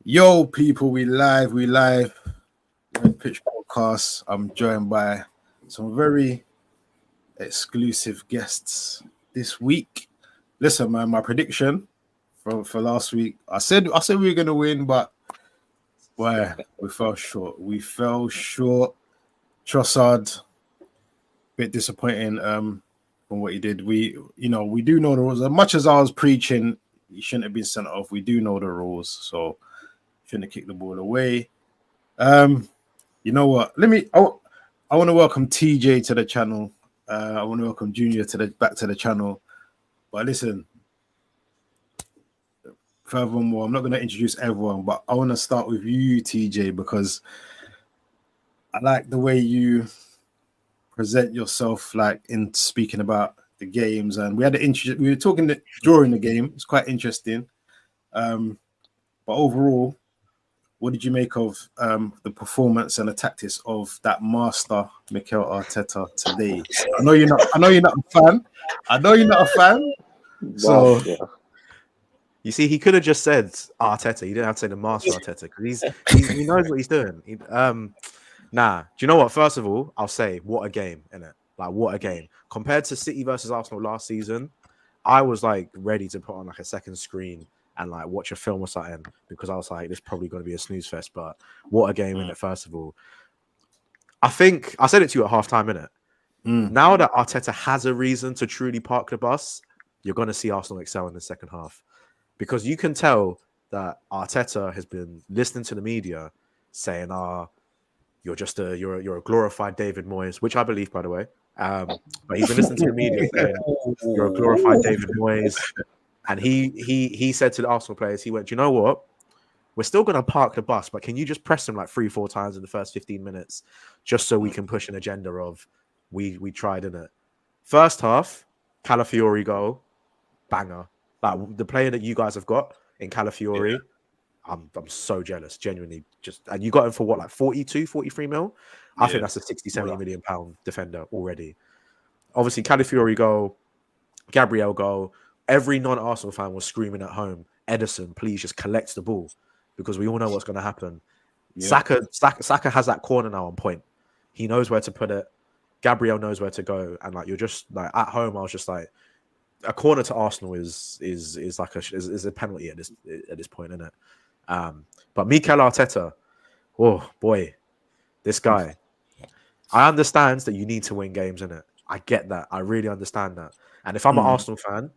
Yo, people, we live. Pitch Podcast. I'm joined by some very exclusive guests this week. Listen, man, my prediction for last week, I said we were gonna win, but boy, we fell short. Trossard, bit disappointing from what he did. We do know the rules. As much as I was preaching, he shouldn't have been sent off. We do know the rules, so shouldn't have kicked the ball away. You know what? I want to welcome TJ to the channel. I want to welcome Junior back to the channel. But listen, furthermore, I'm not going to introduce everyone, but I want to start with you, TJ, because I like the way you present yourself, like in speaking about the games. And we were talking during the game. It's quite interesting. But overall, what did you make of the performance and the tactics of that master Mikel Arteta today? I know you're not a fan. So yeah. You see, he could have just said Arteta. He didn't have to say the master Arteta because he knows what he's doing. Do you know what? First of all, I'll say what a game, innit? Like what a game compared to City versus Arsenal last season. I was like ready to put on like a second screen and like watch a film or something because I was like, this is probably going to be a snooze fest. But what a game in it, first of all. I think I said it to you at halftime, innit? Now that Arteta has a reason to truly park the bus, you're going to see Arsenal excel in the second half because you can tell that Arteta has been listening to the media saying, you're a glorified David Moyes, which I believe, by the way. But he's been listening to the media saying, you're a glorified David Moyes. And he said to the Arsenal players, he went, you know what? We're still going to park the bus, but can you just press them like 3-4 times in the first 15 minutes just so we can push an agenda of we tried in it. First half, Calafiori goal, banger. Like the player that you guys have got in Calafiori, I'm so jealous, genuinely. And you got him for what, like 42, 43 mil? I think that's a 60, 70 million pound defender already. Obviously, Calafiori goal, Gabriel goal. Every non-Arsenal fan was screaming at home, Ederson, please just collect the ball because we all know what's going to happen. Yeah. Saka has that corner now on point. He knows where to put it. Gabriel knows where to go. And like you're just like at home, I was just like, a corner to Arsenal is like a penalty at this point, isn't it? But Mikel Arteta, oh boy, this guy. I understand that you need to win games, innit? I get that. I really understand that. And if I'm an Arsenal fan,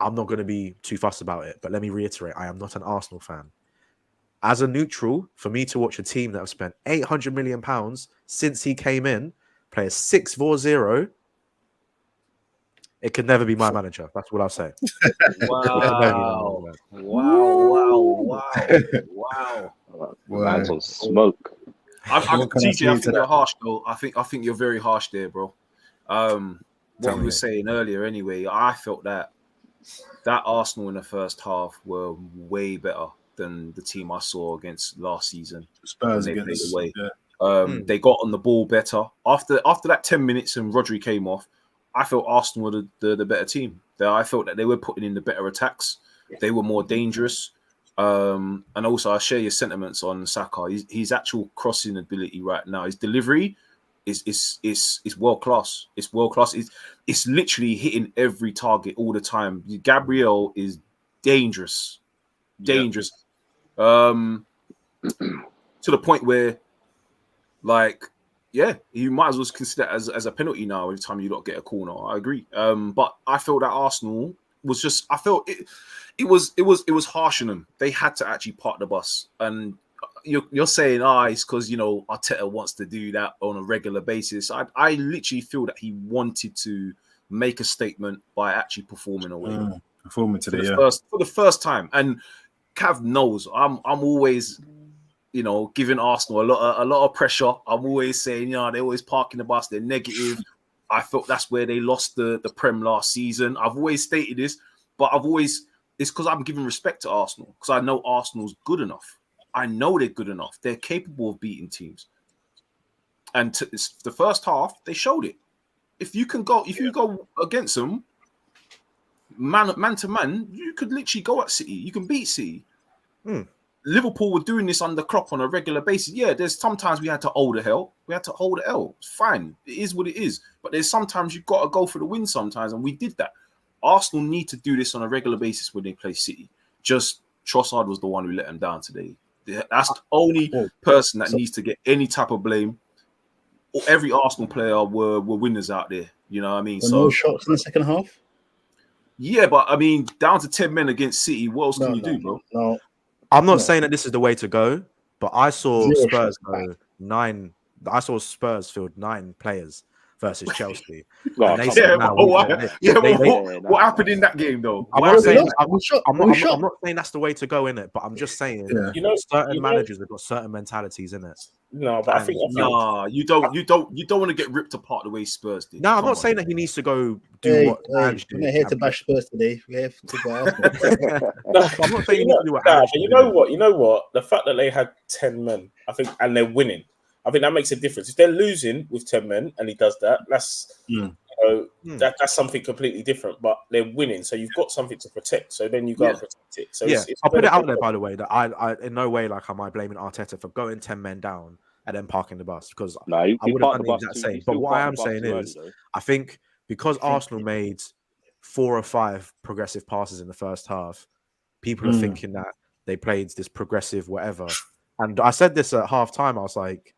I'm not going to be too fussed about it. But let me reiterate, I am not an Arsenal fan. As a neutral, for me to watch a team that have spent £800 million since he came in, play a 6-4-0, it could never be my manager. That's what I'll say. Wow. Man's on smoke. TJ, I think you're harsh, though. I think you're very harsh there, bro. What we were saying earlier, anyway, I felt that Arsenal in the first half were way better than the team I saw against last season. Spurs against away. Yeah. They got on the ball better after that 10 minutes and Rodri came off. I felt Arsenal were the better team. I felt that they were putting in the better attacks. They were more dangerous. And also, I share your sentiments on Saka. His actual crossing ability right now, his delivery is world class. It's world class. It's literally hitting every target all the time. Gabriel is dangerous. To the point where, like, you might as well consider it as a penalty now every time you don't get a corner. I agree. But I felt that Arsenal was just. I felt it was harsh on them. They had to actually park the bus. And you're saying, it's because Arteta wants to do that on a regular basis. I literally feel that he wanted to make a statement by actually performing away. Performing today, for the first time. And Cav knows I'm always. Giving Arsenal a lot of pressure. I'm always saying, they're always parking the bus. They're negative. I felt that's where they lost the Prem last season. I've always stated this, but it's because I'm giving respect to Arsenal because I know Arsenal's good enough. I know they're good enough. They're capable of beating teams. And the first half, they showed it. If you go against them, man to man, you could literally go at City. You can beat City. Liverpool were doing this under Klopp on a regular basis. Yeah, there's sometimes we had to hold the hell. We had to hold the L. It's fine. It is what it is. But there's sometimes you've got to go for the win sometimes, and we did that. Arsenal need to do this on a regular basis when they play City. Just Trossard was the one who let them down today. That's the only person that needs to get any type of blame. Every Arsenal player were winners out there. You know what I mean? So no shots in the second half. Yeah, but I mean, down to 10 men against City, what else can you do, bro? No, I'm not saying that this is the way to go, but I saw Zero Spurs shots back. go 9. I saw Spurs field 9 players versus Chelsea. No, And they come said, on. "Nah, What happened in that game, though? I'm What not happened? saying I'm We not saying that's the way to go in it, but I'm just saying Yeah. certain managers have got certain mentalities in it. No, but I think Nah, you don't want to get ripped apart the way Spurs did. No, I'm Come not on. saying that he needs to go do Hey, what Ange we're did. not here to bash Spurs today. We're here to go Arsenal. I'm not saying he needs to do what Nah, Ange but did. you know what? The fact that they had 10 men, I think, and they're winning, I think that makes a difference. If they're losing with 10 men and he does that, that's that's something completely different. But they're winning, so you've got something to protect. So then you go and protect it. So Yeah, it's I'll put it out there, by the way, that I in no way am I blaming Arteta for going 10 men down and then parking the bus, because No, I would have done the exact same. But what I am saying is, I think because Arsenal made 4 or 5 progressive passes in the first half, people are thinking that they played this progressive whatever. And I said this at half time. I was like,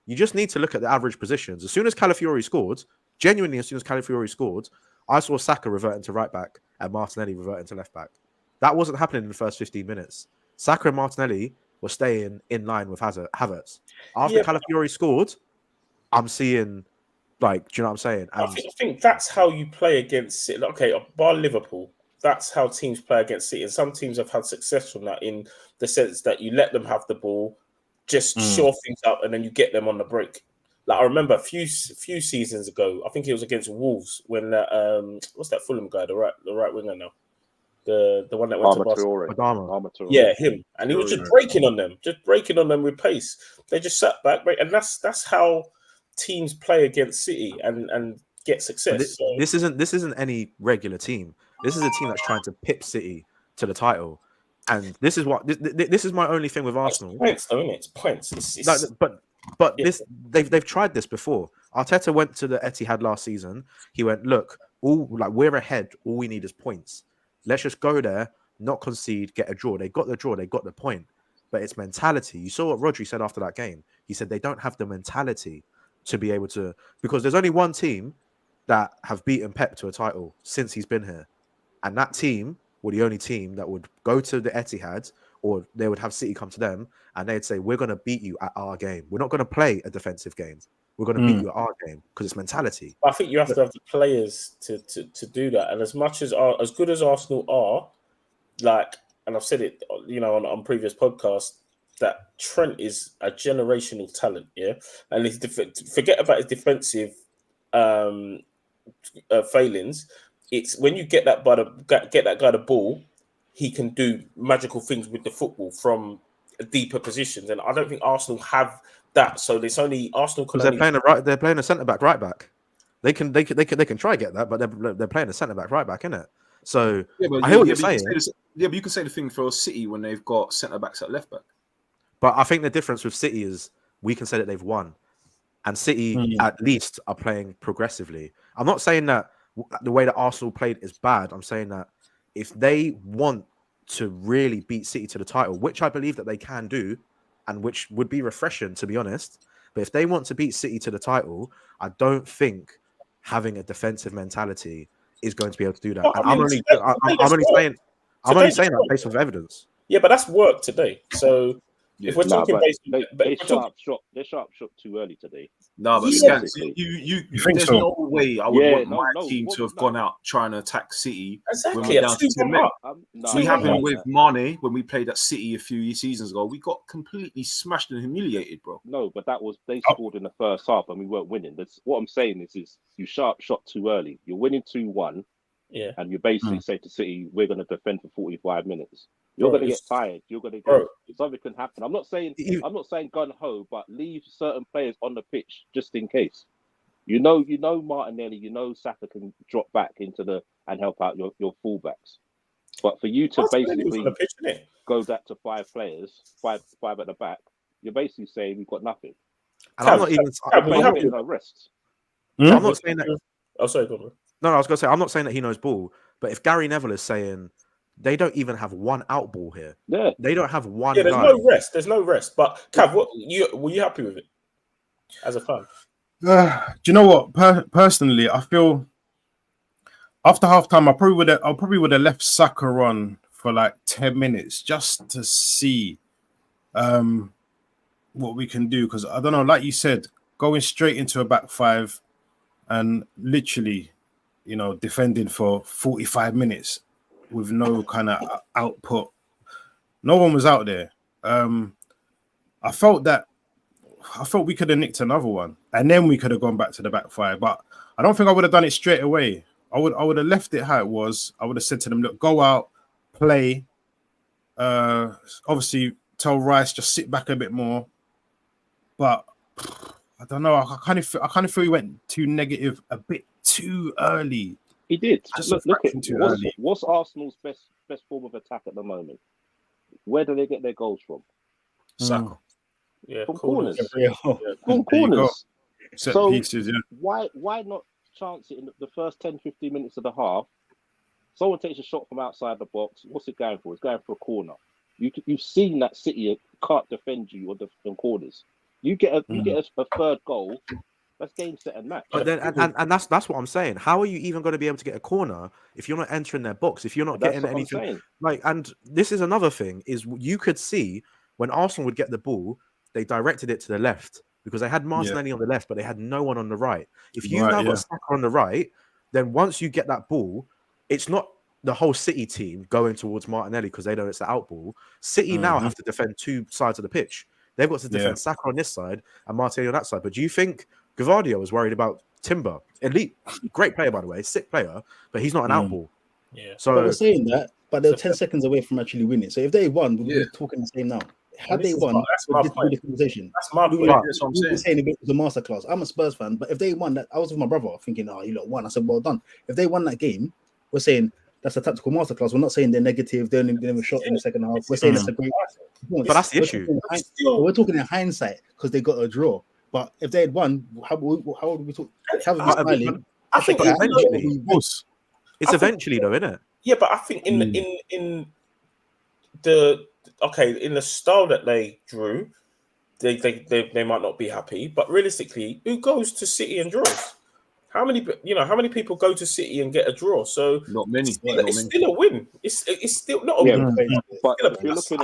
you just need to look at the average positions. As soon as Calafiori scored, genuinely, as soon as Calafiori scored, I saw Saka reverting to right back and Martinelli reverting to left back. That wasn't happening in the first 15 minutes. Saka and Martinelli were staying in line with Havertz. After Calafiori scored, I'm seeing, like, do you know what I'm saying? And I think that's how you play against City. Okay, bar Liverpool, that's how teams play against City. And some teams have had success from that in the sense that you let them have the ball, just shore things up, and then you get them on the break. Like I remember a few seasons ago, I think it was against Wolves when what's that Fulham guy, the right winger now, the one that went to Barcelona. Yeah, him, and he was just breaking on them with pace. They just sat back, and that's how teams play against City and get success. This isn't any regular team. This is a team that's trying to pip City to the title, and this is what this is my only thing with Arsenal. It's points, though, isn't it? It's points. But this they've tried this before. Arteta went to the Etihad last season. He went, look, we're ahead. All we need is points. Let's just go there, not concede, get a draw. They got the draw. They got the point. But it's mentality. You saw what Rodri said after that game. He said they don't have the mentality to be able to, because there's only one team that have beaten Pep to a title since he's been here, and that team were the only team that would go to the Etihad, or they would have City come to them and they'd say, we're going to beat you at our game. We're not going to play a defensive game. We're going to beat you at our game, because it's mentality. I think you have to have the players to do that. And as much as good as Arsenal are, like, and I've said it, on previous podcasts, that Trent is a generational talent, yeah? And forget about his defensive failings. It's when you get that guy the ball, he can do magical things with the football from deeper positions, and I don't think Arsenal have that. So there's only Arsenal because they're playing a centre back right back. They can try to get that, but they're playing a centre back right back, innit? So I hear what you're saying. But you can say the thing for City when they've got centre backs at left back. But I think the difference with City is we can say that they've won, and City at least are playing progressively. I'm not saying that the way that Arsenal played is bad. I'm saying that if they want to really beat City to the title, which I believe that they can do, and which would be refreshing, to be honest. But if they want to beat City to the title, I don't think having a defensive mentality is going to be able to do that. And I'm only saying that based on evidence. Yeah, but that's work today. So if we're talking they shut up shop too early today. No, but Scans, you think there's no way I would want my team to have gone out trying to attack City. Exactly. When we're down to 10 men. We happened with Mane when we played at City a few seasons ago. We got completely smashed and humiliated, bro. No, but that was they scored in the first half and we weren't winning. That's what I'm saying is you shut shot too early. You're winning 2-1. Yeah. And you basically say to City, we're going to defend for 45 minutes. You're going to get tired. You're going to get something can happen. I'm not saying gun ho, but leave certain players on the pitch just in case. You know Martinelli, Saka can drop back into and help out your fullbacks. But for you to Martinelli was basically on the pitch, isn't it? go back to 5 players, five at the back, you're basically saying we've got nothing. And I'm not even. Cav, But we you have get no rest. I'm not saying that. Oh, sorry, go on. No, I was gonna say I'm not saying that he knows ball, but if Gary Neville is saying they don't even have one out ball here, Yeah. they don't have one. Yeah, there's guy. no rest. There's no rest. But Cav, were you happy with it as a fan? Do you know what? Personally, I feel after halftime, I probably would have left Saka on for like 10 minutes just to see what we can do. Because I don't know, like you said, going straight into a back five and literally, defending for 45 minutes with no kind of output. No one was out there. I felt we could have nicked another one, and then we could have gone back to the back five. But I don't think I would have done it straight away. I would have left it how it was. I would have said to them, "Look, go out, play. Obviously, tell Rice just sit back a bit more." But I don't know. I kind of feel he went too negative a bit too early. He did. Just Look at too early. what's Arsenal's best form of attack at the moment. Where do they get their goals from? Saka. Yeah, From corners. Yeah. From There you corners. Set So- pieces, yeah. Why not chance it in the first 10-15 minutes of the half? Someone takes a shot from outside the box. What's it going for? It's going for a corner. You've seen that City can't defend you on corners. You get a third goal. That's game, set, and match. But then, and that's what I'm saying. How are you even going to be able to get a corner if you're not entering their box? If you're not That's getting what I'm anything, saying. like, and this is another thing: is you could see when Arsenal would get the ball, they directed it to the left because they had Martinelli on the left, but they had no one on the right. If you now got Saka on the right, then once you get that ball, it's not the whole City team going towards Martinelli because they know it's the out ball. City now have to defend two sides of the pitch. They've got to defend Saka on this side and Martinelli on that side. But do you think Gavardio was worried about Timber? Elite, great player, by the way, sick player, but he's not an out ball. Yeah. But So we're saying that, but they're 10 seconds away from actually winning. So if they won, we'd be talking the same now. Had they won, that's my this point. conversation. That's my point. That's what I'm We were saying. saying it was a masterclass. I'm a Spurs fan, but if they won that, I was with my brother thinking, "Oh, you lot won." I said, "Well done." If they won that game, we're saying that's a tactical masterclass. We're not saying they're negative. They're a shot in the second half. We're saying it's a great performance. But that's the We're issue. we're talking in hindsight because they got a draw. But if they had won, how would we talk? How would we But- smiling? I think But it's eventually- Of course. it's I think- eventually though, isn't it? Yeah, but I think in the style that they drew, they might not be happy. But realistically, who goes to City and draws? How many people go to City and get a draw? So Not many. it's still a win. It's still not a Yeah, win. But Yeah, if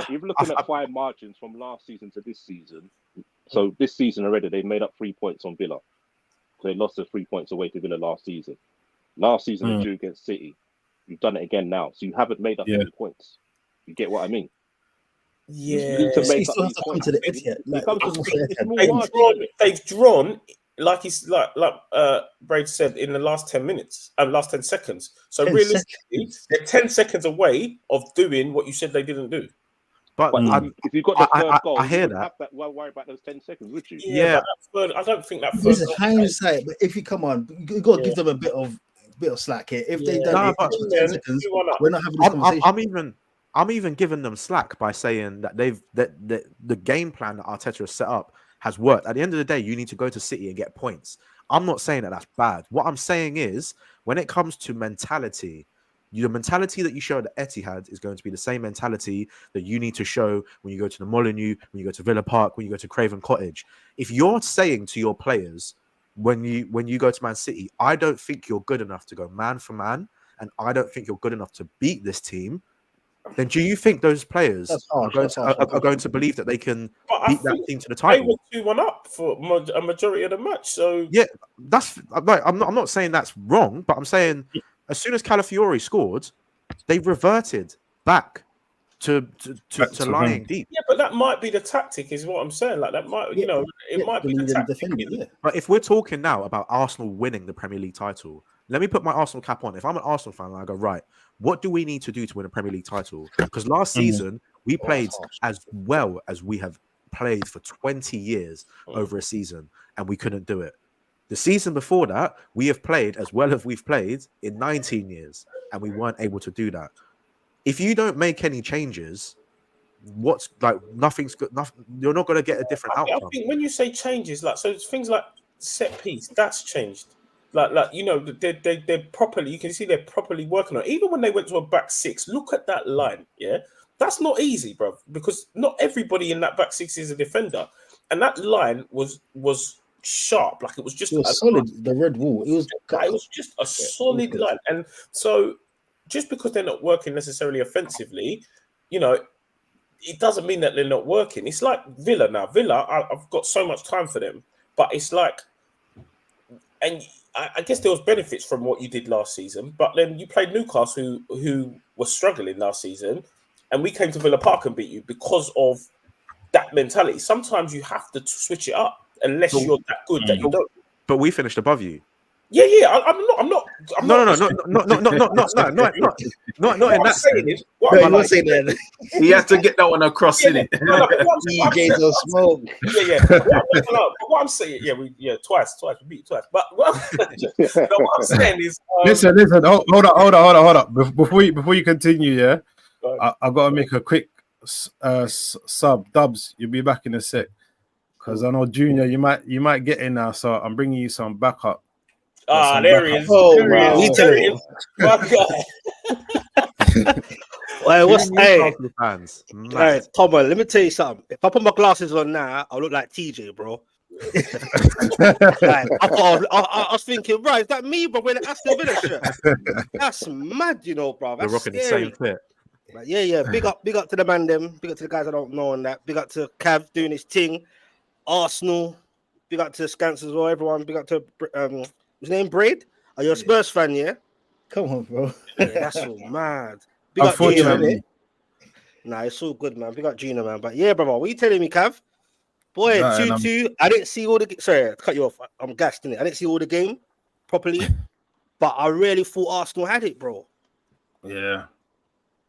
you're looking at 5 margins from last season to this season, so this season already they made up 3 points on Villa. So they lost the 3 points away to Villa last season. Last season they drew against City. You've done it again now, so you haven't made up 3 points. You get what I mean? Yeah, You need to They make up still have these to come points. to the Etihad. It Like, comes to- it's the it's Etihad. more they've margin. drawn like Braid said in the last 10 minutes and last 10 seconds. So 10 realistically, seconds. they're 10 seconds away of doing what you said they didn't do. But But if you got the third goal, I hear you wouldn't that. have worry about those 10 seconds, would you? Yeah. but that third, I don't think that This first is goal- hindsight, but if you come on, you got to give Yeah. them a bit of slack here. If they Yeah. done Nah, it but- in 10 seconds, 2-1 up. we're not having this conversation. I'm even giving them slack by saying that the game plan that Arteta has set up has worked. At the end of the day, you need to go to City and get points. I'm not saying that that's bad. What I'm saying is, when it comes to mentality, the mentality that you show at Etihad is going to be the same mentality that you need to show when you go to the Molineux, when you go to Villa Park, when you go to Craven Cottage. If you're saying to your players when you go to Man City, I don't think you're good enough to go man for man, and I don't think you're good enough to beat this team, then do you think those players That's harsh, are going to believe that they can But I beat that think team to the they title? were 2-1 up for a majority of the match. So Yeah, that's like, I'm not saying that's wrong, but I'm saying as soon as Calafiori scored, they reverted back to lying deep. yeah, but that might be the tactic, is what I'm saying. Like that might, it might be the tactic. Yeah. But if we're talking now about Arsenal winning the Premier League title, let me put my Arsenal cap on. If I'm an Arsenal fan and I go, right, what do we need to do to win a Premier League title? Because last season we played as well as we have played for 20 years over a season, and we couldn't do it. The season before that, we have played as well as we've played in 19 years, and we weren't able to do that. if you don't make any changes, what's like nothing's good. Nothing, you're not going to get a different outcome. I think when you say changes, like so, things like set piece that's changed. Like they're properly. You can see they're properly working on it. Even when they went to a back six, look at that line. Yeah, that's not easy, bro. Because not everybody in that back six is a defender, and that line was sharp. Like it was just solid. The red wall. It was just a solid line. And so, just because they're not working necessarily offensively, it doesn't mean that they're not working. It's like Villa now. Villa, I've got so much time for them, but it's like, and I guess there was benefits from what you did last season, but then you played Newcastle, who was struggling last season, and we came to Villa Park and beat you because of that mentality. Sometimes you have to switch it up, unless you're that good that you don't. But we finished above you. Yeah. I'm not. No, not in that sense. He had to get that one across, innit? DJs will smoke. Yeah. What I'm saying, twice. We beat you twice. But what I'm saying is, listen. Hold up. Before you continue, yeah, I gotta make a quick sub. Dubs, you'll be back in a sec, because I know Junior, you might get in now, so I'm bringing you some backup. There he is. Oh, wow. There he is. My God. Fans. All right, Tomo, let me tell you something. If I put my glasses on now, I'll look like TJ, bro. I was thinking, right, is that me, bro, with the Aston Villa shirt? That's mad, bro. That's We're rocking scary. the same fit. Like, yeah. Big up to the man, them. Big up to the guys I don't know on that. Big up to Cav doing his thing. Arsenal. Big up to Scans as well. Everyone. Big up to his name Braid. Are you a Spurs fan? Yeah. Come on, bro. Yeah, that's so mad. Big up Gina, man. Nah, it's all good, man. Big up Gina, man. But yeah, brother, what are you telling me, Cav? Boy, 2-2. I didn't see all the. Sorry, I cut you off. I'm gassed, innit? I didn't see all the game properly, but I really thought Arsenal had it, bro. Yeah.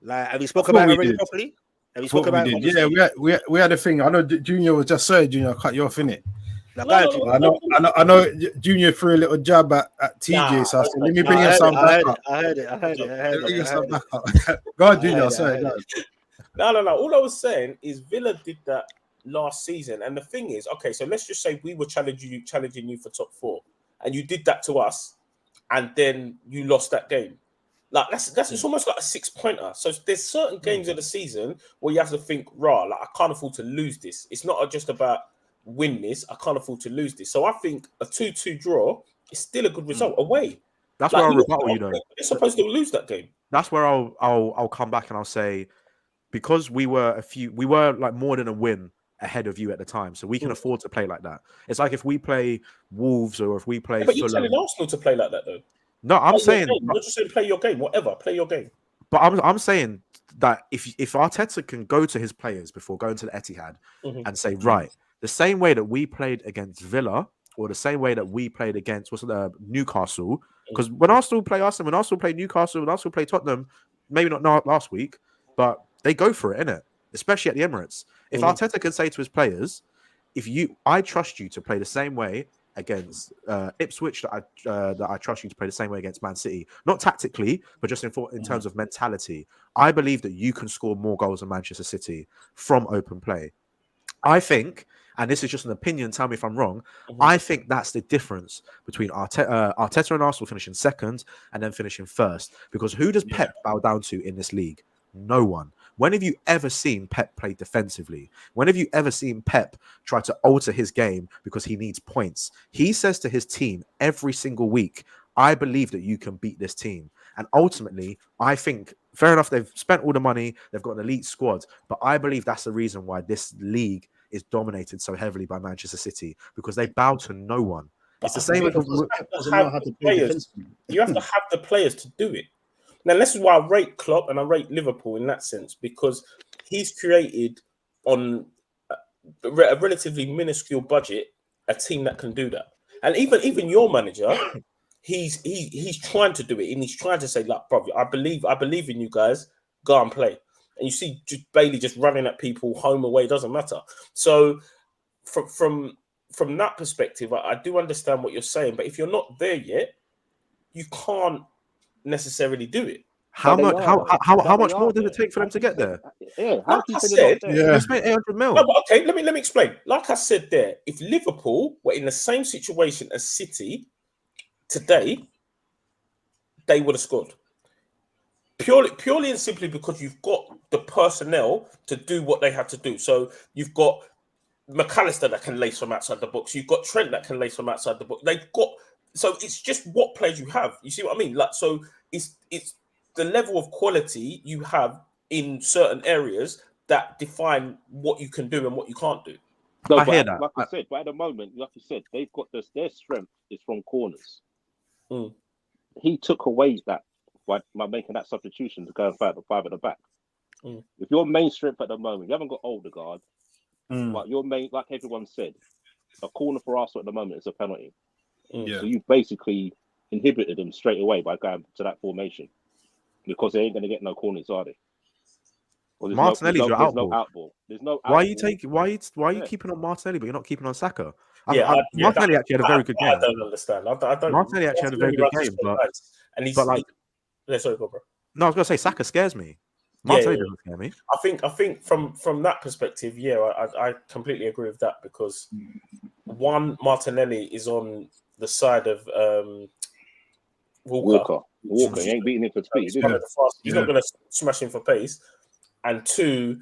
Like, have you spoken about it already properly? Have you spoken about it? Yeah, we had a thing. I know Junior was just sorry, Junior, I cut you off, innit? I know Junior threw a little jab at TJ, so I said, let me bring him some backup. I heard it. Go on, Junior, sorry. No. All I was saying is Villa did that last season, and the thing is, okay, so let's just say we were challenging you for top 4, and you did that to us, and then you lost that game. Like that's it's almost like a 6-pointer. So there's certain games of the season where you have to think, I can't afford to lose this. It's not just about win this. I can't afford to lose this. So I think a 2-2 draw is still a good result away. That's where I'll rebuttal you, though. You're supposed to lose that game. That's where I'll come back and I'll say, because we were like more than a win ahead of you at the time, so we can afford to play like that. It's like if we play Wolves or if we play. But you're telling Arsenal to play like that, though. No, I'm saying you're just saying play your game, whatever. Play your game. But I'm saying that if Arteta can go to his players before going to the Etihad and say, right, the same way that we played against Villa, or the same way that we played against Newcastle, because when Arsenal play Arsenal, when Arsenal play Newcastle, when Arsenal play Tottenham, maybe not last week, but they go for it, innit? Especially at the Emirates. If Arteta can say to his players, I trust you to play the same way against Ipswich that I trust you to play the same way against Man City, not tactically, but just in terms of mentality. I believe that you can score more goals than Manchester City from open play. I think, and this is just an opinion, tell me if I'm wrong, I think that's the difference between Arteta and Arsenal finishing second and then finishing first. Because who does Pep bow down to in this league? No one. When have you ever seen Pep play defensively? When have you ever seen Pep try to alter his game because he needs points? He says to his team every single week, I believe that you can beat this team. And ultimately, I think, fair enough, they've spent all the money, they've got an elite squad, but I believe that's the reason why this league is dominated so heavily by Manchester City, because they bow to no one. It's the same. You have to have the players to do it. Now, this is why I rate Klopp and I rate Liverpool in that sense, because he's created on a relatively minuscule budget a team that can do that. And even your manager, he's trying to do it, and he's trying to say, "Look, bro, I believe in you guys. Go and play." And you see Bailey just running at people home away, doesn't matter. So from that perspective, I do understand what you're saying, but if you're not there yet, you can't necessarily do it. How But they much? are. How But much they more are does it there. take for them to get there? Yeah, how Like can you I say they're not said, there? Yeah. They spent 800 mil. No, but okay, let me explain. Like I said there, if Liverpool were in the same situation as City today, they would have scored. Purely and simply because you've got the personnel to do what they had to do. So you've got McAllister that can lace from outside the box. You've got Trent that can lace from outside the box. They've got, so it's just what players you have. You see what I mean? Like, so it's the level of quality you have in certain areas that define what you can do and what you can't do. No, I but hear that. like I said, but at the moment, like you said, they've got this. Their strength is from corners. Mm. He took away that by making that substitution to go and fight the five at the back. Mm. If your main strength at the moment, you haven't got Odegaard, Mm. but your main, like everyone said, a corner for Arsenal at the moment is a penalty. Yeah. So you basically inhibited them straight away by going to that formation because they ain't going to get no corners, are they? Well, Martinelli's your there's no outball. outball. There's no. Why are you outball. taking? Why are you Yeah. keeping on Martinelli, but you're not keeping on Saka? that- Martinelli actually had a very good I game. don't understand. I don't. Martinelli actually had a very good Martinelli runs game, straight but lines, and he's like, yeah, sorry, go, bro. no, I was gonna say Saka scares me. Yeah, Martinelli yeah. doesn't scare me. I think from that perspective, yeah, I completely agree with that because one, Martinelli is on the side of Walker. Walker, he ain't beating him for speed. He's Is one he? of the fast. He's Yeah. not going to smash him for pace. And two,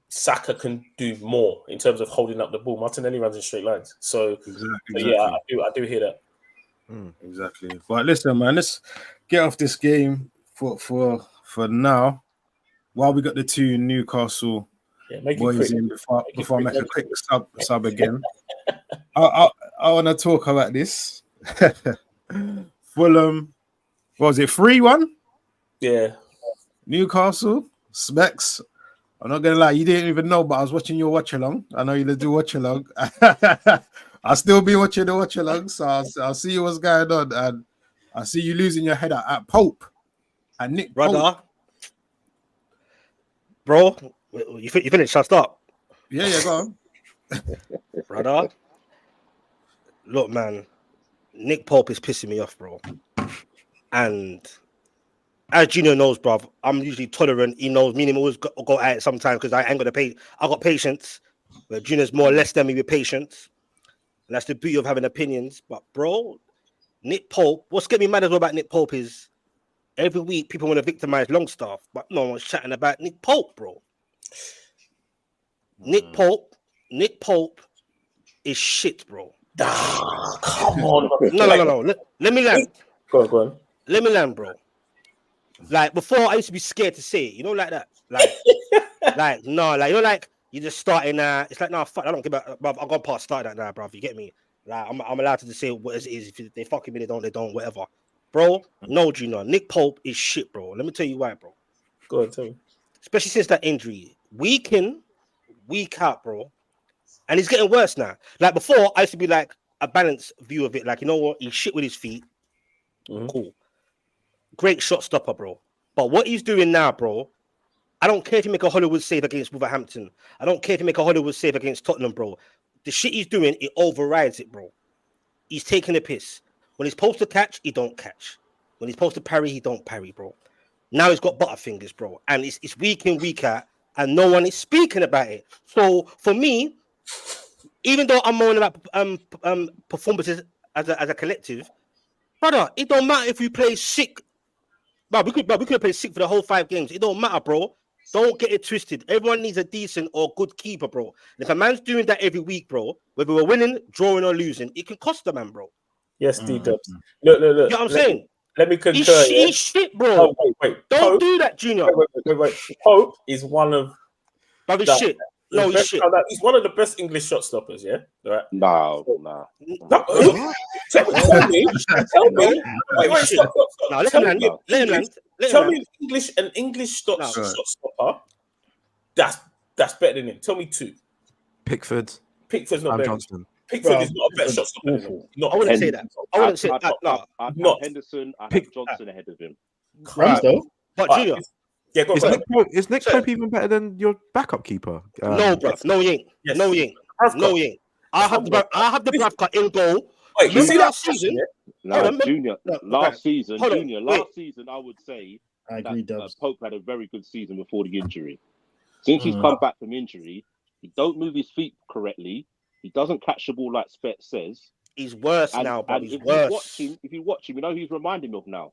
Saka can do more in terms of holding up the ball. Martinelli runs in straight lines, so Exactly. yeah, I do hear that. Exactly. But listen, man, let's get off this game for now. While we got the two Newcastle Yeah, make it boys quick. in before I make a quick. quick sub again. I want to talk about this. Fulham, what was it, 3-1? Yeah, Newcastle, Specs. I'm not gonna lie, you didn't even know, but I was watching your watch along. I know you do watch along. I'll still be watching the watch along, so I'll see what's going on. And I see you losing your head at Pope and Nick Pope. Brother, bro, you finished? Shall I start? Yeah, go on. Brother, look, man, Nick Pope is pissing me off, bro. And as Junior knows, bro, I'm usually tolerant. He knows me and him always go at it sometimes because I ain't got the pay. I got patience, but Junior's more or less than me with patience. And that's the beauty of having opinions. But, bro, Nick Pope, what's getting me mad as well about Nick Pope is every week people want to victimize Longstaff, but no one's chatting about Nick Pope, bro. Nick Pope is shit, bro. come on. No. Let me land. Go on. Let me land, bro. Like before, I used to be scared to say it, you know, like that. Like, no, like, you know, like you're just starting it's like, no, fuck, I don't give a, bruv, I've gone past start that now, bro. You get me? Like, I'm allowed to just say what it is. If they fucking me, they don't, whatever. Bro, no, Junior. Nick Pope is shit, bro. Let me tell you why, bro. Go on, tell me. Especially since that injury. Week in, week out, bro. And he's getting worse now. Like before, I used to be like a balanced view of it. Like, you know what? He's shit with his feet. Cool. Great shot stopper, bro. But what he's doing now, bro, I don't care if you make a Hollywood save against Wolverhampton. I don't care if you make a Hollywood save against Tottenham, bro. The shit he's doing, it overrides it, bro. He's taking a piss. When he's supposed to catch, he don't catch. When he's supposed to parry, he don't parry, bro. Now he's got butterfingers, bro. And it's week in, week out, and no one is speaking about it. So for me, even though I'm moaning about performances as a collective, brother, it don't matter if we play sick. But we could have played sick for the whole 5 games. It don't matter, bro. Don't get it twisted. Everyone needs a decent or good keeper, bro. And if a man's doing that every week, bro, whether we're winning, drawing, or losing, it can cost the man, bro. Yes, D-Dubs. Look. You know what I'm saying? Let me concur. He's shit, bro. Oh, wait. Don't do that, Junior. Wait. Pope is one of But he's shit. No, he's shit. He's one of the best English shot stoppers, yeah? Right. No. Tell me. Wait, stop. No, let him land. Tell me an English shot stopper that's better than him. Tell me 2. Pickford. Pickford's not Sam better. Johnson. Pickford is not a better shot stopper than him. I wouldn't say that. I wouldn't say that. No. I'd Not. have Henderson, I'd have Johnson ahead of him. Ramsdale. But Junior, Yeah, go on. Is Nick Pope even better than your backup keeper? no, bro. No, he ain't. Yes. No, he ain't. No, he ain't. I have the Bravka in goal. Wait, you see that season? season? No, Hold on, Junior. no, Last season, hold on, Junior. wait. Last season, I would say I agree, that Dubs. Pope had a very good season before the injury. Since he's come back from injury, he don't move his feet correctly. He doesn't catch the ball like Spet says. He's worse now, but he's worse. If you watch him, you know who he's reminding me of now.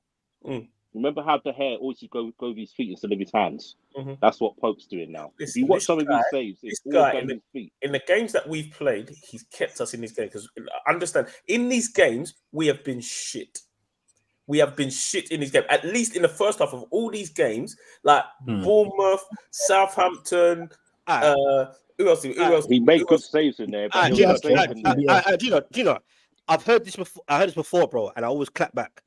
Remember how the hair always go over his feet instead of his hands? That's what Pope's doing now. If you watch some of his saves, it's all going his feet. In the games that we've played, he's kept us in these games. Because understand, in these games, we have been shit. We have been shit in these games. At least in the first half of all these games, like Bournemouth, Southampton, who else? He made good saves in there. But Gino, I've heard this before. I heard this before, bro, and I always clap back.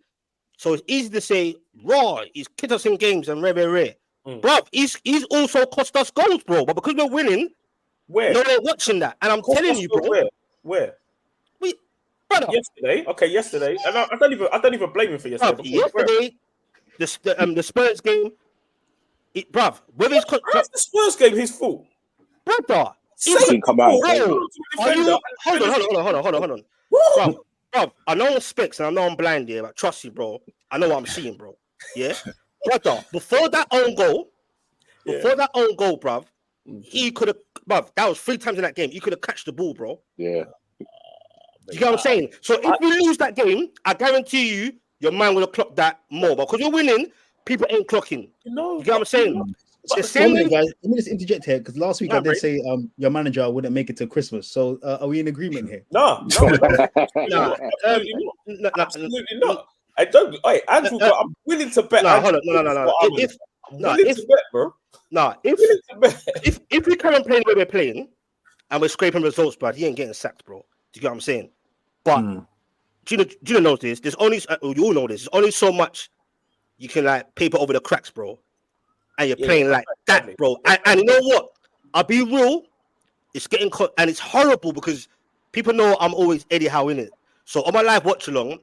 So it's easy to say, raw, he's kept us in games and rare. Bro, he's also cost us goals, bro. But because we're winning, no one's watching that. And I'm telling you, bro. Where? Brother. Yesterday. And I don't even blame him for yesterday. Yesterday, the Spurs game, bruv, whether it's how's the Spurs game his fault? Brother, come out. Hold on. Bro, I know I'm specs and I know I'm blind here, but trust me, bro. I know what I'm seeing, bro. Yeah, brother. Before that own goal, bruv, he could have, bruv. That was 3 times in that game. He could have catched the ball, bro. Yeah. You get what I'm saying? So if we lose that game, I guarantee you, your man will have clocked that more. Because you're winning, people ain't clocking. You get what I'm saying? Guys, let me just interject here because last week I did say your manager wouldn't make it to Christmas. So are we in agreement here? No. Absolutely not. I don't. Hey, Andrew, I'm willing to bet. No. If we come and play the way we're playing and we're scraping results, bro, he ain't getting sacked, bro. Do you get what I'm saying? But Gino knows this. There's only you all know this. There's only so much you can like paper over the cracks, bro. And you're playing like that, bro. And you know what? I'll be real. It's getting and it's horrible because people know I'm always Eddie Howe in it. So on my live watch along,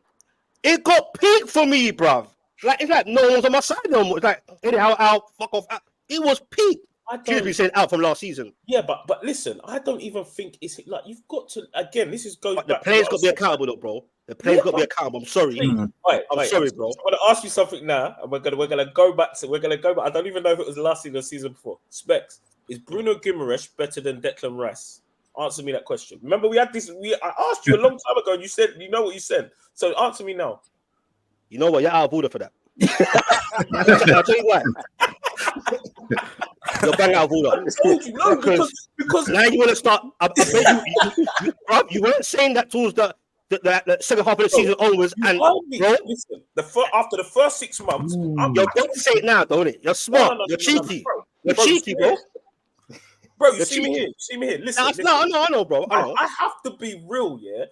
it got peak for me, bruv. Like it's like no one's on my side no more. It's like Eddie Howe out, fuck off. It was peak. Be saying out from last season. Yeah, but listen, I don't even think it's like you've got to again. This is going. The players got to be accountable, though, bro. The players got to be accountable. I'm sorry. I'm sorry, bro. I'm gonna ask you something now, and we're gonna go back. I don't even know if it was last season or season before. Specs, is Bruno Guimaraes better than Declan Rice? Answer me that question. Remember, we had this. I asked you a long time ago, and you said you know what you said. So answer me now. You know what? You're out of order for that. I'll tell you why. You're bang out of order. Because now you want to start. I bet you weren't saying that towards the second half of the season onwards. And listen, after the first 6 months, you're going to say it now, don't it? You're smart. You're cheeky. You're cheeky, bro. Bro, you see me here. Listen. No, I know, bro. I have to be real, yeah.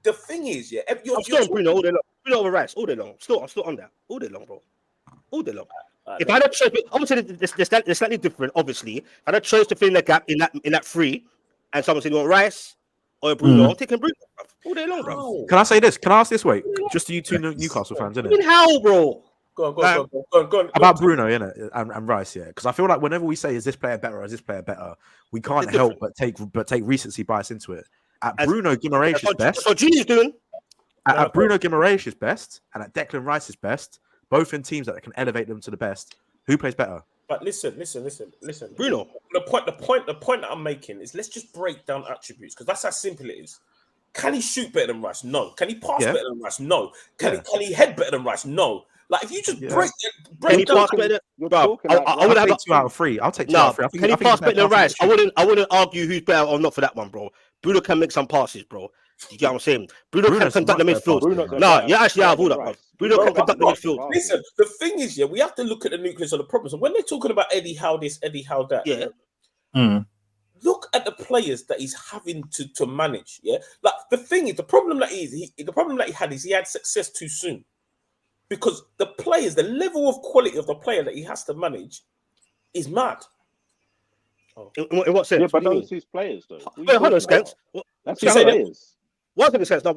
The thing is, yeah, I'm still on Bruno all day long. Bruno over Rice all day long. I'm still on that all day long, bro. All day long. If I had a choice, obviously they're slightly different. Obviously, if I had a choice to fill in the gap in that free, and someone said, "You want Rice or Bruno?" I'm taking Bruno all day long, bro. Can I say this? Can I ask this way? Just to you two Newcastle fans, isn't it? How, bro? Go on. About Bruno, innit, and Rice, yeah. Because I feel like whenever we say, "Is this player better?" or "Is this player better?" we can't help but take recency bias into it. At Bruno Guimaraes' best, what Gini's doing. At Bruno Guimaraes' best, and at Declan Rice's best, both in teams that can elevate them to the best. Who plays better? But listen. Bruno. The point that I'm making is let's just break down attributes because that's how simple it is. Can he shoot better than Rice? No. Can he pass better than Rice? No. Can he head better than Rice? No. Like if you just break can he down, pass better? Bro, I would have 2 out of 3. I'll take 2 out of 3. Can he pass better than Rice? I wouldn't argue who's better or not for that one, bro. Bruno can make some passes, bro. You get what I'm saying? Bruno can conduct the midfield. No, you're actually out of order, bro. Bruno can conduct the midfield. Listen, the thing is, we have to look at the nucleus of the problems. And when they're talking about Eddie Howe this, Eddie Howe that, look at the players that he's having to manage. Yeah, like the thing is, the problem that he had is he had success too soon, because the players, the level of quality of the player that he has to manage, is mad. In what sense? Yeah, but those his players though. Wait, hold on, Scans. That's his players. One second, Scans. No,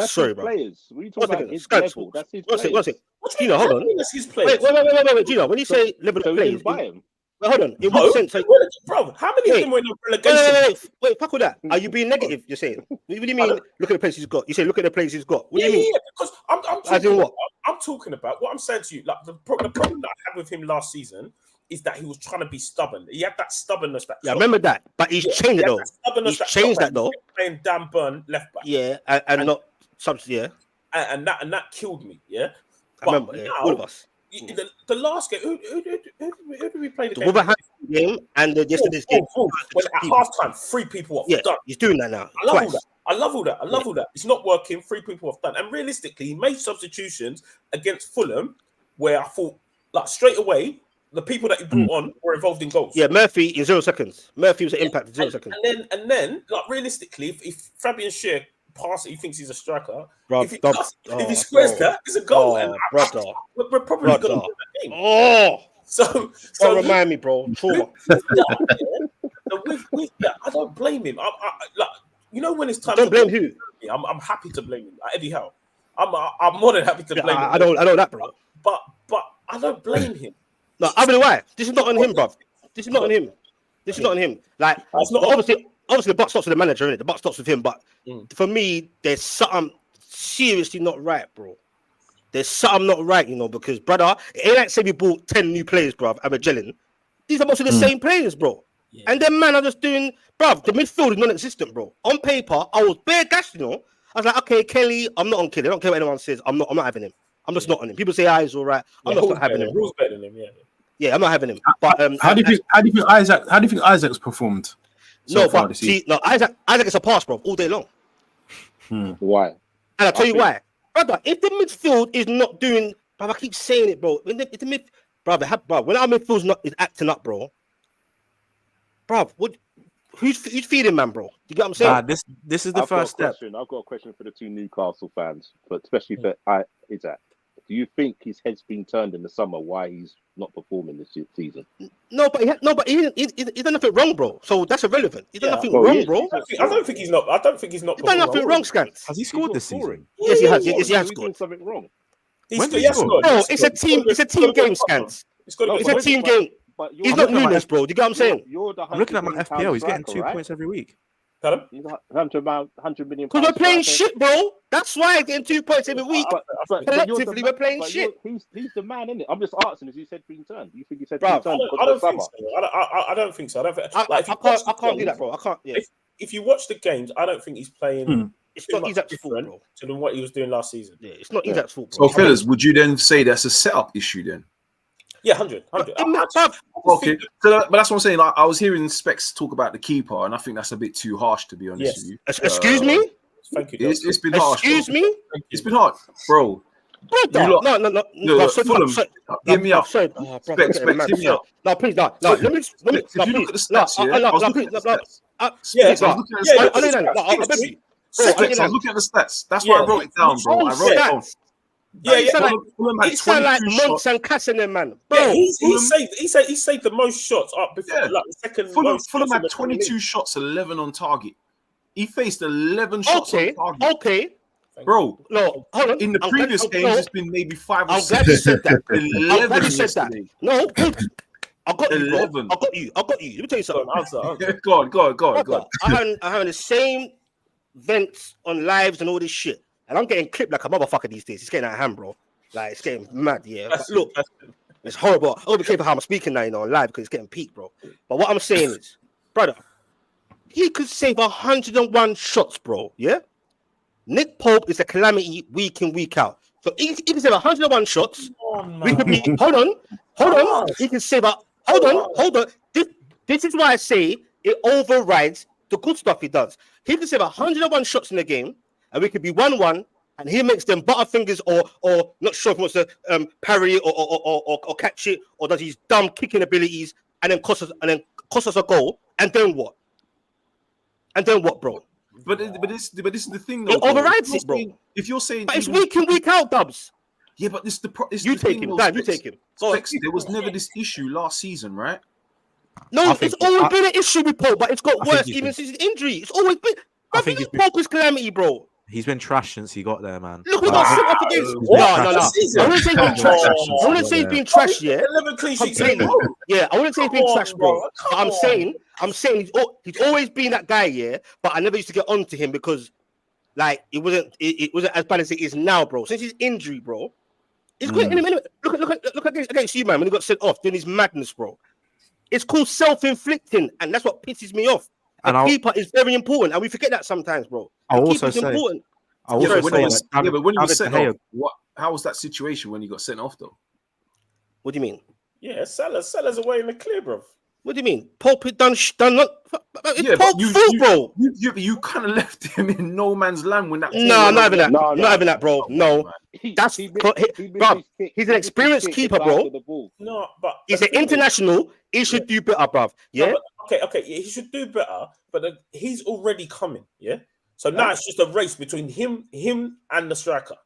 sorry, bro. Players. What are you talking about? His level. That's his players. One second. Gino, hold on. That's his players. Wait, Gino. When you say level of players, buy him. hold on. In No, what sense? bro, how many of them were in the relegation? Wait, fuck with that. Are you being negative? You're saying? What do you mean? Look at the place he's got. You say, look at the place he's got. What do you mean? Yeah, because I'm As in talking, what? I'm talking about what I'm saying to you. Like the problem that I had with him last season is that he was trying to be stubborn. He had that stubbornness. That Yeah, I remember that. But he's changed it though. He's changed that though. Playing Dan Burn left back. Yeah, and not some. Yeah, and that killed me. Yeah, I remember. Yeah, all of us. The last game, who did we play the game? Wolverhampton game and yesterday's game. When at halftime, 3 people off. Yeah, done. he's doing that now. I love all that. It's not working. 3 people off done. And realistically, he made substitutions against Fulham where I thought, like, straight away, the people that he brought on were involved in goals. Yeah, Murphy in 0 seconds. Murphy was an impact in 0 seconds. And then, like, realistically, if Fabian Schick passes, he thinks he's a striker. Bro, if he squares that, it's a goal. We're probably going to win that game. Oh, so don't remind me, bro. Trauma. With that, I don't blame him. Like, you know, when it's time. Don't blame who? I'm happy to blame him. Like Eddie Howe. I'm more than happy to blame him. I know that, bro. But I don't blame him. No, I mean, why? This is not on him, bro. This is not on him. This is not on him. Like, obviously, the buck stops with the manager, innit? The buck stops with him. But for me, there's something seriously not right, bro. There's something not right, you know, because, brother, it ain't like say we bought 10 new players, bro. I'm a gelling. These are mostly the same players, bro. Yeah. And then, man, are just doing, bro, the midfield is non-existent, bro. On paper, I was bare gassed, you know. I was like, okay, Kelly, I'm not on Kelly. I don't care what anyone says. I'm not having him. I'm just not on him. People say he's all right. I'm not having him. Rules better than him, yeah. Yeah, I'm not having him. But how do you think Isaac's performed? Isaac is a pass, bro, all day long. Why? And I'll tell you why. Brother, if the midfield is not doing, bro, I keep saying it, bro. When our midfield is acting up, bro. Bro, who's feeding, man, bro? You get what I'm saying? This is the first step. I've got a question for the 2 Newcastle fans, but especially for Isaac. Do you think his head's been turned in the summer? Why he's not performing this season? No, but he done nothing wrong, bro. So that's irrelevant. He done nothing wrong, bro. I don't think he's not. He done nothing wrong, Scans. Has he scored this season? Yes, he has. Yes, he has He's scored. doing something wrong. When did he score? Bro, it's a team game, Scans. It's a team game. He's not Nunes, bro. Do you get what I'm saying? I'm looking at my FPL. He's getting 2 points every week. He's £100 million. Because we're playing shit, bro. That's why I'm getting 2 points every week. Collectively, we're playing shit. He's the man, isn't it? I'm just asking, as you said, being turned. Do you think he said being turned? I don't think so. I don't think so. I can't do that, bro. I can't. Yeah. If you watch the games, I don't think he's playing. It's not Isaac's fault, bro. To what he was doing last season. Yeah, it's not Isaac's fault, bro. So, fellas, would you then say that's a setup issue then? Yeah, 100. Okay, but that's what I'm saying. I was hearing Specs talk about the keeper, and I think that's a bit too harsh, to be honest with you. Excuse me? Thank you. It's been harsh. Excuse me? It's been hard, bro. No. Fulham, hear me out. Specs, hear me out. No, please, no. Let me. If you look at the stats, I was looking at the stats. That's why I wrote it down, bro. I wrote it down. It's like Monks and Cass in there, man. Bro, he saved the most shots up before, like the second. Fulham had 22 shots, 11 on target. He faced 11 shots on target. Okay. Bro, no, hold on. In the previous games, it's been maybe 5 or 6. I'm glad you said that. 11 yesterday. No, I got 11. you. I got you. Let me tell you something. Answer. Go on. I'm having the same vents on lives and all this shit. And I'm getting clipped like a motherfucker these days. It's getting out of hand, bro. Like, it's getting mad, yeah. But look, it's horrible. I'm going to be careful how I'm speaking now, you know, live, because it's getting peaked, bro. But what I'm saying is, brother, he could save 101 shots, bro, yeah? Nick Pope is a calamity week in, week out. So he can save 101 shots. We could be, hold on. He can save hold on. This is why I say it overrides the good stuff he does. He can save 101 shots in the game, and we could be 1-1, and he makes them butterfingers or not sure if he wants to parry or catch it, or does his dumb kicking abilities and then cost us a goal, and then what? Bro? But this is the thing, though. It overrides it, bro. If you're saying, but it's week in, week out, Dubs. Yeah, but this you take him. Dan, you take him. There was never this issue last season, right? No, it's always been an issue with Pope, but it's got worse even since his injury. It's always been. I think Pope is calamity, bro. He's been trash since he got there, man. Look, we got sent off against. No. I wouldn't say he's been trash. I wouldn't say he's been trash. Yeah. 11 clean sheets. Yeah, I wouldn't say he's been trash, bro. But I'm saying he's always been that guy. Yeah, but I never used to get onto him because, like, it wasn't as bad as it is now, bro. Since his injury, bro, it's good. In a minute, look against you, man. When he got sent off doing his madness, bro. It's called self-inflicting, and that's what pisses me off. And keeper is very important, and we forget that sometimes, bro. I'll also say, important. But when he was sent off, how was that situation when he got sent off, though? What do you mean? Yeah, Salah's away in the clear, bro. What do you mean? Pope done not. Yeah, Pope bro. You kind of left him in no man's land when that. No, not even that. Not even that, bro. No, that's bro. He's an experienced keeper, bro. No, but he's an international. He should do better, bro. Yeah. Okay. He should do better, but he's already coming. Yeah. So now it's just a race between him and the striker.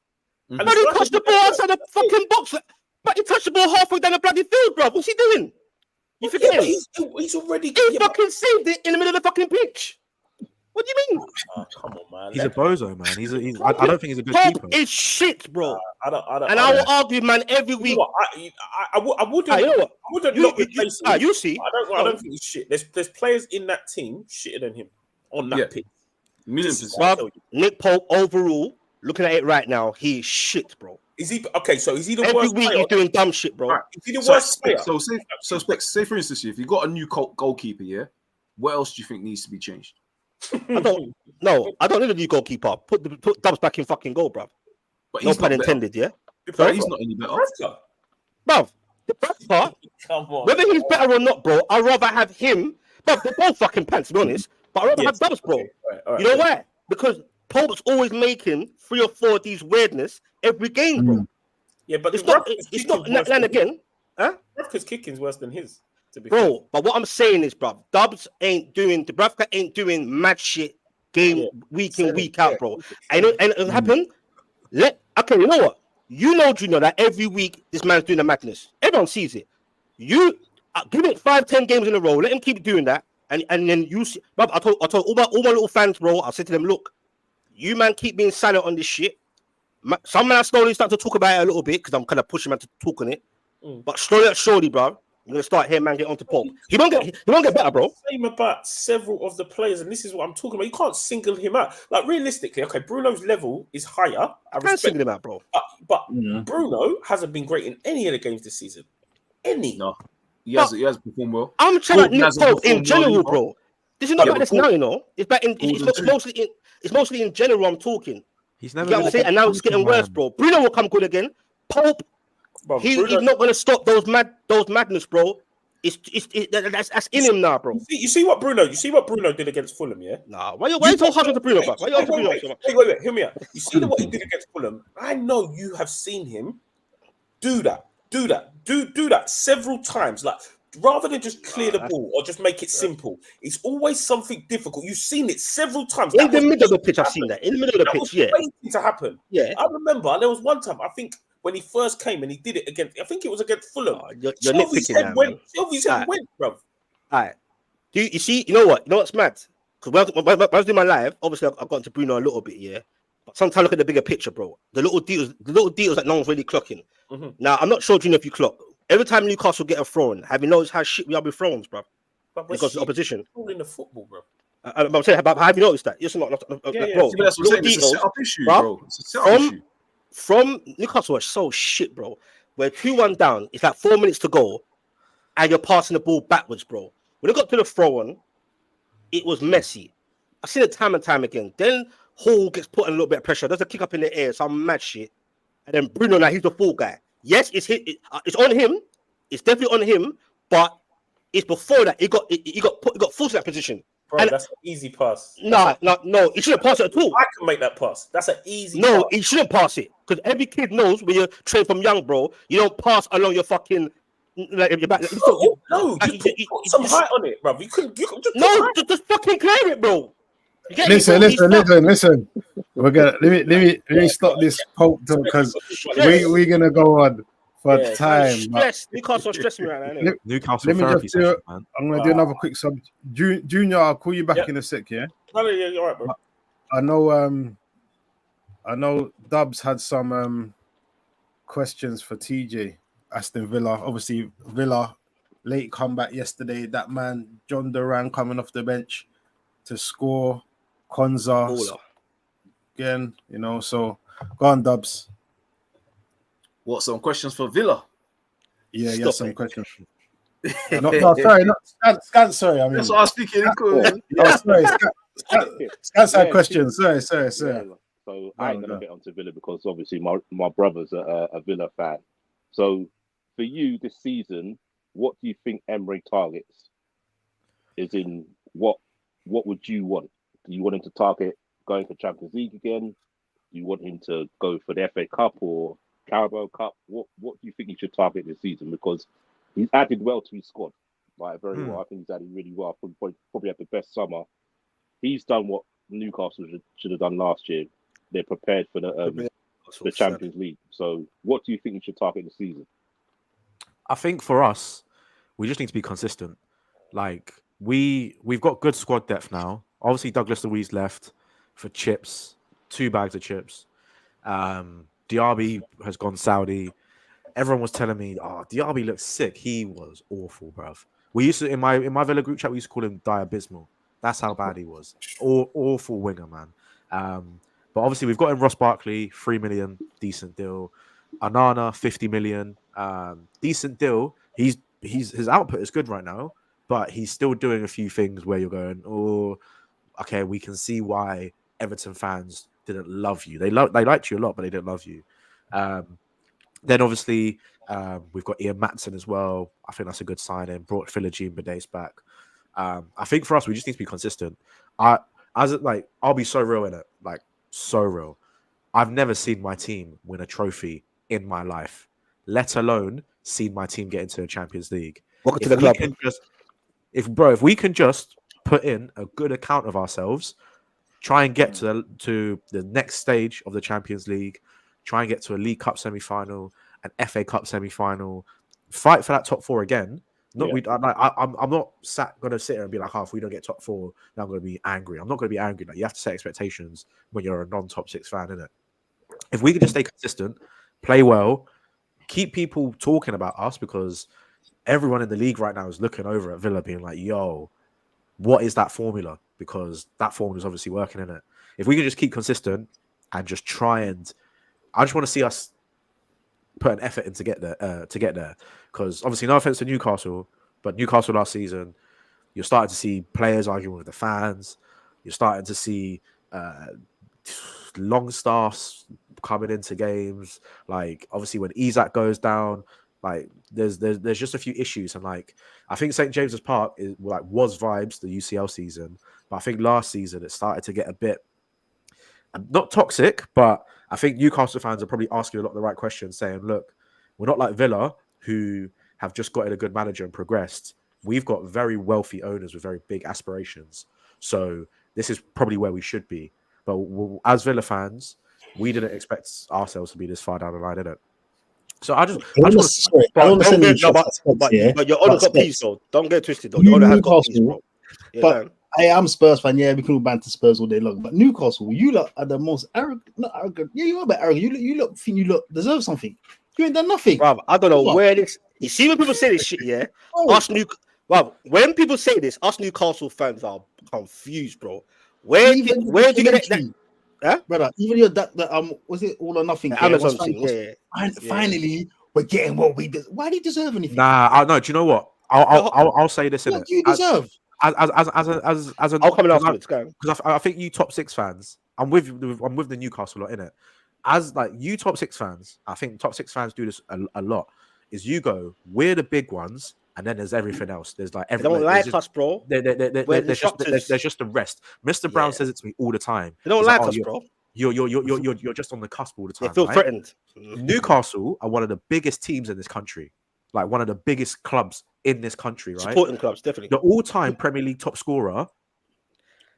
But he touched the ball outside the fucking box. But he touched the ball halfway down the bloody field, bro. What's he doing? You forget? He's already. He fucking saved it in the middle of the fucking pitch. What do you mean? Oh, come on, man. He's a bozo, man. I don't think he's a good keeper. It's shit, bro. I don't. And I will argue, man, every week. You know I wouldn't. You see? I don't think he's shit. There's players in that team shitter than him on that pitch. Nick Pope overall, looking at it right now, he's shit, bro. Is he okay? So is he the worst? Every week he's doing dumb shit, bro. Right. Is he the worst player? So say for instance, if you got a new goalkeeper, yeah, what else do you think needs to be changed? I don't need a new goalkeeper. Put Dubs back in fucking goal, bro. But no pun intended, yeah. But he's not any better, bro. The best part, whether he's better or not, bro, I'd rather have him. But they're both fucking pants, to be honest. But I'd rather have Dubs, bro. Okay. All right, you know why? Because Pope's always making 3 or 4 of these weirdness every game, bro. Yeah, but it's not Natlan again. Huh? Rafka's kicking's worse than his, to be fair. Bro, but what I'm saying is, bro, Dubs ain't doing mad shit week in, week out, bro. And it happened. You know what? You know, Junior, that every week this man's doing the madness. Everyone sees it. You give it 5-10 games in a row, let him keep doing that. And then you see, bro, I told all my little fans, bro, I said to them, look, you man keep being silent on this shit. Some man slowly start to talk about it a little bit because I'm kind of pushing man to talk on it. But slowly but surely, bro, you're gonna start here, man, get onto Pope. He won't get better, bro. Same about several of the players, and this is what I'm talking about. You can't single him out. Like realistically, okay, Bruno's level is higher. I can't single him out, bro. But Bruno hasn't been great in any of the games this season. No, he has performed well. I'm trying to Nick Pope in general, bro. This is not about this now, you know. It's back in. It's mostly in general. I'm talking. He's never. And now it's getting worse, bro. Bruno will come good again. Pope, he's not going to stop those madness, bro. That's in him now, bro. You see what Bruno did against Fulham, yeah? Nah, why you so hard on the Bruno, bro? Why you on Bruno so much? Wait, hear me out. You see what he did against Fulham? I know you have seen him do that several times. Like, rather than just clear the ball or just make it simple, it's always something difficult. You've seen it several times. In the middle of the pitch, I've seen that. In the middle of the pitch, yeah. Waiting to happen. Yeah. I remember there was one time, I think, when he first came and he did it against, I think it was against Fulham. You're nitpicking now, man. Shelby's head went, bro. All right. You see, you know what's mad? Because when I was doing my live, obviously I got into Bruno a little bit, yeah. But sometimes I look at the bigger picture, bro. The little deals that no one's really clocking. Now, I'm not sure, Junior, if you clock. Every time Newcastle get a throw in, have you noticed how shit we are with throws, bro? Because of the opposition. In the football, bro. I'm saying, have you noticed that? Yes or not? Bro, that's what I'm saying. It's a setup issue, bro. It's a setup issue. From Newcastle are so shit, bro. We're 2-1 down. It's like 4 minutes to go, and you're passing the ball backwards, bro. When it got to the throw-on, it was messy. I've seen it time and time again. Then Hall gets put in a little bit of pressure. Does a kick up in the air, some mad shit, and then Bruno, now he's the fall guy. Yes, it's on him. It's definitely on him, but it's before that he got forced to that position. Bro, that's an easy pass. No, he shouldn't pass it at all. I can make that pass. That's an easy pass. He shouldn't pass it. Because every kid knows when you're trained from young, bro, you don't pass along your fucking like your back. You put some height on it, bro. You could just fucking clear it, bro. Listen. We're gonna let me stop this Pope talk because we're gonna go on for time. Newcastle stressing me right now. Newcastle therapy session, man. I'm gonna do another quick sub. Junior, I'll call you back in a sec. Yeah. No, you're all right, bro. I know. I know Dubs had some questions for TJ. Aston Villa, obviously Villa late comeback yesterday. That man John Duran coming off the bench to score. Konza Baller. again, So go on, Dubs. What, some questions for Villa? Yeah, Stop some it. questions. No, sorry, not Scant. Sorry, I mean. That's what I was speaking. Sorry, Scant had questions. Sorry. Yeah, so I ain't gonna get onto Villa because obviously my brother's a Villa fan. So for you this season, what do you think Emery targets? Is in what would you want? Do you want him to target going for Champions League again? Do you want him to go for the FA Cup or Carabao Cup? What do you think he should target this season? Because he's added well to his squad, like very well. I think he's added really well. Probably had the best summer. He's done what Newcastle should have done last year. They're prepared for the Champions League. So, what do you think he should target this season? I think for us, we just need to be consistent. Like we've got good squad depth now. Obviously, Douglas Luiz left for chips, 2 bags of chips. Diaby has gone Saudi. Everyone was telling me, "Oh, Diaby looks sick." He was awful, bruv. We used to in my Villa group chat, we used to call him Diabysmal. That's how bad he was. Awful winger, man. But obviously, we've got him Ross Barkley, 3 million, decent deal. Anana, 50 million, decent deal. His output is good right now, but he's still doing a few things where you're going, oh, okay, we can see why Everton fans didn't love you. They liked you a lot, but they didn't love you. Then obviously we've got Ian Matson as well. I think that's a good signing. Brought Philogene Badace back. I think for us, we just need to be consistent. I'll be so real in it, like so real. I've never seen my team win a trophy in my life, let alone seen my team get into the Champions League. Welcome to the club. If we can just put in a good account of ourselves, try and get to the next stage of the Champions League, try and get to a League Cup semi-final, an FA Cup semi-final, fight for that top 4 again. I'm not going to sit here and be like, if we don't get top 4, then I'm going to be angry. I'm not going to be angry. Like, you have to set expectations when you're a non-top 6 fan, innit? If we could just stay consistent, play well, keep people talking about us, because everyone in the league right now is looking over at Villa being like, yo, what is that formula? Because that formula is obviously working, in it. If we can just keep consistent and just try and, I just want to see us put an effort in to get there. Because obviously, no offense to Newcastle, but Newcastle last season, you're starting to see players arguing with the fans. You're starting to see long staffs coming into games. Like, obviously, when Isak goes down, like there's just a few issues. And like, I think St. James's Park was vibes the UCL season, but I think last season it started to get a bit not toxic, but I think Newcastle fans are probably asking a lot of the right questions, saying, look, we're not like Villa, who have just gotten a good manager and progressed. We've got very wealthy owners with very big aspirations. So this is probably where we should be. But as Villa fans, we didn't expect ourselves to be this far down the line, didn't it? So but your owner got peace, though. Don't get twisted, though. Your owner has got peace, bro. But I'm Spurs fan. Yeah, we can all banter Spurs all day long. But Newcastle, you lot are the most arrogant. Not arrogant. Yeah, you're a bit arrogant. You lot think you lot deserve something. You ain't done nothing. Bro, I don't know where this. You see when people say this shit, yeah? When people say this, us Newcastle fans are confused, bro. Where did you get that? Huh? Brother, even your that was it All or Nothing? Amazon thing, Finally, we're getting what we deserve. Why do you deserve anything? Nah, no. Do you know what? I'll say this in What it. do you deserve? As I'll come in afterwards. Because I think you top 6 fans, I'm with the Newcastle lot in it. As like you top 6 fans, I think top 6 fans do this a lot. Is you go, we're the big ones, and then there's everything else. There's like everything. They don't like us, bro. There's just the rest. Mr. Brown says it to me all the time. They don't like us, bro. You're just on the cusp all the time. They feel threatened. Newcastle are one of the biggest teams in this country, like one of the biggest clubs in this country, right? Supporting clubs, definitely. The all-time Premier League top scorer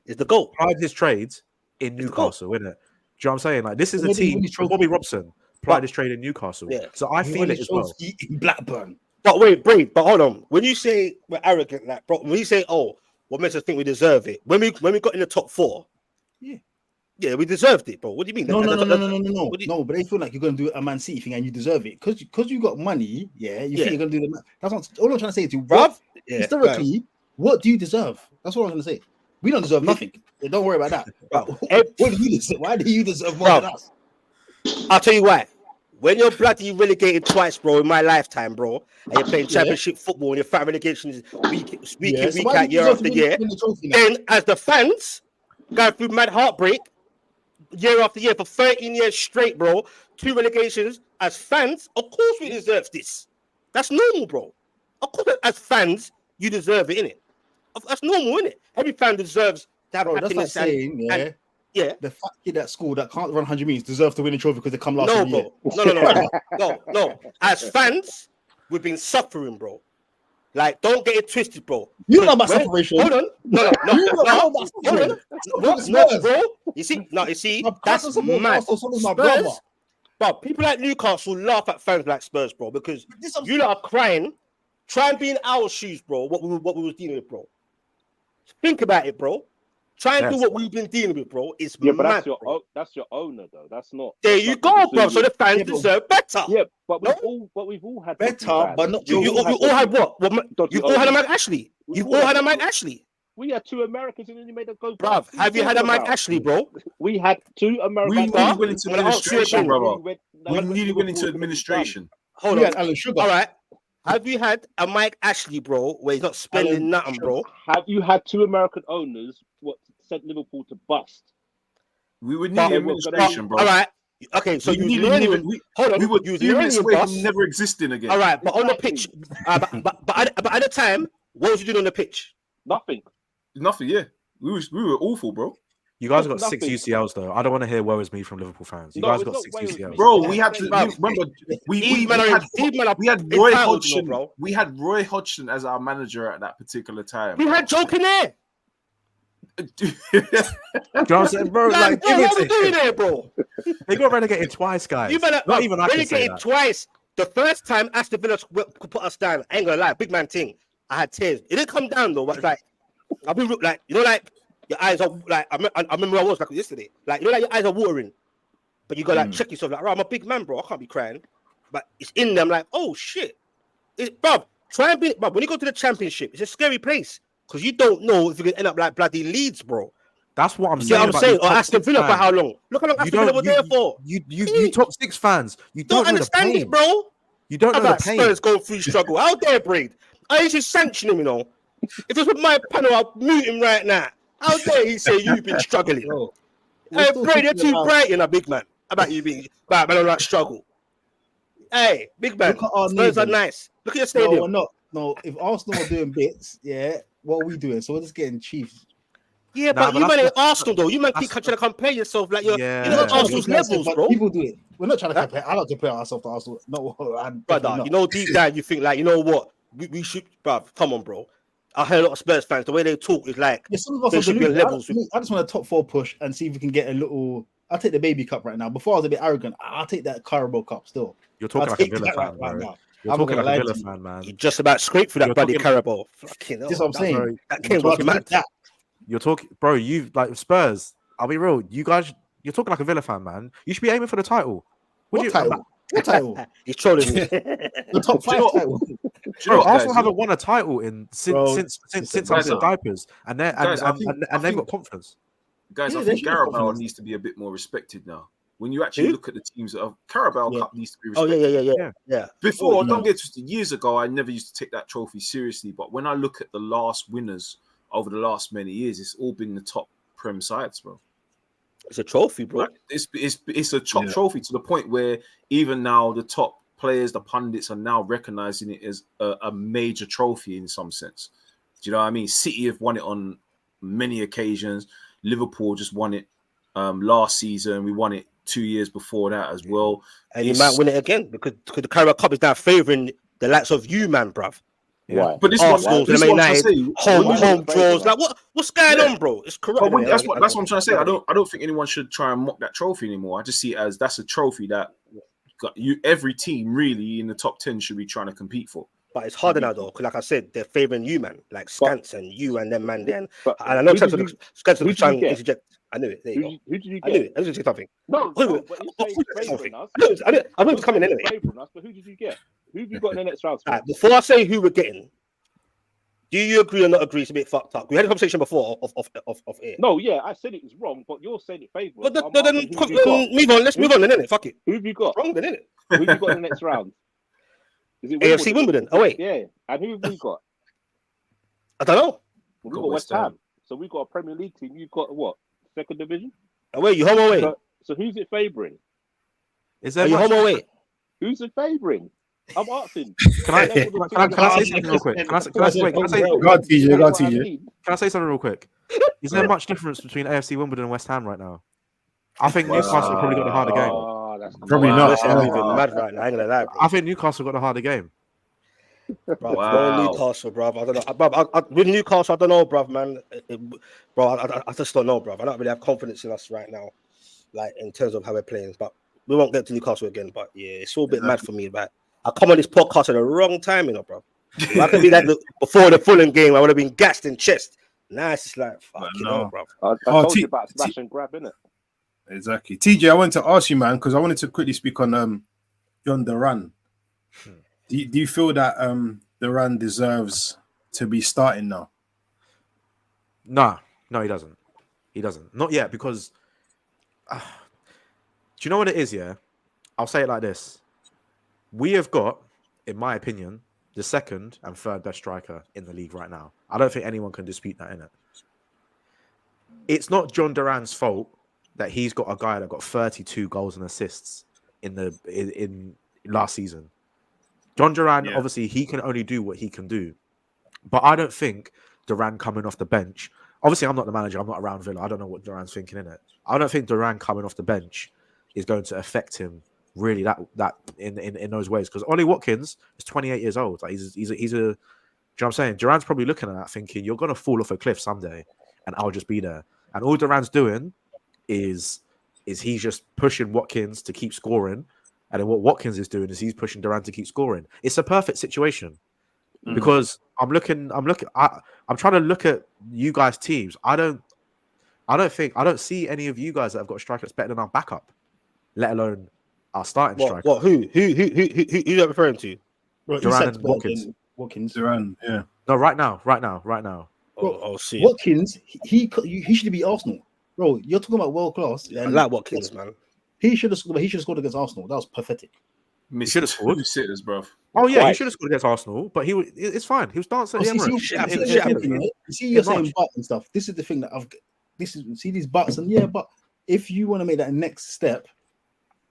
is the GOAT. Plied his trades in Newcastle, isn't it? Do you know what I'm saying? Like, this is a team. Bobby Robson plied his trade in Newcastle. Yeah. So I feel it as well. In Blackburn. But wait, but hold on. When you say we're arrogant, like, bro, when you say, oh, what makes us think we deserve it? When we got in the top 4, yeah, Yeah, we deserved it, bro. What do you mean? No. What do you- No, but they feel like you're gonna do a Man City thing and you deserve it because you got money. Yeah, you think you're gonna do the. That's not all I'm trying to say to you, bruv. Yeah, historically, what do you deserve? That's what I'm gonna say. We don't deserve nothing. Yeah, don't worry about that. What do you deserve? Why do you deserve more than us? I'll tell you why. When you're bloody relegated twice, bro, in my lifetime, bro, and you're playing championship football and your fan relegations week in, week out, year after year, then as the fans going through mad heartbreak year after year for 13 years straight, bro, 2 relegations as fans, of course we deserve this. That's normal, bro. Of course, as fans, you deserve it, innit? That's normal, innit? Every fan deserves to have That's like saying, yeah. The fat kid at school that can't run 100 meters deserves to win a trophy because they come last. No, bro. No. As fans, we've been suffering, bro. Like, don't get it twisted, bro. You know about separation. Hold on. No. Hold on. No, bro. You see, that's mad. Spurs, but people like Newcastle laugh at fans like Spurs, bro, because you lot are crying. Try and be in our shoes, bro. What we was dealing with, bro. Think about it, bro. Try and do what we've been dealing with, bro. It's but mad, that's your owner, though. That's not. There you go, bro. So the fans deserve better. Yeah, but we've all had better, but not. You all had what? You all had a Mike Ashley. You've all had a Mike Ashley. We had 2 Americans and then you made a go. Bruv, have you had a Mike Ashley, bro? We had 2 Americans. We really went into administration, brother. We really went into administration. Hold on. Alan Sugar. All right. Have you had a Mike Ashley, bro, where he's not spending nothing, bro? Have you had 2 American owners what sent Liverpool to bust? We would need administration, bro. All right. Okay, so you hold on. We were you minutes away from never existing again. All right, but on the pitch, but at the time, what was you doing on the pitch? Nothing. Yeah. We were awful, bro. You guys got 6 UCLs though. I don't want to hear woe is me from Liverpool fans. You guys got 6 UCLs. Bro, we had to remember we had Roy Hodgson, bro. We had Roy Hodgson as our manager at that particular time. We had Joe Kinnair. You know what I'm saying, bro? Like, what are we doing there, bro? They got relegated twice, guys. Not even I can say that. Twice. The first time Aston Villa could put us down, I ain't gonna lie, big man thing. I had tears. It didn't come down though, but like I've been like, you know, like your eyes are like I remember I was like yesterday. Like, you know, like your eyes are watering, but you gotta like check yourself. Like, right, I'm a big man, bro. I can't be crying. But it's in them. Like, oh shit, bro. Try and be, bro. When you go to the Championship, it's a scary place because you don't know if you can end up like bloody Leeds, bro. That's what I'm saying. saying. What I'm saying, or Aston Villa for how long? Look how long Aston Villa were there for. You top 6 fans. You don't understand it, bro. You don't know the pain. Spurs going through struggle. How dare Braid? I should sanction him, you know. If it's with my panel, I'll mute him right now. How dare he say you've been struggling? Hey, Braid, you're too bright, you know, big man. How about you being bad man on that struggle? Hey, big man. Spurs are nice. Look at your stadium. No, we're not. No, if Arsenal are doing bits, yeah, what are we doing? So we're just getting Chiefs. Yeah, but you man ain't Arsenal though. You man keep trying to compare yourself like you're Arsenal's levels, bro. People do it. We're not trying to compare. I like to compare ourselves to Arsenal. No, brother. You know, deep down, you think like, you know what? We should, bro. Come on, bro. I heard a lot of Spurs fans. The way they talk is like some of us should be levels. I just want a top 4 push and see if we can get a little. I'll take the baby cup right now. Before I was a bit arrogant, I'll take that Carabao Cup still. You're talking like a Villa fan, right now. You're talking like a Villa fan, man. You just about scraped through that bloody Carabao. Fucking hell. That's what I'm saying. That came off mad. You're talking, bro. You like Spurs. I'll be real. You guys, you're talking like a Villa fan, man. You should be aiming for the title. What title? What title? He's trolling me. The top 5 title. Bro, Arsenal haven't won a title since I was in diapers, and they've got confidence. Guys, I think Carabao needs to be a bit more respected now. When you actually look at the teams that have Carabao Cup needs to be respected. Yeah. Before, don't get twisted. Years ago, I never used to take that trophy seriously. But when I look at the last winners over the last many years, it's all been the top Prem sides, bro. It's a trophy, bro. Like, it's a top trophy to the point where even now the top players, the pundits are now recognizing it as a major trophy in some sense. Do you know what I mean? City have won it on many occasions. Liverpool just won it last season. We won it 2 years before that as well. And you might win it again because the Carabao Cup is now favouring the likes of you, man, bruv. Yeah. But this Arsenal, one, home draws. Like what's going on, bro? It's correct. That's what I'm trying to say. I don't think anyone should try and mock that trophy anymore. I just see it as that's a trophy that every team really in the top 10 should be trying to compete for. But it's harder now, though, because like I said, they're favouring you, man, like Scants and you and them, man. Then, But and I know Scants who will did try you and get? interject. I knew it. There you go. Who did you I knew get? it. I was going to say something. No, Wait, no, wait, but wait. you're saying favouring us. I knew it was coming anyway. Favouring us, but who did you get? Who have you got in the next round? Right, before I say who we're getting, do you agree or not agree? It's a bit fucked up. We had a conversation before of air. No, yeah, I said it was wrong, but you're saying it favourable. Well, then move on. Let's move on, then, innit? Fuck it. Who have you got? Wrong, then, innit? Who have you got in the next round? Is it AFC Wimbledon. Oh wait, Yeah, and who have we got? I don't know. We've got West Ham. So we've got a Premier League team. You've got what? Second division? Oh wait, you home or away? So who's it favouring? Is Are there you much... home or away? Who's it favouring? I'm asking. Can I say something real quick? Can I say Go on, TJ. Go on, TJ. Can I say something real quick? Is there much difference between AFC Wimbledon and West Ham right now? I think Newcastle probably got the harder game. Oh, that's Probably not. Listen, I'm even mad right now. I ain't gonna lie, bro. I think Newcastle got the harder game. Bro, Wow. Newcastle, bro. I don't know. Bro, with Newcastle, I don't know, bro, man. I just don't know, bro. I don't really have confidence in us right now, like in terms of how we're playing. But we won't get to Newcastle again. But yeah, it's all a bit mad for me. But I come on this podcast at the wrong time, you know, bro. If I could be like before the Fulham game, I would have been gassed in chest. Now it's just like, fuck, you know, bro. I told you about smash and grab, innit? Exactly. TJ, I wanted to ask you, man, because I wanted to quickly speak on John Duran. Do you feel that Duran deserves to be starting now? No, he doesn't. He doesn't. Not yet, because do you know what it is? Yeah, I'll say it like this: we have got, in my opinion, the second and third best striker in the league right now. I don't think anyone can dispute that, innit? It's not John Duran's fault that he's got a guy that got 32 goals and assists in last season. John Duran, obviously, he can only do what he can do. But I don't think Duran coming off the bench. Obviously, I'm not the manager. I'm not around Villa. I don't know what Duran's thinking in it. I don't think Duran coming off the bench is going to affect him really that in those ways. Because Ollie Watkins is 28 years old. Like he's a. Do you know what I'm saying? Duran's probably looking at that, thinking you're going to fall off a cliff someday, and I'll just be there. And all Duran's doing is he's just pushing Watkins to keep scoring. And then what Watkins is doing is he's pushing Duran to keep scoring. It's a perfect situation because I'm trying to look at you guys' teams. I don't see any of you guys that have got a striker that's better than our backup, let alone our starting striker. What? Who you referring to? Bro, Duran and Watkins. Watkins. Duran, yeah. No, right now. Oh, shit. Watkins, he should be Arsenal, bro. You're talking about world class. I like Watkins, man. He should have scored against Arsenal. That was pathetic. He should have scored. Two sitters, bro. Oh yeah, he should have scored against Arsenal, but it's fine. He was dancing at the Emirates. You see, you're saying but and stuff. This is the thing that see these buts and but if you want to make that next step,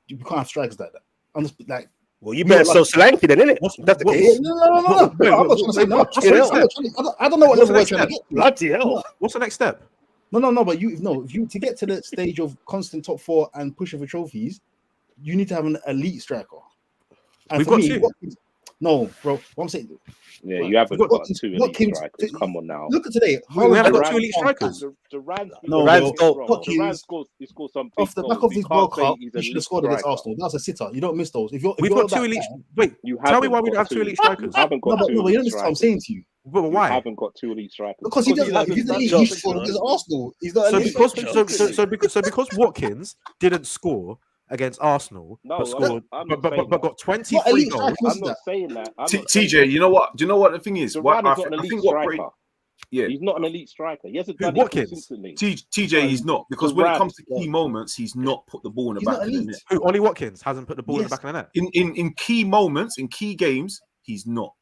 you can't have strikers like that. I'm just like, well, you better so Solanke then, innit? That's the case. No. I'm not trying to say no. I don't know what level we're trying to get. Bloody hell! What's the next step? No, but if you to get to the stage of constant top four and pushing for trophies, you need to have an elite striker. And We've for got me, two. No, bro. What I'm saying, Yeah, you haven't got two elite strikers. Come on now. look at today. We haven't got two elite strikers. Duran Scored some off the back of his World Cup. He should have scored against Arsenal. That's a sitter. You don't miss those. We've got two elite. Wait, tell me why we don't have two elite strikers. Haven't got two. No, but you don't listen to what I'm saying to you. But why? You haven't got two elite strikers Because he doesn't. If he's elite, he should score against Arsenal. He's not elite. Because Watkins didn't score against Arsenal, but got 23 goals. I'm not saying that. TJ, you know what? Do you know what the thing is? I think what Brady, he's not an elite striker. He hasn't done Watkins. it consistently. TJ, he's not, because when it comes to key moments, he's not put the ball in the back of the net. Who? Ollie Watkins hasn't put the ball in the back of the net. In key moments, in key games, he's not.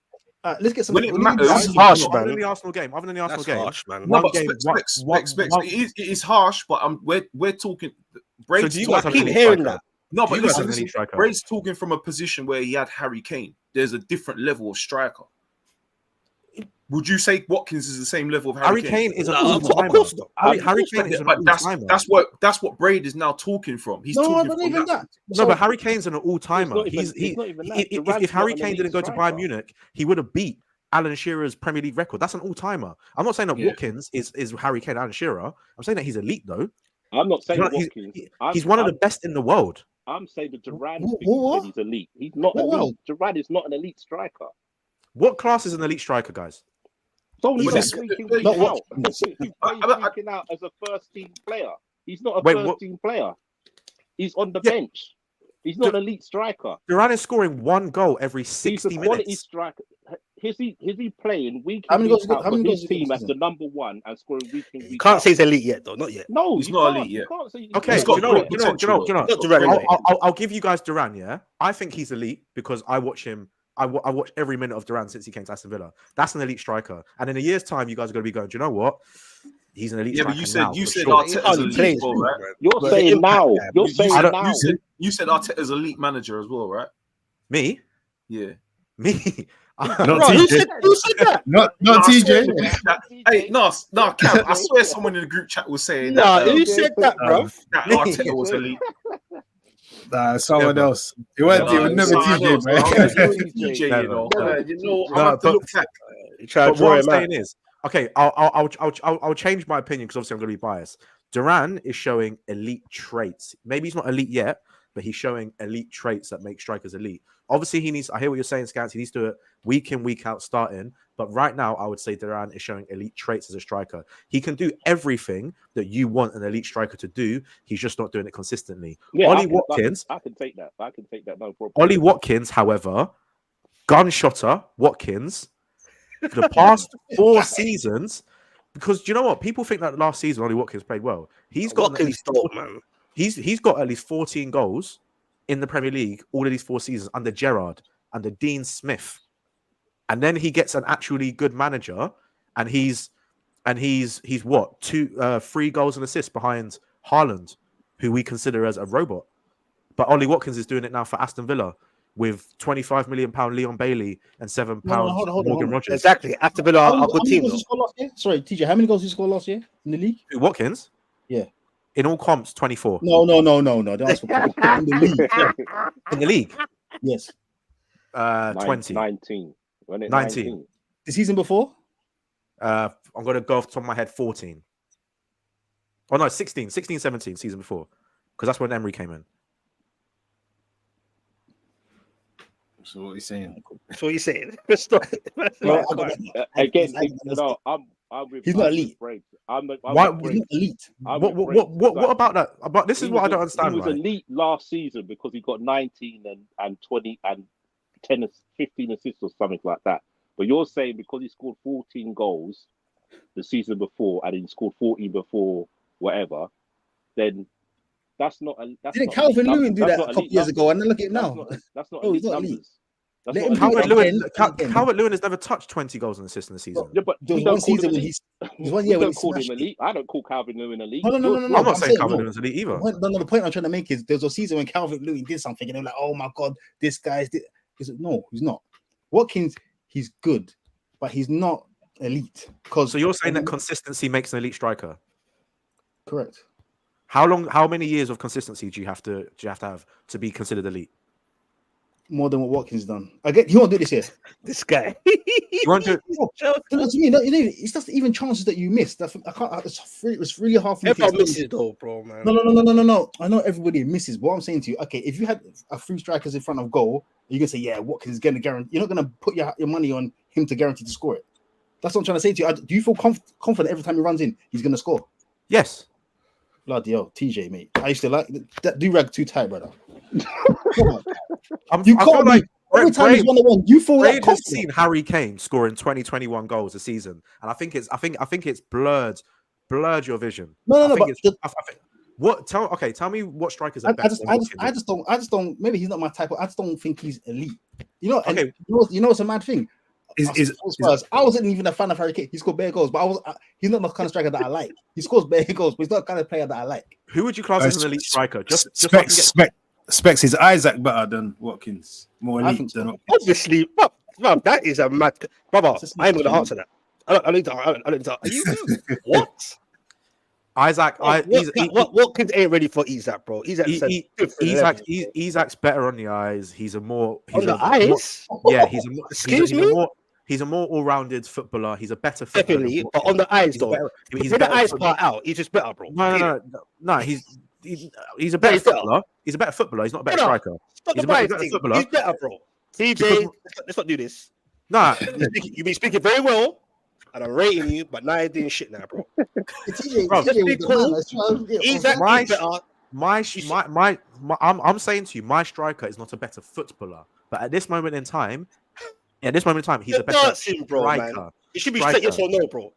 Let's get some. When it matters, That's harsh, man. Other than the Arsenal game, harsh, man. No, but it is harsh. But we're talking. So do you guys keep hearing that? No, but listen, Brady's talking from a position where he had Harry Kane. There's a different level of striker. Would you say Watkins is the same level of Harry Kane? Harry Kane is an all-timer. Of course not. Harry Kane is an all-timer. That's what Brady is now talking from. He's talking from even that. No, but Harry Kane's an all-timer. If Harry Kane didn't go to Bayern Munich, he would have beat Alan Shearer's Premier League record. That's an all-timer. I'm not saying that Watkins is Harry Kane, Alan Shearer. I'm saying that he's elite, though. I'm not saying Watkins. He's one of the best in the world. I'm saying that Duran is elite. He's not elite. Duran is not an elite striker. What class is an elite striker, guys? It's only But got this- week in, but- week but what- out. He plays week in out as a first team player. He's not a Wait, first what- team player. He's on the Yeah. bench. He's not an elite striker. Duran is squaring 1 goal every He's 60 a quality minutes. striker. Is he playing week How in, many week goals- out how many for goals his has he got team this as the number one and scoring week in, You week can't out? say he's elite yet, though. Not yet. No, He's you not can't. elite yet. You can't say Okay, He's do got you know great what? Do you know what? Do you know what? Do you know what? Not Duran anyway. I'll give you guys Duran. Yeah, I think he's elite because I watch him. I watch every minute of Duran since he came to Aston Villa. That's an elite striker. And in a year's time, you guys are going to be going. Do you know what? He's an elite Yeah, striker. but you for said sure. Arteta's elite, as well, right? You're But saying impact, now. man. You're You saying said- now. You said Arteta's elite manager as well, right? Me, Yeah. me. Not Bro, who TJ. said that? Not No, I TJ. swear in the group chat- Hey, no, Kev, I swear someone in the group chat was saying Nah, that, who said that, bro? that Arteta was elite. Nah, someone Yeah, else. It was never TJ, man. TJ, Never, you know. never. You know, No, I have to but- look back. You try to But draw what I'm him out. saying is, okay, I'll change my opinion because obviously I'm going to be biased. Duran is showing elite traits. Maybe he's not elite yet, but he's showing elite traits that make strikers elite. Obviously, he needs. I hear what you're saying, Scans. He needs to do it week in, week out, starting. But right now, I would say Duran is showing elite traits as a striker. He can do everything that you want an elite striker to do. He's just not doing it consistently. Yeah, Ollie I can Watkins. take that. I can take that. No problem. Ollie Watkins, however, gunshotter Watkins, for the past 4 seasons, because do you know what? People think that last season Ollie Watkins played well. He's got at Watkins least stole, man. he's got at least 14 goals in the Premier League all of these 4 seasons under Gerrard, under Dean Smith. And then he gets an actually good manager, and he's what 3 goals and assists behind Haaland, who we consider as a robot. But Ollie Watkins is doing it now for Aston Villa with £25 million Leon Bailey and £7 hold on. Morgan Rogers. Exactly. Aston Villa are a good team, goals though. he scored last year? Sorry, TJ, how many goals did he score last year in the league? Who, Watkins? Yeah. In all comps, 24. No. That's for in the league. In the league, Yes. 20. 19. Wasn't it 19. The season before? I'm going to go off the top of my head 14. Oh, no, 16, 17, season before. Because that's when Emery came in. So what are you saying? That's what you saying. Stop it. No, Again, He's- no, I'm with. He's not I'm with elite. Briggs. I'm Why- with He's Briggs. not elite. I'm What with Briggs. what about that? About this is He what I was don't a- understand. He was Right? elite last season because he got 19 and 20 and 10, 15 assists or something like that. But you're saying because he scored 14 goals the season before and he scored 14 before whatever, then that's not. That's Didn't not Calvin elite. Lewin do That's that a not couple elite years ago? And then look at him That's now. not, that's not No, he's elite not elite. numbers. That's Let not him elite do it Calvert numbers. again. Calvert Lewin has never touched 20 goals and assists in the season. Yeah, but There we was don't one call him season when elite. there's one We year when don't he call him smashed elite. I don't call Calvin Lewin elite. No. I'm I'm not saying saying Calvert no. Lewin's elite either. The point I'm trying to make is there's a season when Calvert Lewin did something and they're like, oh my god, this guy's no, he's not. Watkins, he's good, but he's not elite. Because So you're saying that consistency makes an elite striker? correct. How many years of consistency do you have to have to be considered elite? More than what Watkins done. I get he won't do this year. This guy. You want to? To me, it's just even chances that you miss. I can't. It's really hard for me. Everyone to misses though, bro, man. No. I know everybody misses. But what I'm saying to you, okay, if you had a 3 strikers in front of goal, you're gonna say, yeah, Watkins is gonna guarantee. You're not gonna put your money on him to guarantee to score it. That's what I'm trying to say to you. Do you feel confident every time he runs in, he's gonna score? Yes. Bloody hell, TJ, mate. I used to like that. Do rag too tight, brother. You I can't feel be. like Every time he's 1-on-1, you feel Braid like has confident. seen Harry Kane scoring 21 goals a season, and I think it's blurred your vision. No. I think But it's- I think- what? Tell me what strikers are better. I just don't. Maybe he's not my type. I just don't think he's elite. You know. Okay. You know, it's a mad thing. I wasn't even a fan of Harry Kane. He scored bare goals, but he's not the kind of striker that I like. He scores bare goals, but he's not the kind of player that I like. Who would you class as an elite striker? Just so I can get- Specs is Isaac better than Watkins. More I elite think so. than Watkins. Obviously, bro, that is a mad. Brother, I ain't gonna answer that. I need to. Are you what? Isaac, Watkins ain't ready for Isaac, bro. Isac's better on the eyes. He's a more On the eyes. He's a more all-rounded footballer. He's a better footballer. Definitely, but on the eyes, He's though. better- he's Take the better eyes footballer. part out. He's just better, bro. No. He's a better He's better. footballer. He's a better footballer. He's not a better Better. striker. Stop He's the a better bias thing. footballer. He's better, bro. TJ, let's not do this. Nah, You've been speaking very well, and I'm rating you, but now you're doing shit now, bro. Bro, just be cool. My I'm saying to you, my striker is not a better footballer, but at this moment in time, he's a better dancing, bro, striker. man. It should be straight yes or no, bro.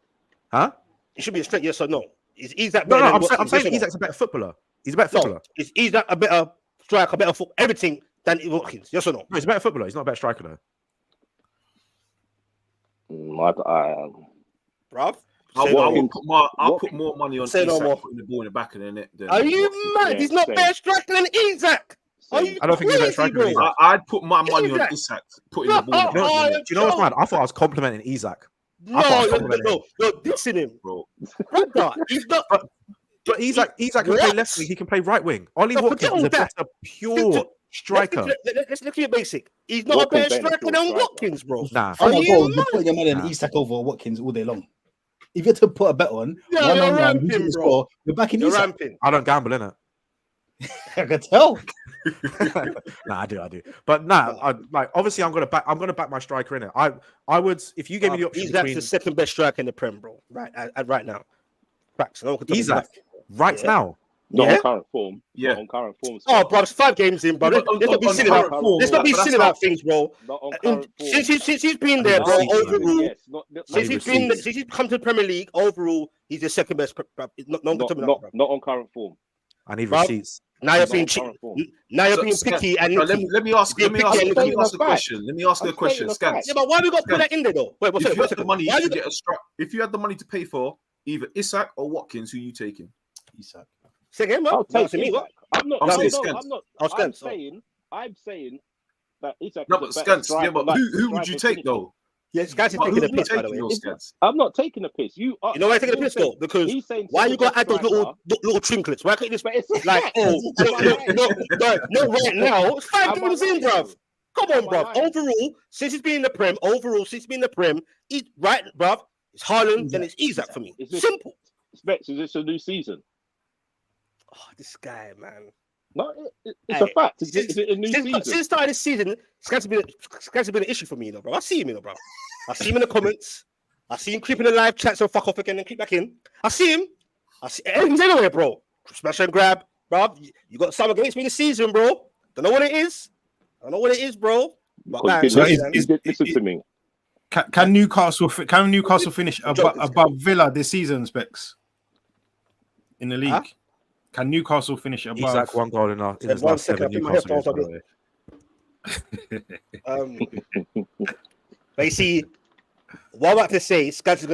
Huh? It should be a straight yes or no. Is Isak No, better? I'm saying Isak's a better footballer. He's a better footballer. Is Isak a better striker, better for everything than Watkins? Yes or no? No, he's a better footballer. He's not a better striker though. Bruv. I'll put more money on Say no Isak more. putting the ball in the back of the net. Are you mad? He's not better striker than Isak. Are you I don't think he's a better striker than Isak. I'd put my money on Isak putting the ball in the back of the net. Do you know what's mad? I thought I was complimenting Isak. No, you're dissing him, bro. He's not. But Isak can play left wing. He can play right wing. Ollie Watkins is a better pure striker. Let's look at it basic. He's not a better striker than Watkins, bro. Nah. You're putting your money on Isak over Watkins all day long. If you had to put a bet on, you're ramping, bro. You're backing You're Isak. ramping. I don't gamble, innit? I can tell. Nah, I do. But obviously I'm gonna back my striker in it. I would, if you gave me the option Isak's the second best striker in the Prem, bro. Right now. Facts. Isak, now. Not on current form. Yeah. Not on current form. Oh, bro, it's 5 games in, bro. Let's not be silly about things, bro. Not on current form. Since he's been there, bro, overall, Yes, since he's come to the Premier League, overall, he's the second best. Not on current form. I need Bruv, receipts. Now you're being picky and nitty. Let me ask a question. Let me ask you a question. Scans. Yeah, but why we got to put that in there though? Wait, if you had the money to pay for either Isak or Watkins, who you taking? Isak. Say again, bro. I'm saying that Isak. No, but Scans. Yeah, but who would you take though? Yeah, Scans is taking a piss, by the way. I'm not taking a piss. You know why I'm taking a piss though? Because why you got to add those little trinklets? Why can't you just like, oh, no, right now? It's 5 games in, bruv. Come on, bruv. Overall, since he's been in the Prem, he's right, bruv. It's Haaland, then it's Isak for me. Simple. Specs, is this a new season? Oh, this guy, man. No, it's a fact. Is it a new season? Since the start of this season, Scans has been an issue for me, bro. I see him, bro. I see him in the comments. I see him creeping in the live chat, so fuck off again and keep back in. I see him. He's anywhere, bro. Smash and grab, bro. You got something against me this season, bro. Don't know what it is. Bro. But man, listen to me. Can Newcastle finish above Villa this season, Specs? In the league? Huh? Can Newcastle finish above? Isak 1 goal in his last 7 Newcastle games. But you see, what I'm about to say, Scans is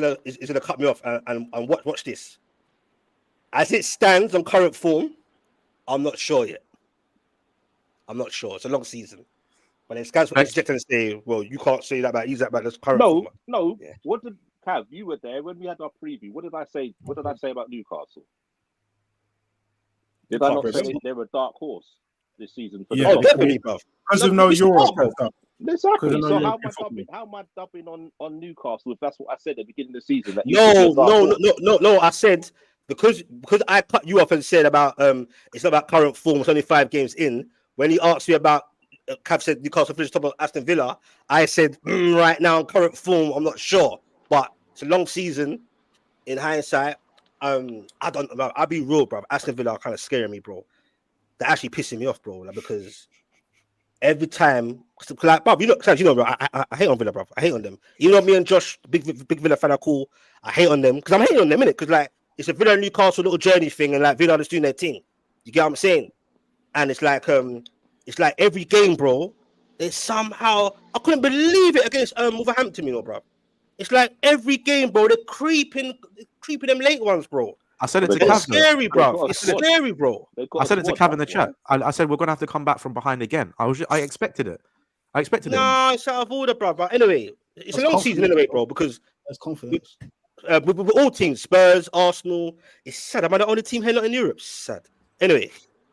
gonna cut me off and watch this. As it stands on current form, I'm not sure yet. I'm not sure. It's a long season. But then Scans will interject and say, well, you can't say that about Isak about this current form. No. Yeah. What did Cav, you were there when we had our preview. What did I say? What did I say about Newcastle? Did I not say they were a dark horse this season? Definitely, bro. Because of no Europe and stuff. Exactly. So how am I dubbing on Newcastle if that's what I said at the beginning of the season? That No. I said because I cut you off and said about it's not about current form. It's only 5 games in. When he asked me about Cav said Newcastle finished top of Aston Villa, I said right now current form I'm not sure, but it's a long season. In hindsight, I don't know. I'll be real, bro. Aston Villa are kind of scaring me, bro. They're actually pissing me off, bro. Like, because every time, like, bro, bro, I hate on Villa, bro. I hate on them. You know, me and Josh, big Villa fan, are cool. I hate on them because I'm hating on them, innit? Because like it's a Villa Newcastle little journey thing, and like Villa are just doing their thing. You get what I'm saying? And it's like every game, bro. It's somehow I couldn't believe it against Wolverhampton, you know, bro. It's like every game, bro. They're creeping them late ones, bro. I said it to Cav. It's scary, bro. It's scary, bro. I said it to Cav in the chat. I said we're gonna have to come back from behind again. I expected it. No, it's out of order, bro. But anyway, it's a long season anyway, bro. Because there's confidence. With all teams, Spurs, Arsenal. It's sad. Am I the only team here not in Europe? Sad. Anyway,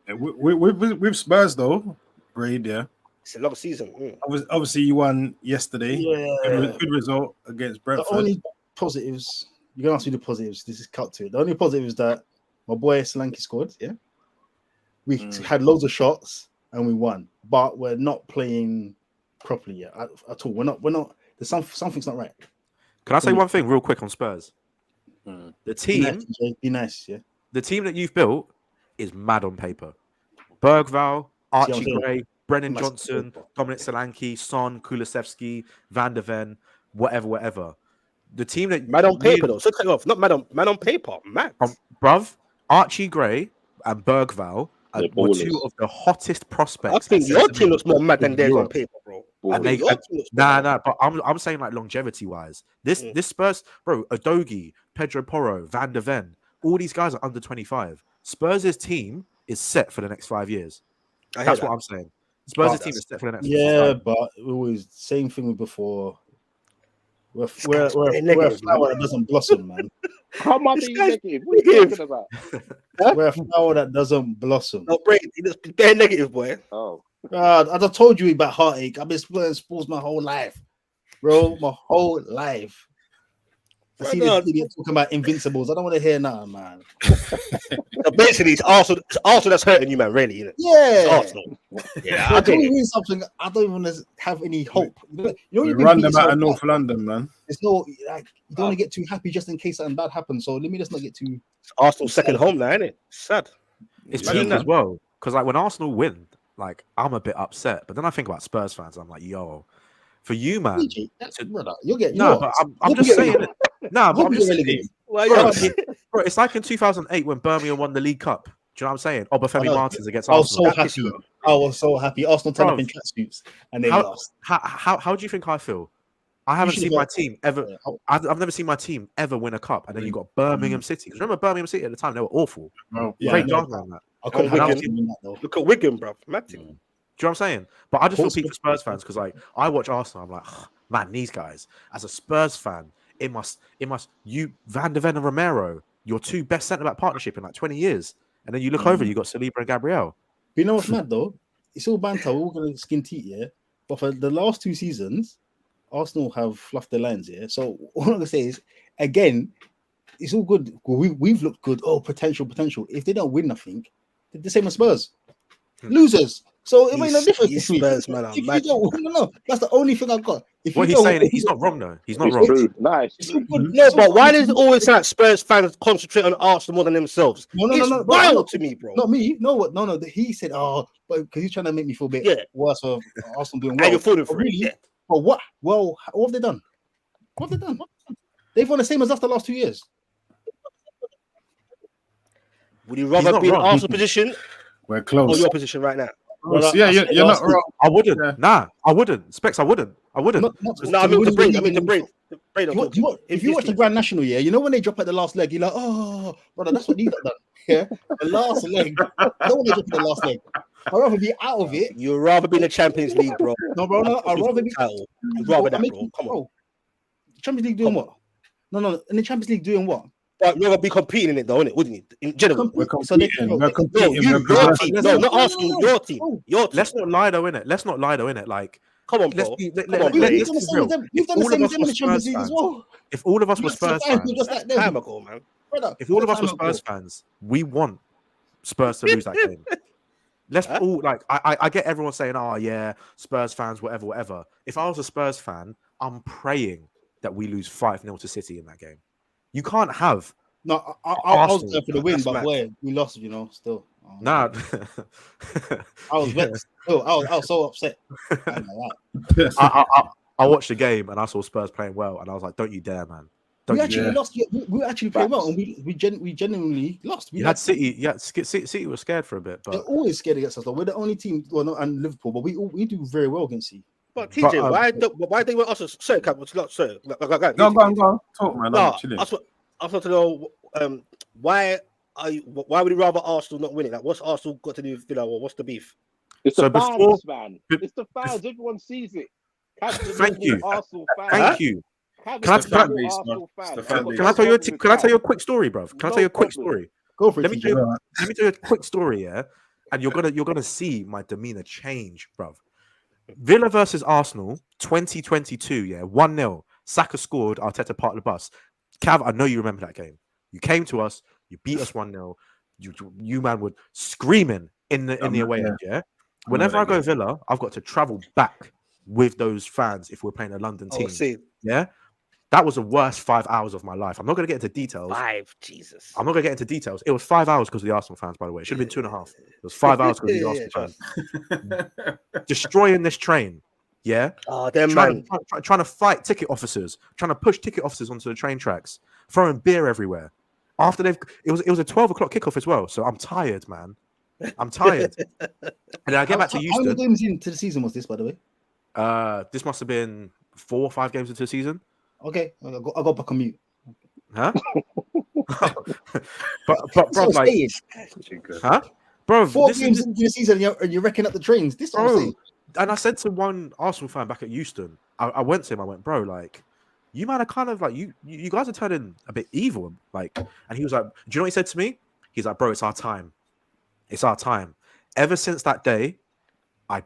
with Spurs though, Braid, yeah. It's a long season. Obviously, you won yesterday. Yeah. Good result against Brentford. The only positives, you're going to ask me the positives. This is cut to it. The only positive is that my boy Solanke scored. Yeah. We had loads of shots and we won, but we're not playing properly yet at all. We're not. There's something's not right. Can I say one thing real quick on Spurs? The Be team, nice, TJ. Be nice, yeah. the team that you've built is mad on paper. Bergval, Archie saying? Gray, Brennan Must- Johnson, Dominic Solanke, Son, Kulusevski, Van der Ven, whatever. The team that Mad on paper though. So cut you off. Not mad on paper. Mad. bruv, Archie Gray and Bergval They're were ballers. two of the hottest prospects. I think at your centre team looks more mad than theirs on Europe. paper, bro. And they, nah, but I'm saying like longevity wise. This Spurs, bro, Udogie, Pedro Porro, Van der Ven, all these guys are under 25. Spurs' team is set for the next 5 years. That's what I'm saying. Spurs' team is set for the next. Yeah, 5 but it was same thing with before. We're a negative, flower that doesn't blossom, man. How am I being negative? What are you talking about? We're a flower that doesn't blossom. No, Brain, he looks bare negative, boy. Oh, I just told you about heartache. I've been playing sports my whole life, bro. My whole life. I see this idiot talking about invincibles. I don't want to hear nothing, man. So basically, it's Arsenal that's hurting you, man. Really, you know? Yeah. It's Arsenal. Yeah, I I don't get it. mean something. I don't even have any hope. You know, We you've been run beaten them out so of North bad. London, man. It's no like you don't want to get too happy just in case something bad happens. So let me just not get too. It's Arsenal's second home now, isn't it? Sad. It's Yeah, peak man. as well. Because like when Arsenal win, like I'm a bit upset. But then I think about Spurs fans. I'm like, yo, for you, man. PG, that's brother. You'll get No, but I'm you'll just get saying. relegated. No, but You'll I'm be just relegated. saying. Why Bro, you bro, it's like in 2008 when Birmingham won the League Cup. Do you know what I'm saying? Obafemi I know. Martins against I was so Arsenal. happy. I was so happy. Arsenal turned up Bro, in tracksuits and they How, lost. how do you think I feel? I haven't should've seen my got- team ever. Yeah. I've never seen my team ever win a cup, and then you got Birmingham City. Because remember Birmingham City at the time, they were awful. Bro, Yeah, Great I know. drama on that. I couldn't Wigan. have seen that though. Look at Wigan, bro. Mad team. Do you know what I'm saying? But I just feel Portsmouth- peak for Spurs fans because like I watch Arsenal, I'm like, man, these guys. As a Spurs fan, it must you Van der Ven and Romero, your two best centre back partnership in like 20 years, and then you look over, you got Saliba and Gabriel. But you know what's mad though? It's all banter. We're all gonna skin teeth, yeah. But for the last 2 seasons, Arsenal have fluffed their lines, yeah. So all I'm gonna say is, again, it's all good. We've looked good. Oh, potential. If they don't win nothing, they're the same as Spurs, losers. So it made no difference. These this week. Spurs, man, are If you mad. don't, no, that's the only thing I've got. If What you he's don't, saying, he's not wrong though. He's not it's wrong. true. Nice. It's all good. No, It's all but why good. does it always sound like Spurs fans concentrate on Arsenal more than themselves? No, It's bro, wild no, to me, bro. Not me. No, what? No. He said, "Oh, but because he's trying to make me feel a bit Yeah. worse for Arsenal doing And well." you're falling But for it. really, Yeah. but what? Well, what have they done? What have they done? They've won the same as us the last 2 years. Would you rather not be in wrong. Arsenal position We're or close. your position right now? Close. Yeah, you're not wrong. I wouldn't. Yeah. Nah, I wouldn't. Specs, I wouldn't. Not, No, I mean the break. I mean the break. The break. If you watch the Grand National, yeah, you know when they drop at the last leg, you're like, oh, brother, that's what these have done. Yeah, the last leg. I don't want to drop at the last leg. I'd rather be out of it. You'd rather be in the Champions League, bro. No, bro, no, I'd rather be. Title. You'd rather that, I mean, bro. Come on. Champions League doing what? No, in the Champions League doing what? But you'd rather be competing in it, though, innit? Wouldn't you? In general. We're So they- competing. no, We're No, competing. you, We're your progressing. team. No, not Arsenal. Your team. Oh. Your team. Let's not lie though, innit? Let's not lie though, innit? Like, Come on, let's bro. be, Come on, You've mate. let's done be the same real. with them. You've done the All same of with us them in were the Champions Spurs League as fans. well. If all of us were Just Spurs like fans, them. Time ago, man. Brother, if all of us time were Spurs ago. fans, we want Spurs to lose that game. Let's all like I get everyone saying, oh yeah, Spurs fans, whatever. If I was a Spurs fan, I'm praying that we lose 5-0 to City in that game. You can't have No, I was Arsenal. there for the win, That's but mad. boy, we lost. You know, still. nah. I was Yeah. vexed. Still, I was so upset. I ain't gonna lie. I watched the game and I saw Spurs playing well, and I was like, don't you dare, man. Don't We you actually dare. lost. Yeah, we actually played well, and we genuinely lost. We You had City, City was scared for a bit, They're but always scared against us. Though. We're the only team, well, not and Liverpool, but we do very well against City. But TJ, But, why they want us? Sorry, Cap. Sorry, Go on. Talk, man. No, I'm chilling. I want to know why would you rather Arsenal not winning? Like, what's Arsenal got to do with Villa? Or what's the beef? It's So the fans, before- man. be- It's the fans. Everyone sees it. Thank you. Arsenal fan. thank you. Can Can I- I can I- Arsenal fan? It's the fan base. Can I tell you? Can I tell you a quick story, bruv? Can I tell you a quick No problem. story? Go for it. Let me TJ. tell you, let me tell you a quick story, yeah. And you're gonna see my demeanor change, bruv. Villa versus Arsenal, 2022, yeah, 1-0. Saka scored, Arteta part of the bus. Cav, I know you remember that game. You came to us, you beat us 1-0. You man were screaming in the away end, yeah. Whenever I go Villa, I've got to travel back with those fans if we're playing a London team. See, Yeah, that was the worst 5 hours of my life. I'm not going to get into details. 5, Jesus. I'm not going to get into details. It was 5 hours because of the Arsenal fans, by the way. It should have been 2.5. It was 5 hours because of the Arsenal fans. Destroying this train. Yeah. Oh, them trying man. to fight ticket officers, trying to push ticket officers onto the train tracks, throwing beer everywhere. After it was a 12 o'clock kickoff as well. So I'm tired, man. I'm tired. And then I get back to Houston. How many games into the season was this, by the way? This must have been 4 or 5 games into the season. Okay, I got back on mute. Huh? but bro, like, huh? Bro, 4 games into the season and you're wrecking up the trains. This what I'm saying. And I said to one Arsenal fan back at Euston, I went to him, I went, bro, like, you man are kind of like, you guys are turning a bit evil. Like, and he was like, do you know what he said to me? He's like, bro, it's our time. It's our time. Ever since that day, I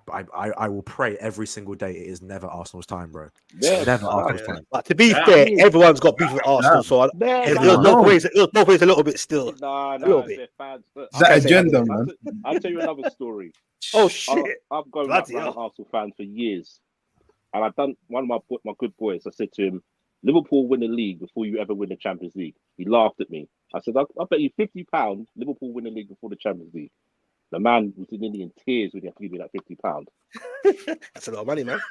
will pray every single day it is never Arsenal's time, bro. Yeah. Never Arsenal's time. But to be fair, everyone's got beef with Arsenal, so it was both ways a little bit still. No, bit. fans. That agenda, man. I'll tell you another story. Oh shit! I've gone around Arsenal fans for years, and I've done one of my good boys. I said to him, "Liverpool win the league before you ever win the Champions League." He laughed at me. I said, "I bet you £50 Liverpool win the league before the Champions League." The man was nearly in tears when he had to give me that £50. That's a lot of money, man.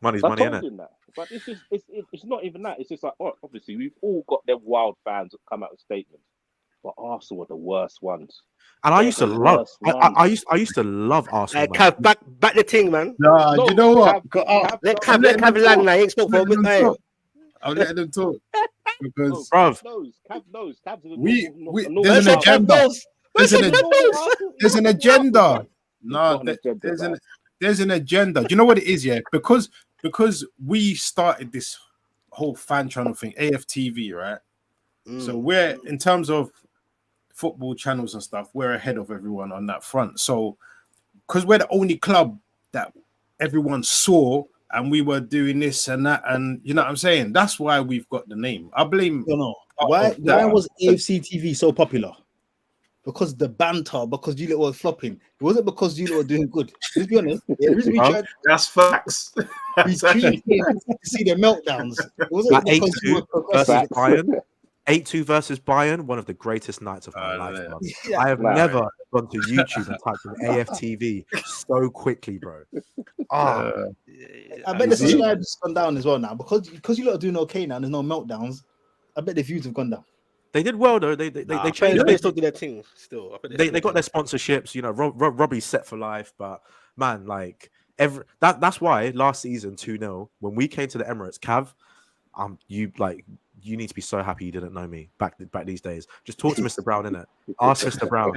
Money's money, isn't it? But it's not even that. It's just like, obviously, we've all got them wild fans that come out with statements, but Arsenal are the worst ones. And I used to love. I used to love Arsenal. Cav, back the thing, man. Nah, you know what? Let Cav land. Now he ain't spoke for a bit. I'm letting them talk because Bruv, Cav knows. There's an agenda. There's an agenda. No, there's an agenda. Do you know what it is? Yeah, because we started this whole fan channel thing, AFTV, right? So we're, in terms of football channels and stuff, we're ahead of everyone on that front. So because we're the only club that everyone saw, and we were doing this and that, and you know what I'm saying? That's why we've got the name. I blame. No. Why was AFC TV so popular? Because the banter, because you lot were flopping. It wasn't because you lot were doing good. Let's be honest. That's facts. We treated to see the meltdowns. It wasn't because you were progressive. 8-2 versus Bayern, one of the greatest nights of my life. Yeah. I have never gone to YouTube and typed in AFTV so quickly, bro. I bet the subscribers gone down as well now because you lot are doing okay now. There's no meltdowns. I bet the views have gone down. They did well though. They changed. They still do their thing. Still, they got their sponsorships. You know, Robbie's set for life. But man, like that's why last season 2-0 when we came to the Emirates, Cav, you need to be so happy you didn't know me back these days. Just talk to Mr. Brown, innit? Ask Mr. Brown.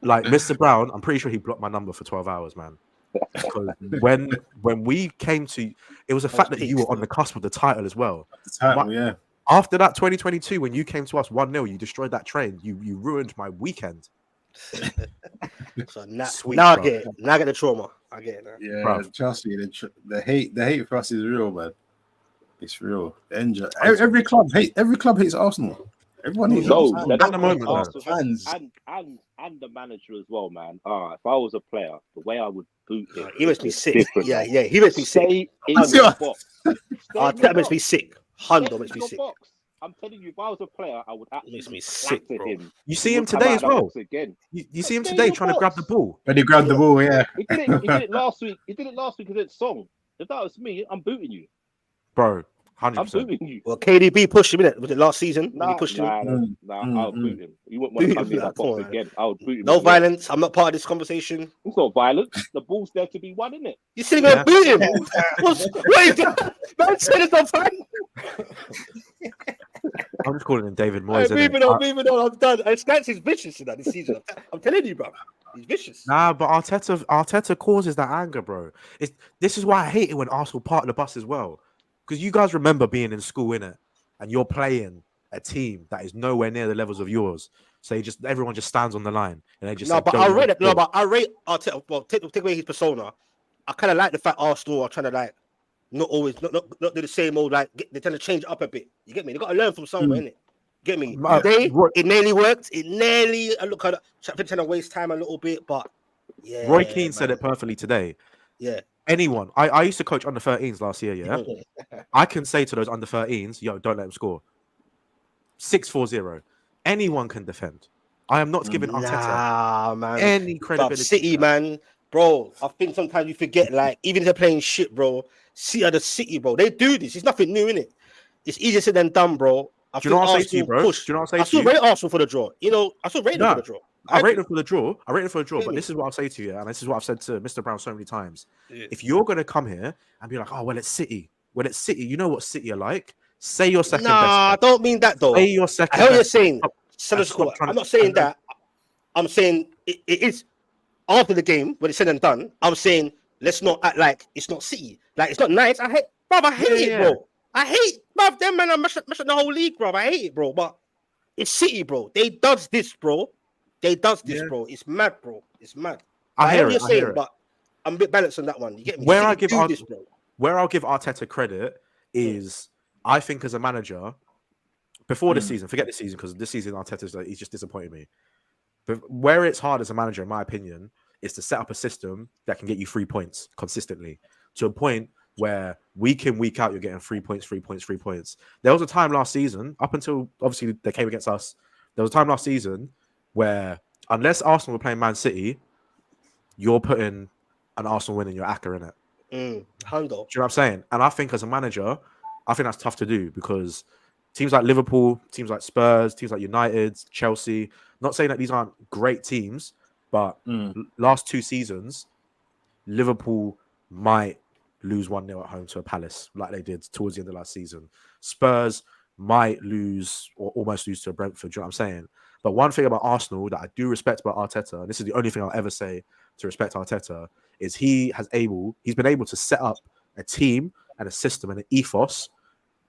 Like Mr. Brown, I'm pretty sure he blocked my number for 12 hours, man. Because when we came to, it was the fact that you were on the cusp of the title as well. The title, yeah. After that 2022, when you came to us 1-0, you destroyed that train. You ruined my weekend. So now I get it. Now I get the trauma. I get it now. Yeah, bro. Trust me, the hate for us is real, man. It's real. Every club hates Arsenal. Everyone hates Arsenal. At the moment, fans and the manager as well, man. If I was a player, the way I would boot him, he makes me sick. Yeah, he makes me sick. That makes me sick. Hundo makes me sick. I'm telling you, if I was a player, I would actually makes me sick, bro. him. You see him today as well. You see him today trying to grab the ball. When he grabbed the ball, yeah. He did it last week. He did it last week against Song. If that was me, I'm booting you, bro. 100%. I'm booting you. Well, KDB pushed him in it. Was it last season? Nah, he pushed him. I'll boot him. You wouldn't want to come in that box again. I'll boot him. No violence. I'm not part of this conversation. It's not violence. The ball's there to be won, isn't it? You're still going to boot him? What is that? Man said it's not fine. I'm just calling him David Moyes. Moving on. I'm done. Scancy's vicious in that this season. I'm telling you, bro. He's vicious. Nah, but Arteta causes that anger, bro. This is why I hate it when Arsenal part of the bus as well. Because you guys remember being in school, innit? And you're playing a team that is nowhere near the levels of yours. So everyone just stands on the line and they just I rate Arteta. Well, take away his persona. I kind of like the fact Arsenal are trying to like not do the same old, like they're trying to change it up a bit. You get me? They got to learn from somewhere, innit? Get me? It nearly worked. I trying to waste time a little bit, but yeah. Roy Keane said it perfectly today. Yeah. anyone. I used to coach under 13s last year. Yeah, I can say to those under 13s, yo, don't let them score. 6-4-0. Anyone can defend. I am not giving Arteta man. any credibility. City, man, bro. I think sometimes you forget, like, even if they're playing shit, bro. City are the City, bro. They do this. It's nothing new, innit? It's easier said than done, bro. Do you know what I say to you, bro? Do you know what I say I to you? still rate Arsenal for the draw. You know, I still rate them for the draw. I rate them for the draw. But this is what I'll say to you, and this is what I've said to Mr. Brown so many times. Yeah. If you're going to come here and be like, oh, well, it's City. Well, it's City. You know what City are like. Say your second best. I don't mean that, though. Say your second I hear best. you're saying. I'm not saying that. I'm saying it is after the game, when it's said and done, I'm saying let's not act like it's not City. Like, it's not nice. I hate it, bro. I hate, bruv, them man are mashing the whole league, bro. I hate it, bro. But it's City, bro. They does this, bro. Bro. It's mad, bro. It's mad. I hear what you're saying, but I'm a bit balanced on that one. You get me? Where I'll give Arteta credit is, I think as a manager, before this season, forget this season, because this season Arteta's he's just disappointed me. But where it's hard as a manager, in my opinion, is to set up a system that can get you 3 points consistently to a point where week in, week out, you're getting 3 points. There was a time last season, up until obviously they came against us, there was a time last season where unless Arsenal were playing Man City, you're putting an Arsenal win in your acca, in it. Handle. Do you know what I'm saying? And I think as a manager, I think that's tough to do because teams like Liverpool, teams like Spurs, teams like United, Chelsea, not saying that these aren't great teams, but last 2 seasons, Liverpool might lose 1-0 at home to a Palace like they did towards the end of last season. Spurs might lose or almost lose to a Brentford. Do you know what I'm saying? But one thing about Arsenal that I do respect about Arteta, and this is the only thing I'll ever say to respect Arteta, is he's been able to set up a team and a system and an ethos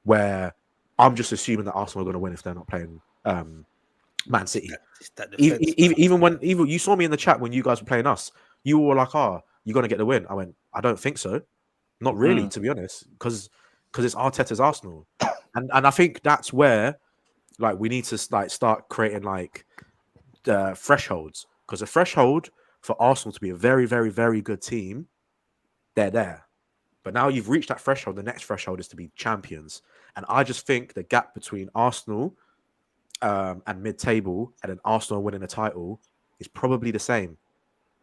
where I'm just assuming that Arsenal are going to win if they're not playing Man City. Even when you saw me in the chat when you guys were playing us, you were like, "Oh, you're going to get the win." I went, "I don't think so." Not really, to be honest, because it's Arteta's Arsenal, and I think that's where like we need to like start creating like thresholds, because a threshold for Arsenal to be a very, very, very good team, they're there. But now you've reached that threshold, the next threshold is to be champions. And I just think the gap between Arsenal and mid-table and then Arsenal winning a title is probably the same.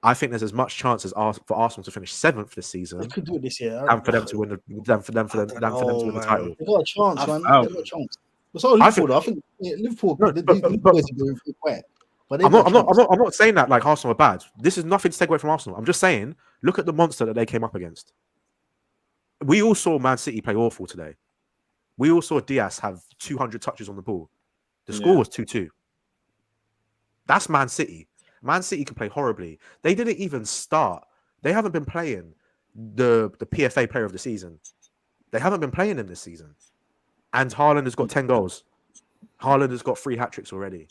I think there's as much chance as for Arsenal to finish 7th this season. They could do it this year. And for them to win the title. They got a chance, man. They got a chance. But so Liverpool, I think Liverpool. But I'm not saying that like Arsenal are bad. This is nothing to take away from Arsenal. I'm just saying, look at the monster that they came up against. We all saw Man City play awful today. We all saw Diaz have 200 touches on the ball. The score was 2-2. That's Man City. Man City can play horribly. They didn't even start. They haven't been playing the PFA Player of the Season. They haven't been playing him this season. And Haaland has got 10 goals. Haaland has got 3 hat-tricks already.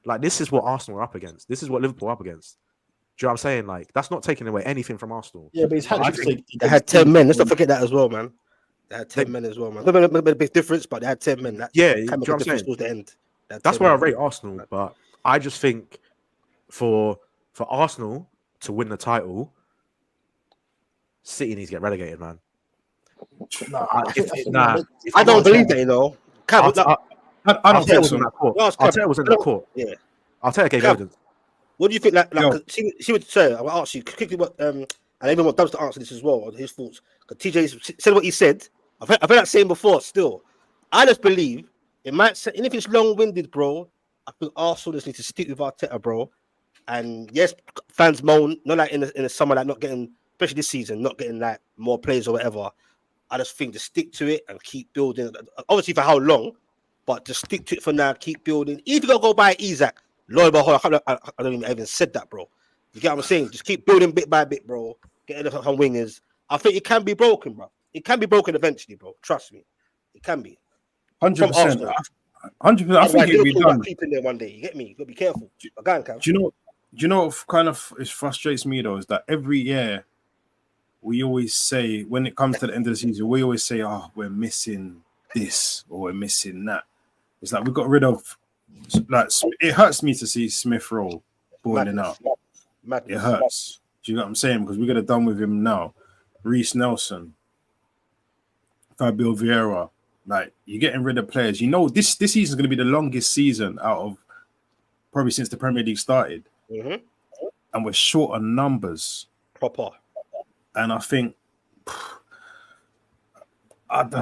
Like, this is what Arsenal are up against. This is what Liverpool are up against. Do you know what I'm saying? Like, that's not taking away anything from Arsenal. Yeah, but it's they had 10 men. Let's not forget that as well, man. They had 10 men as well, man. A big difference, but they had 10 men. You know what I'm saying? The end. That's where I rate Arsenal. But I just think for Arsenal to win the title, City needs to get relegated, man. I don't believe that, you know. I don't think so. Arteta was in that court. Yeah. Arteta gave evidence. What do you think? Like she would say, I'll ask you quickly what, and even what Dubs to answer this as well, his thoughts. Because TJ said what he said. I've heard that saying before still. I just believe it might say, and if it's long-winded, bro, I think Arsenal just need to stick with Arteta, bro. And yes, fans moan, not like in the summer, like not getting, especially this season, not getting like more players or whatever. I just think to stick to it and keep building. Obviously, for how long, but just stick to it for now. Keep building. If you go buy Isak, I don't even said that, bro. You get what I'm saying? Just keep building bit by bit, bro. Getting on wingers. I think it can be broken, bro. It can be broken eventually, bro. Trust me, it can be. 100%. 100%. I think it'll be done. Keeping there one day. You get me? You gotta be careful. Do you know what kind of it frustrates me though is that every year we always say, when it comes to the end of the season, we always say, "Oh, we're missing this or we're missing that." It's like we got rid of. Like, it hurts me to see Smith Rowe balling out. It hurts. Do you know what I'm saying? Because we could have done with him now. Reece Nelson, Fabio Vieira. Like, you're getting rid of players. You know, this season is going to be the longest season out of probably since the Premier League started. Mm-hmm. And we're short on numbers. Proper. And I think as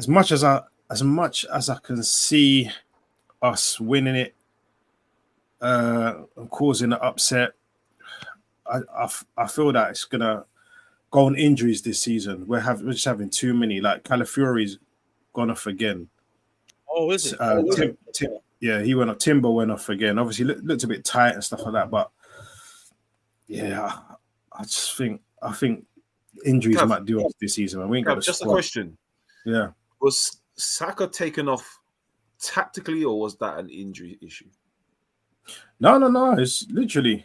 much as I can see us winning it, and causing an upset, I feel that it's gonna go on injuries this season. We're just having too many. Like, Calafiori's gone off again. Oh, is it? Yeah, he went off. Timber went off again. Obviously, looked a bit tight and stuff like that. But yeah, I think injuries might do us this season. Man. We ain't got just a question. Yeah, was Saka taken off tactically, or was that an injury issue? No. It's literally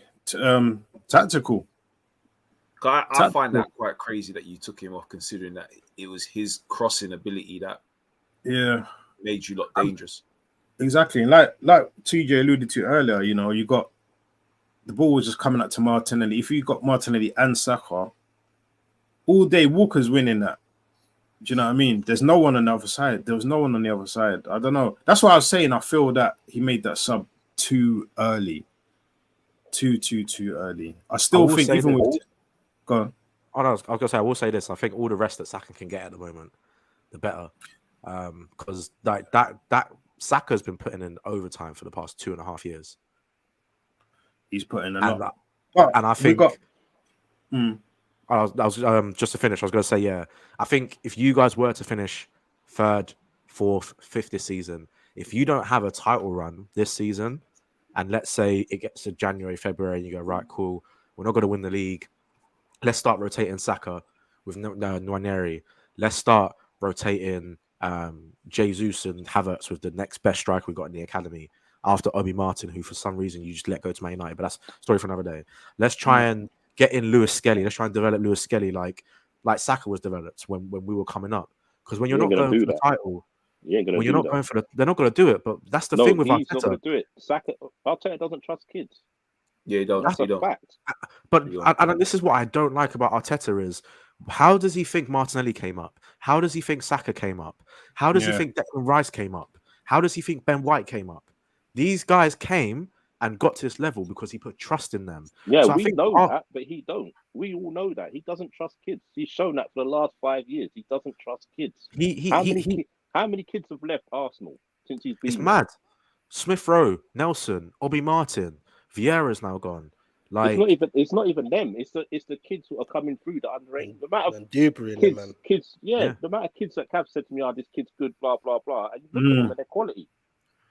tactical. I find that quite crazy that you took him off, considering that it was his crossing ability that made you look dangerous. Exactly. Like TJ alluded to earlier, you know, you got the ball was just coming up to Martinelli. If you got Martinelli and Saka, all day Walker's winning that. Do you know what I mean? There's no one on the other side. There was no one on the other side. I don't know. That's what I was saying. I feel that he made that sub too early. Too early. I still think even with... Go on. Oh, no, I was going to say, I will say this. I think all the rest that Saka can get at the moment, the better. Because that Saka's been putting in overtime for the past 2.5 years. He's putting a lot. And I think... I was just to finish, I was going to say, yeah, I think if you guys were to finish 3rd, 4th, 5th this season, if you don't have a title run this season, and let's say it gets to January, February, and you go, right, cool, we're not going to win the league. Let's start rotating Saka with Nwaneri. Let's start rotating Jesus and Havertz with the next best striker we got in the academy after Obi Martin, who for some reason you just let go to Man United, but that's a story for another day. Let's try and get in Lewis Skelly. Let's try and develop Lewis Skelly like Saka was developed when we were coming up. Because when you're not going for the title, they're not going to do it. But that's the thing with Arteta. He's not going to do it. Arteta doesn't trust kids. Yeah, he don't. That's a fact. But and this is what I don't like about Arteta is how does he think Martinelli came up? How does he think Saka came up? How does he think Declan Rice came up? How does he think Ben White came up? These guys came and got to this level because he put trust in them. Yeah, so we know that, but he don't. We all know that. He doesn't trust kids. He's shown that for the last 5 years. He doesn't trust kids. How many kids have left Arsenal since he's been It's mad. Smith Rowe, Nelson, Obi Martin, Vieira's now gone. Like it's not even them. It's the kids who are coming through the underrated. The amount of kids, the amount of kids that Cav said to me, "Oh, this kid's good," blah blah blah, and you look at them and their quality.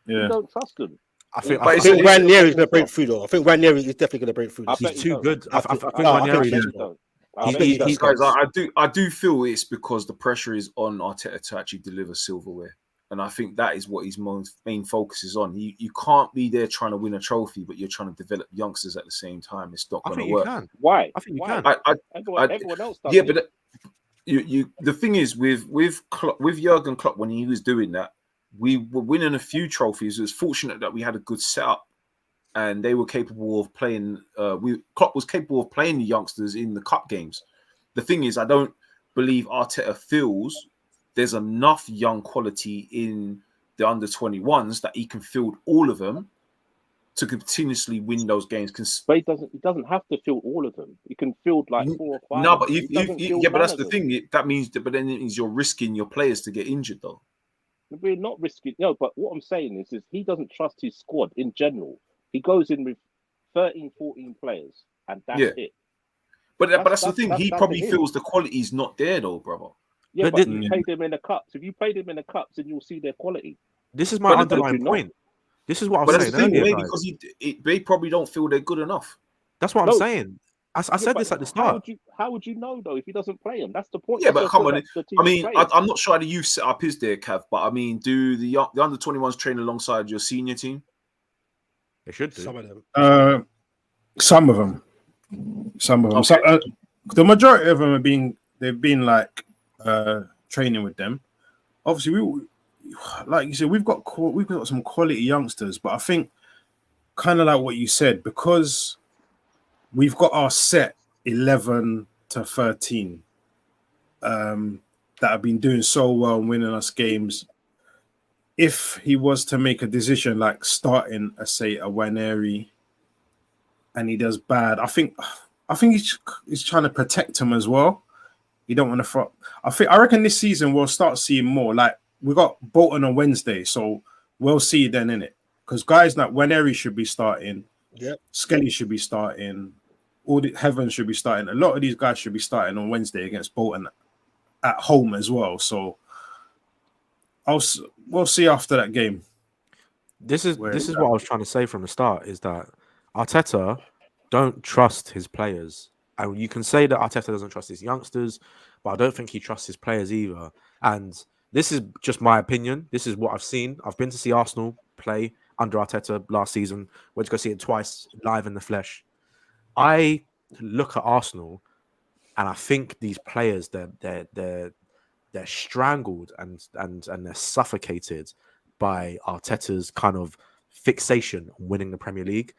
You don't trust them. I think Ranieri is going to break through, though. I think Ranieri is definitely going to break through. He's too good. I think Ranieri is. I do feel it's because the pressure is on Arteta to actually deliver silverware. And I think that is what his main focus is on. You can't be there trying to win a trophy, but you're trying to develop youngsters at the same time. It's not going to work. Can. Why? I think you can. Everyone else does. Yeah, but the thing is with Jurgen Klopp, when he was doing that, we were winning a few trophies. It was fortunate that we had a good setup, and they were capable of playing. Klopp was capable of playing the youngsters in the cup games. The thing is, I don't believe Arteta feels there's enough young quality in the under-21s that he can field all of them to continuously win those games. But he doesn't have to field all of them. He can field like 4 or 5. No, but but that's the thing. That means but then it means you're risking your players to get injured, though. We're not risking. No, but what I'm saying is he doesn't trust his squad in general. He goes in with 13, 14 players, and that's it. But that's the thing. He probably feels the quality's not there, though, brother. Yeah, but you play them in the cups. If you play them in the cups, then you'll see their quality. This is my underlying point. This is what I was saying earlier. Maybe because they probably don't feel they're good enough. That's what I'm saying. I said this at the start. How would you know, though, if he doesn't play them? That's the point. Yeah, but come on. I mean, I'm not sure how the youth setup is there, Cav, but I mean, do the under-21s train alongside your senior team? They should do. Some of them. Some of them. Okay. The majority of them they've been like training with them. Obviously, we like you said, we've got some quality youngsters, but I think kind of like what you said, because we've got our set 11 to 13 that have been doing so well and winning us games. If he was to make a decision like starting, say, a Nwaneri, and he does bad, I think he's trying to protect him as well. You don't want to. I reckon this season we'll start seeing more. Like we got Bolton on Wednesday, so we'll see then in it. Because guys like Nwaneri should be starting. Yep. Skelly should be starting. Heaven should be starting. A lot of these guys should be starting on Wednesday against Bolton at home as well. So we'll see after that game. This is what I was trying to say from the start, is that Arteta don't trust his players. And you can say that Arteta doesn't trust his youngsters, but I don't think he trusts his players either. And this is just my opinion. This is what I've seen. I've been to see Arsenal play under Arteta last season. Went to go see it twice live in the flesh. I look at Arsenal and I think these players, they're strangled and they're suffocated by Arteta's kind of fixation on winning the Premier League.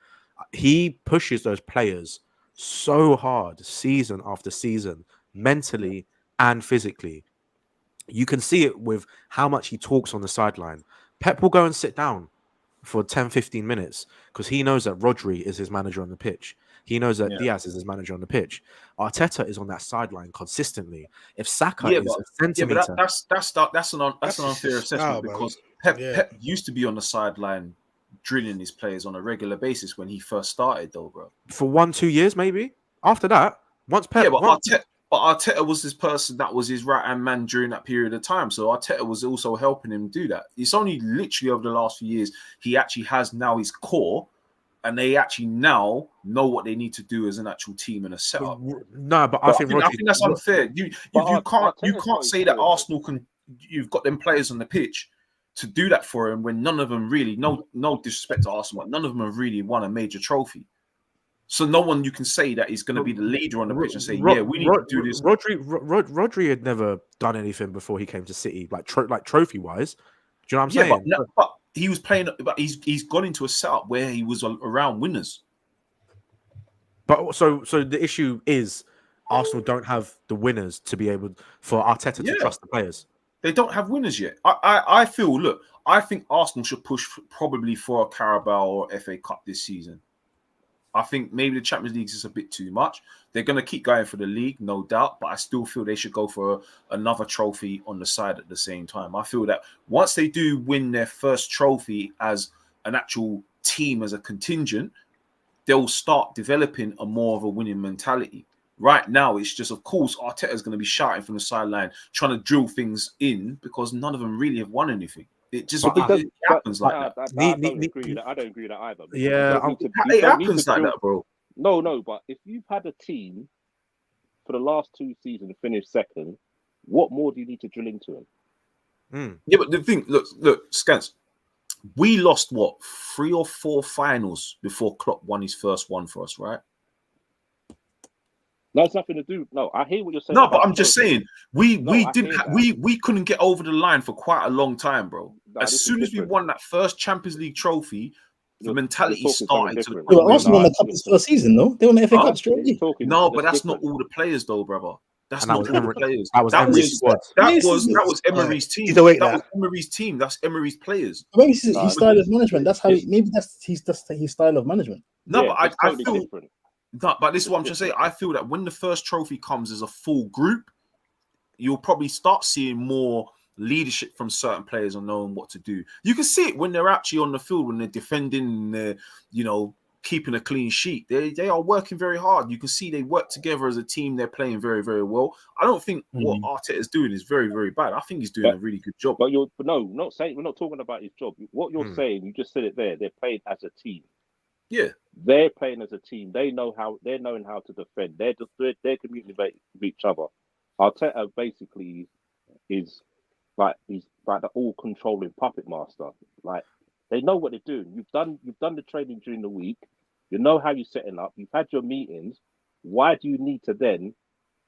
He pushes those players so hard season after season, mentally and physically. You can see it with how much he talks on the sideline. Pep will go and sit down for 10-15 minutes because he knows that Rodri is his manager on the pitch. He knows that Diaz is his manager on the pitch. Arteta is on that sideline consistently. If Saka is a centimeter, that's an unfair assessment because Pep used to be on the sideline drilling his players on a regular basis when he first started, though, bro. For 1-2 years, maybe. After that, once Pep, but Arteta was this person that was his right-hand man during that period of time. So Arteta was also helping him do that. It's only literally over the last few years he actually has now his core. And they actually now know what they need to do as an actual team and a setup. No, but I think that's unfair. You can't say that Arsenal can. You've got them players on the pitch to do that for him when none of them really. No disrespect to Arsenal, but none of them have really won a major trophy. So no one you can say that he's going to be the leader on the pitch and say, we need to do this. Rodri had never done anything before he came to City, like trophy wise. Do you know what I'm saying? But he was playing, but he's gone into a setup where he was around winners. But so the issue is Arsenal don't have the winners to be able for Arteta to trust the players. They don't have winners yet. I think Arsenal should push probably for a Carabao or FA Cup this season. I think maybe the Champions League is a bit too much. They're going to keep going for the league, no doubt, but I still feel they should go for another trophy on the side at the same time. I feel that once they do win their first trophy as an actual team, as a contingent, they'll start developing a more of a winning mentality. Right now, it's just, of course, Arteta's going to be shouting from the sideline, trying to drill things in because none of them really have won anything. It just happens like that. I don't agree with that either. Yeah, it happens like that, bro. No, but if you've had a team for the last 2 seasons finish second, what more do you need to drill into them? Yeah, but the thing, look, Scans, we lost 3 or 4 finals before Klopp won his first one for us, right? No, it's nothing to do. No, I hear what you're saying. No, but I'm just saying we couldn't get over the line for quite a long time, bro. As soon as we won that first Champions League trophy, the mentality started to. Arsenal won the cup this first season, though. They won the FA Cup straight. No, but that's not all the players, though, brother. That's not all the players. That was Emery's squad. That was Emery's team. That was Emery's team. That's Emery's players. Maybe it's his style of management. That's how. Maybe that's his style of management. No, but I feel. No, but this is what I'm trying to say. I feel that when the first trophy comes as a full group, you'll probably start seeing more leadership from certain players on knowing what to do. You can see it when they're actually on the field, when they're defending and they're, keeping a clean sheet. They are working very hard. You can see they work together as a team. They're playing very, very well. I don't think what Arteta is doing is very, very bad. I think he's doing a really good job. But not saying we're not talking about his job. What you're saying, you just said it there. They're playing as a team. Yeah, they're playing as a team. They know how. They're knowing how to defend. They're communicating with each other. Arteta basically is he's like the all-controlling puppet master. Like they know what they're doing. You've done the training during the week. You know how you're setting up. You've had your meetings. Why do you need to then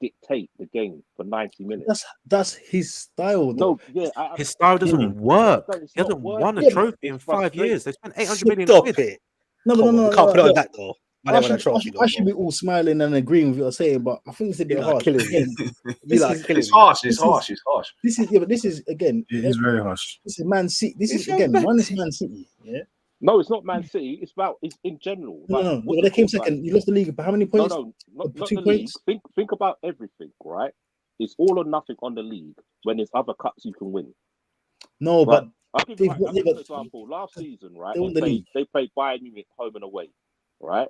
dictate the game for 90 minutes? That's his style. Though. No, his style doesn't work. He hasn't won a trophy in 5 years. They spent 800 million. Stop it. No. You can't put it on that though. But they won a trophy. I should be all smiling and agreeing with what you're saying, but I think it's a bit You lot are harsh. killing me. Again, You lot are is- killing It's me. harsh. This It's harsh. It's harsh. This is, yeah, but this is again. It is very harsh. This is Man City. This It's is your again. Man One is City. Man City. Yeah. No, it's not Man City. It's in general. No, Like, no. what Well, you they came call, like- second. You lost the league. But how many No, points? no, not 2 the league. points? Think about everything, right? It's all or nothing on the league when there's other cups you can win. No, Right. but I'll give They've you, won- I'll give you an but- example. Last season, right? They won the league. They played Bayern Munich home and away, right?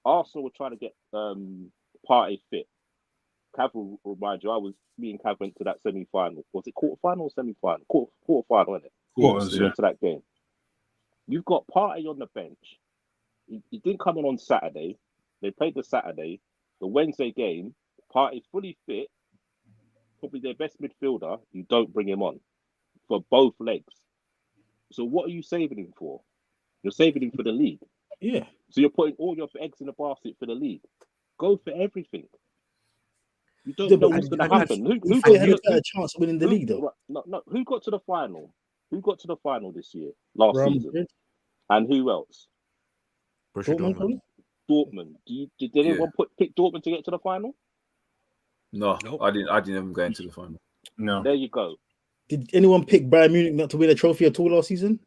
Arsenal were trying to get Partey fit. Cav will remind you, me and Cav went to that semi-final. Was it quarter-final or semi-final? Quarter-final, wasn't it? Quarters, We yeah. went to that game. You've got Partey on the bench. He didn't come in on Saturday. They played the Saturday. The Wednesday game, Partey's fully fit. Probably their best midfielder. You don't bring him on for both legs. So what are you saving him for? You're saving him for the league. yeah. So you're putting all your eggs in the basket for the league. Go for everything. You don't Yeah, know but what's going and- to happen. Who They had a got, better chance of winning the league, though. no, who got to the final? Who got to the final this year, last Real season? Madrid, And who else? Borussia Dortmund, Dortmund. probably? Dortmund. Did anyone pick Dortmund to get to the final? No, Nope. I didn't even go into the final. No. There you go. Did anyone pick Bayern Munich not to win a trophy at all last season?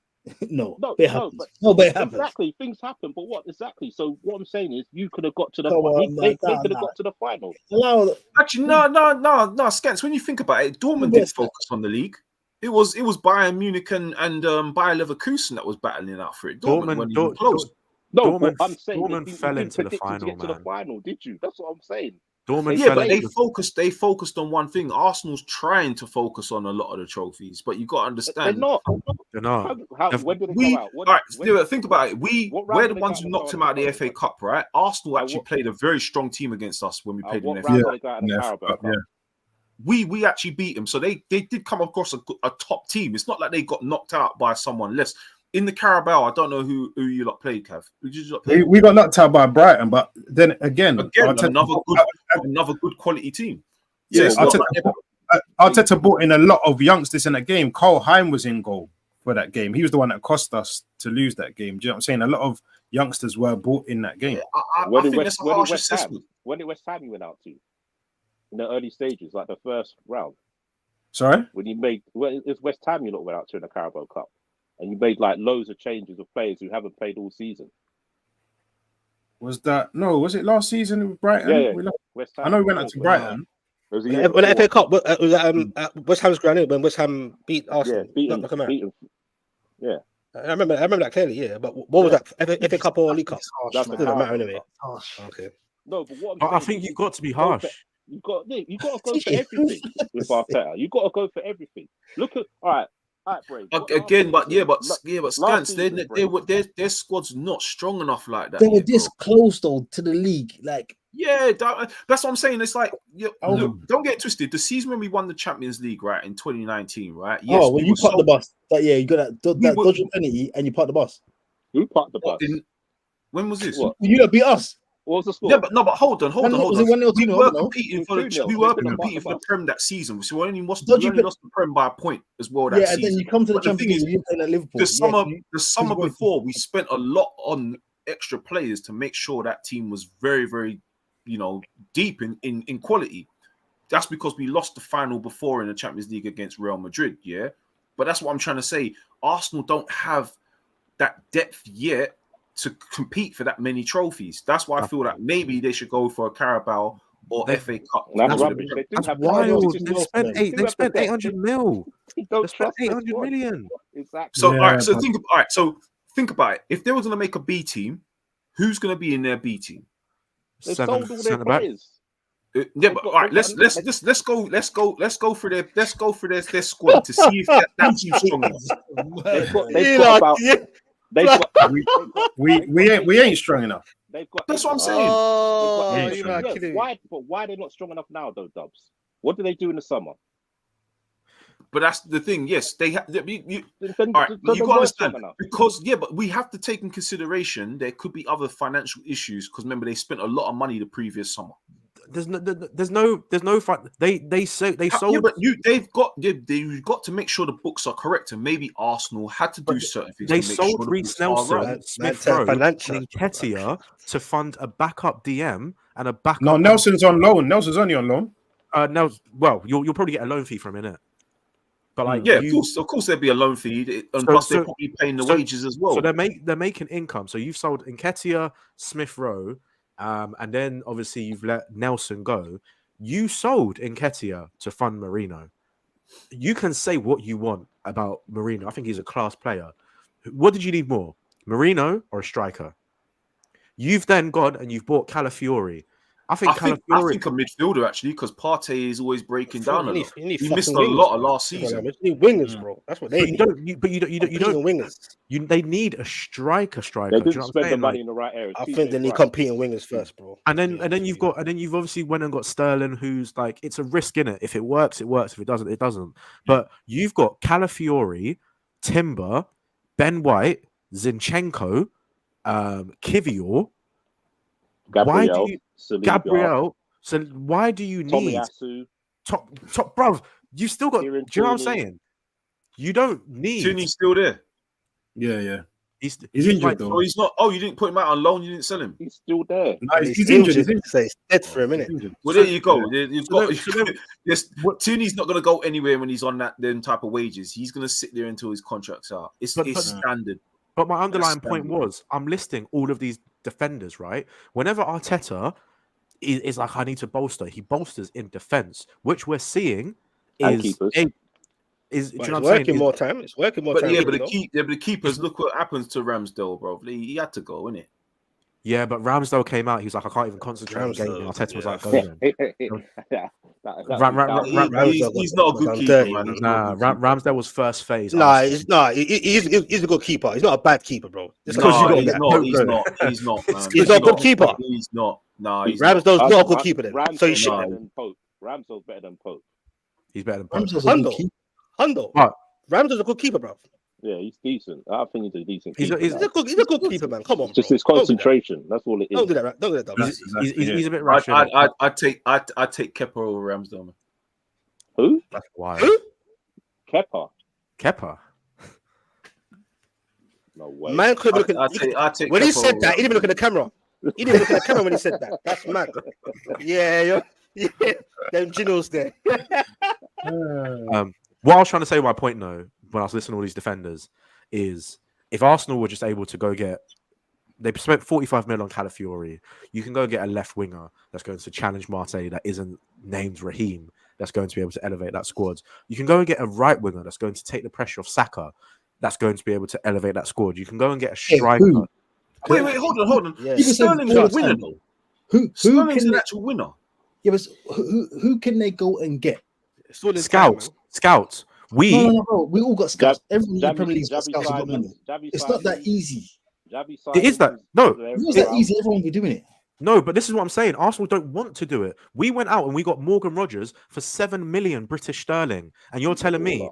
No, No, it no, happens. but No, but it happens. Exactly, things happen. But what exactly? So what I'm saying is, you could have got to the. Come on, They man, could have nah. got to the final. Allow Actually, no, Scans. When you think about it, Dortmund didn't focus on the league. It was Bayern Munich and Bayer Leverkusen that was battling out for it. Dortmund went even close. No, Dortmund- but I'm saying Dortmund that you fell didn't into the predict them to final, get to the man. final, did you? That's what I'm saying. Dortmund Yeah, fell but into they focused on one thing. Arsenal's trying to focus on a lot of the trophies, but you got to They're understand. not. the no. When did it We go out? all right. Think about it. what round We're did the they ones go who out knocked in him out of the the FA Carabao Cup, right? Arsenal And actually what- played a very strong team against us when we played in what the round FA did Cup. they go out in the Yeah, Carabao Cup? yeah. We actually beat them, so they did come across a top team. It's not like they got knocked out by someone less. In the Carabao, I don't know who you lot played, Cav. Who did you lot play? We got knocked out by Brighton, but then again, Another good quality team. So Yeah, it's not like Arteta brought in a lot of youngsters in that game. Cole Heim was in goal for that game. He was the one that cost us to lose that game. Do you know what I'm saying? A lot of youngsters were brought in that game. I When did think West that's a harsh Ham? assessment. When did West Ham you went out to? In the early stages, like the first round, Sorry? when you made it's West Ham you lot went out to in the Carabao Cup, and you made like loads of changes of players who haven't played all season. Was it last season with Brighton? Yeah. We lost- West Ham. I know we went out to Brighton. It was a When year the FA before. Cup was at West Ham's ground when West Ham beat Arsenal. Yeah, Knock them out. beat 'em. I remember that clearly. Yeah, but what was that? FA Cup or League Cup? That's the Doesn't matter Carabao anyway. Cup. Okay. No, but what I'm But I saying think is you've got to be go for- harsh. You got to go for everything with Arteta. You got to go for everything. Look at all right, Brave. What Again, but Arsenal Scans, season, their squad's not strong enough like that. They were yet, this bro. close though to the league. Like Yeah, that's what I'm saying. It's like, Oh. look, don't get it twisted. The season when we won the Champions League, right, in 2019, right? Yes, oh, when we you were parked the bus, yeah, you got that We were- dodgy penalty and you parked the bus. Who parked the bus? When was this? What? You don't beat us. What was the score? Yeah, but hold on. Was it 1-0, We 2-0? were No? competing for It was 2-0. we were They couldn't competing pass for the the Prem that season. So we only lost Dodgy the Prem by a point as well that Yeah, and then season. you come to the But the Champions thing is, League, you're playing at Liverpool. The summer going- before, we spent a lot on extra players to make sure that team was very, very, deep in quality. That's because we lost the final before in the Champions League against Real Madrid, yeah? But that's what I'm trying to say. Arsenal don't have that depth yet to compete for that many trophies. That's why I feel that maybe they should go for a Carabao or FA Cup. That's That's rubbish. They do That's have wild. They They've just- spent they do have 800 mil. They don't They spent trust their 800 squad. million. Exactly. So, Yeah, all right. So but- think about it. If they were going to make a B team, who's going to be in their B team? They sold all their Centre back. players. Yeah, but all right. Let's go through their squad to see if that team's strong enough. They've got about. They've got. We ain't strong enough. They've got. That's what I'm saying. Oh, Yeah, you are kidding me. Why? But why they're not strong enough now, though, Dubs? What do they do in the summer? But that's the thing. Yes, they have. You, Then- all right, then but they you got to weren't understand strong enough. because but we have to take in consideration there could be other financial issues because remember they spent a lot of money the previous summer. there's no fun. They sold. Yeah, but they've got to make sure the books are correct, and maybe Arsenal had to do certain things. They to make sold sure the Reece books are Nelson, right. Smith Rowe, and Nketiah to fund a backup DM and a backup. No, Nelson's on loan. Nelson's only on loan. Well, you'll probably get a loan fee from him, innit? But like, yeah, of course, there'd be a loan fee, and plus they're probably paying the wages as well. So they're making income. So you've sold Nketiah, Smith Rowe, and then obviously you've let Nelson go. You sold Nketiah to fund Merino. You can say what you want about Merino. I think he's a class player. What did you need more, Merino or a striker? You've then gone and you've bought Calafiori. I think a midfielder actually, because Partey is always breaking down a lot. He missed a lot of last season. You need wingers, bro. That's what they need. But you don't wingers. They need a striker. They didn't spend the money in the right area. I think they need competing wingers first, bro. And then you've obviously went and got Sterling, who's like, it's a risk in it. If it works, it works. If it doesn't, it doesn't. But you've got Calafiori, Timber, Ben White, Zinchenko, Kivior. Gabriel. So why do you need top bruv? You still got. Do you know what I'm saying? You don't need. Tierney's still there. Yeah. He's injured though. Oh, he's not. Oh, you didn't put him out on loan. You didn't sell him. He's still there. No, he's injured. So he's dead for a minute. Well, there you go. You've got. Yes, Tierney's not going to go anywhere when he's on them type of wages. He's going to sit there until his contract's out. It's standard. But my underlying point was, I'm listing all of these defenders, right? Whenever Arteta is like, I need to bolster, he bolsters in defense, which we're seeing is working more time. It's working more time. Yeah, but the keepers, look what happens to Ramsdale, bro. He had to go, innit? Yeah, but Ramsdale came out. He was like, I can't even concentrate on the game. Arteta was like, go then. He's not a good keeper, man. Nah, Ramsdale was first phase. Nah, he's a good keeper. He's not a bad keeper, bro. He's not. He's not a good keeper. He's not. Nah, Ramsdale's not a good keeper then. So you should. Ramsdale's better than Pope. He's better than Pope. Hundo. Ramsdale's a good keeper, bro. Yeah, he's decent. I think he's a decent keeper. He's a good keeper, man. Come on, just his concentration. That's all it is. Don't do that, right? Don't do that, He's a bit rash. I'd take Kepa over Ramsdale, man. Who? That's wild. Who? Kepa. No way. Man could look at. When he said that, he didn't even look at the camera. He didn't look at the camera when he said that. That's mad. Yeah. Them Ginos there. What I was trying to say, my point though, when I was listening to all these defenders, is if Arsenal were just able to go get, they spent 45 million on Calafiori, you can go get a left winger that's going to challenge Marseille that isn't named Raheem, that's going to be able to elevate that squad. You can go and get a right winger that's going to take the pressure off Saka, that's going to be able to elevate that squad. You can go and get a striker. Wait, hold on. Yeah. Sterling's a winner though. Sterling's an actual winner. Yeah, but who can they go and get? Scouts. No. We all got scouts. Everyone in the Premier League's got scouts. Got money. It's not that easy. It is that. No, it's not that easy. Everyone will be doing it. No, but this is what I'm saying. Arsenal don't want to do it. We went out and we got Morgan Rogers for 7 million British sterling, and you're telling me.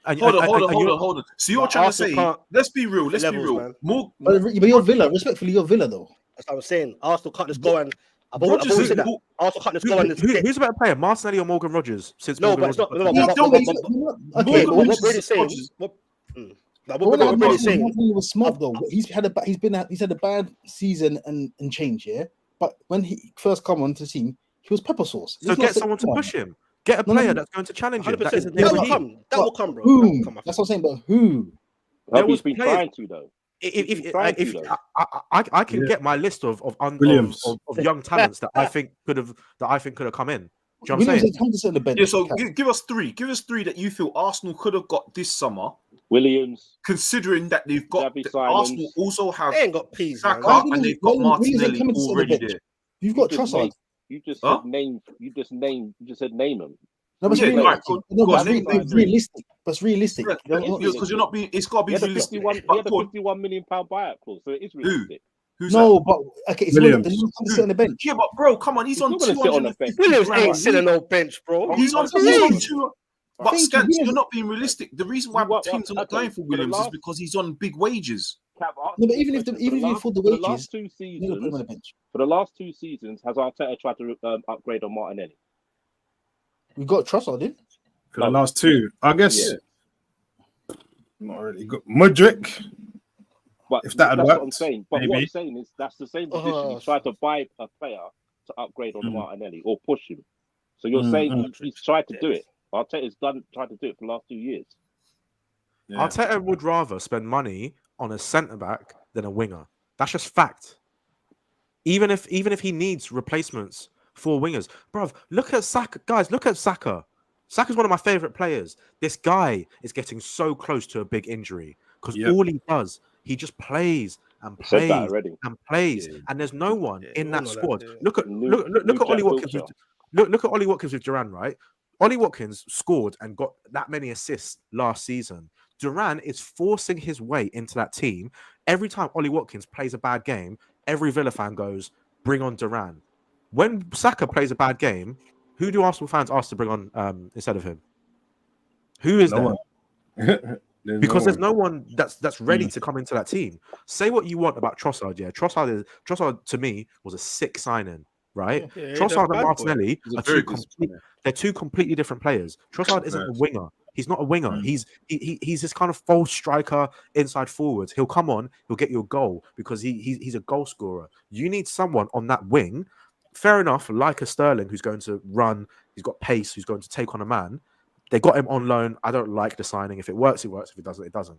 Hold on. So you're trying to say, let's be real. But you're Villa. Respectfully, you're Villa though. That's what I'm saying. Arsenal can't just go and. I've always said that. Arsenal can't just go and. Who's a better player, Martinelli or Morgan Rogers? No, but it's not. Okay, what Brady's saying. What Brady's saying. Martinelli was smart though. He's had a bad season and change, yeah. But when he first come onto the team, he was pepper sauce. So get someone to push him. Get a player that's going to challenge him. That will come, bro. Who? That's what I'm saying. But who? He's been trying to though. If I can get my list of young talents that I think could have come in. Do you know what I'm saying? Yeah, so give us three. Give us three that you feel Arsenal could have got this summer. Williams, considering that they've got Arsenal also have they ain't got peas, Saka and they've got Martinelli already there. You've got Trossard. You just said name them. No, but it's realistic. But it's realistic. Because you're not being. It's got to be realistic. He had a £51 million buyout clause, so it is realistic. Who's no, but okay, it's Williams. He's on the bench. Yeah, but bro, come on, he's on 250. Williams ain't sitting on no bench, bro. He's on 200. But Scans, you're not being realistic. The reason why teams are not going for Williams is because he's on big wages. No, but even if you afford the wages, last 2 you're gonna put him on seasons, the bench. for the last 2 seasons, has Arteta tried to upgrade on Martinelli? We got Trossard in. For the last 2, I guess. Yeah. Not really good. Mudryk. But If that had that's worked, what I'm saying. But maybe. what I'm saying is that's the same position. He tried to buy a player to upgrade on Martinelli or push him. So you're saying he's tried to do it. Arteta's tried to do it for the last 2 years. Yeah. Arteta would rather spend money on a centre back than a winger. That's just fact. Even if he needs replacements for wingers, bruv, look at Saka, guys. Look at Saka. Saka's one of my favorite players. This guy is getting so close to a big injury because all he does, he just plays and plays and plays, and there's no one in that squad. Look at Ollie Watkins. Look at Ollie Watkins with Duran, right? Ollie Watkins scored and got that many assists last season. Duran is forcing his way into that team. Every time Ollie Watkins plays a bad game, every Villa fan goes, bring on Duran. When Saka plays a bad game, who do Arsenal fans ask to bring on instead of him? Who is there? Because there's no one that's ready to come into that team. Say what you want about Trossard, yeah. Trossard to me was a sick signing, right? Trossard and Martinelli they're two completely different players. Trossard isn't a winger. He's not a winger. He's this kind of false striker inside forward. He'll come on, he'll get you a goal because he's a goal scorer. You need someone on that wing. Fair enough, like a Sterling who's going to run, he's got pace, who's going to take on a man. They got him on loan. I don't like the signing. If it works, it works. If it doesn't, it doesn't.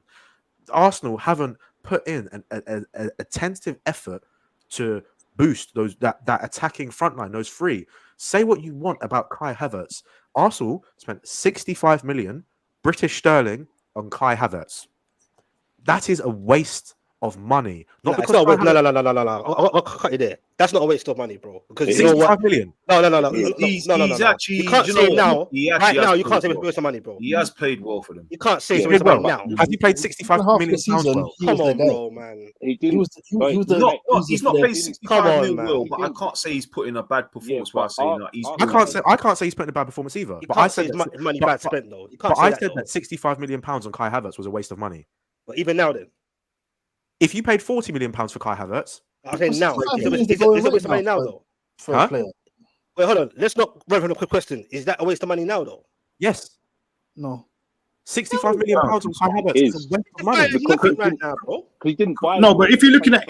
Arsenal haven't put in a tentative effort to boost that attacking front line, those three. Say what you want about Kai Havertz. Arsenal spent 65 million British sterling on Kai Havertz. That is a waste of money. Not because no. I'll cut you there. That's not a waste of money, bro. Because 65 million. No. He's actually, you can't say now. Right now, you can't say it's a waste of money, bro. He has played well for them. You can't say it's a waste of money now. Has he played 65 million pounds well? Come on, bro, man. He's not played 65 million well, but I can't say he's put in a bad performance while saying that he's. I can't say he's put in a bad performance either. But I said money bad spent though. But I said that 65 million pounds on Kai Havertz was a waste of money. But even now, then. If you paid 40 million pounds for Kai Havertz, I'm saying now. Is it a waste of money now, though? For a player. Wait, hold on. Let's not run from a quick question. Is that a waste of money now, though? Yes. No. 65 million pounds on Kai Havertz is a waste of money. Right now, bro. He didn't buy. No, but if you're looking at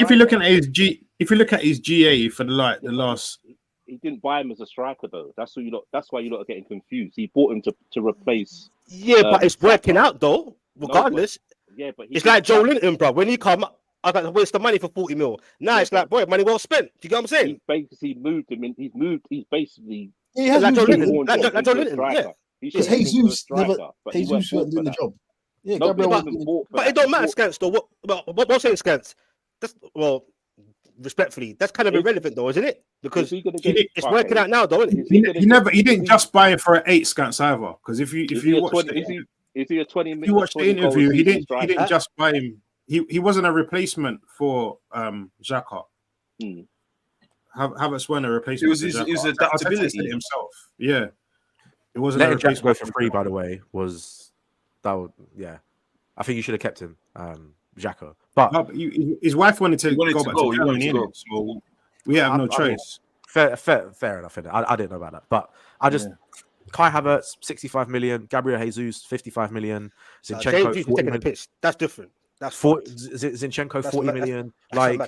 his GA for the last. He didn't buy him as a striker though. That's why you're not getting confused. He bought him to replace. Yeah, but it's working out though. Regardless. But it's like Joe Linton, bro. When he come, I got to waste the money for 40 mil. Now it's like, boy, money well spent. Do you get what I'm saying? He basically moved him in. He's basically. He has like Joe Linton. Like Joe Linton, yeah. Because Jesus wasn't doing the job. Yeah, but it don't matter, Scans, though. What I'm saying, Scans? That's respectfully, that's kind of irrelevant, though, isn't it? Because it's working out now, though, isn't it? He didn't just buy it for an 8 Scans either. Because if you watch is he a 20 minute? You watched the interview. He didn't just buy him. He wasn't a replacement for Xhaka. Havertz wasn't a replacement. It was adaptability himself. Yeah, it wasn't. Letting Jack go for free, by the way, was that. I think you should have kept him, Xhaka. But his wife wanted to go back to Germany, so we have no choice. Fair enough. I didn't know about that, but I just. Kai Havertz, 65 million. Gabriel Jesus, 55 million. Zinchenko, taking a piss. That's different. That's Zinchenko, 40 million. I'm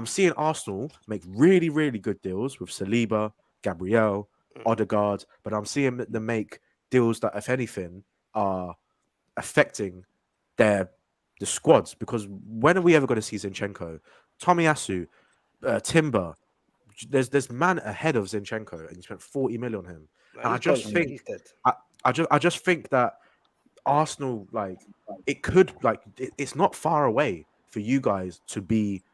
seeing Arsenal make really, really good deals with Saliba, Gabriel, Odegaard, but I'm seeing them make deals that, if anything, are affecting the squads. Because when are we ever going to see Zinchenko, Tomiyasu, Timber? There's man ahead of Zinchenko, and you spent 40 million on him. And I just think that Arsenal, it's not far away for you guys to be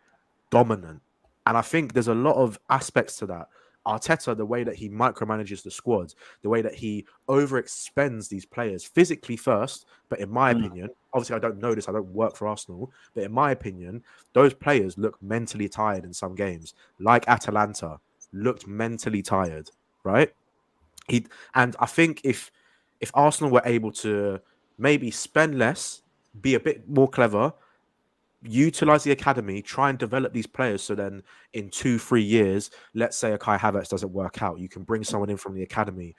dominant. And I think there's a lot of aspects to that. Arteta, the way that he micromanages the squad, the way that he overexpends these players physically first, but in my opinion, obviously I don't know this, I don't work for Arsenal, but in my opinion, those players look mentally tired in some games, like Atalanta looked mentally tired, right? And I think if Arsenal were able to maybe spend less, be a bit more clever, utilize the academy, try and develop these players. So then in 2-3 years, let's say a Kai Havertz doesn't work out, you can bring someone in from the academy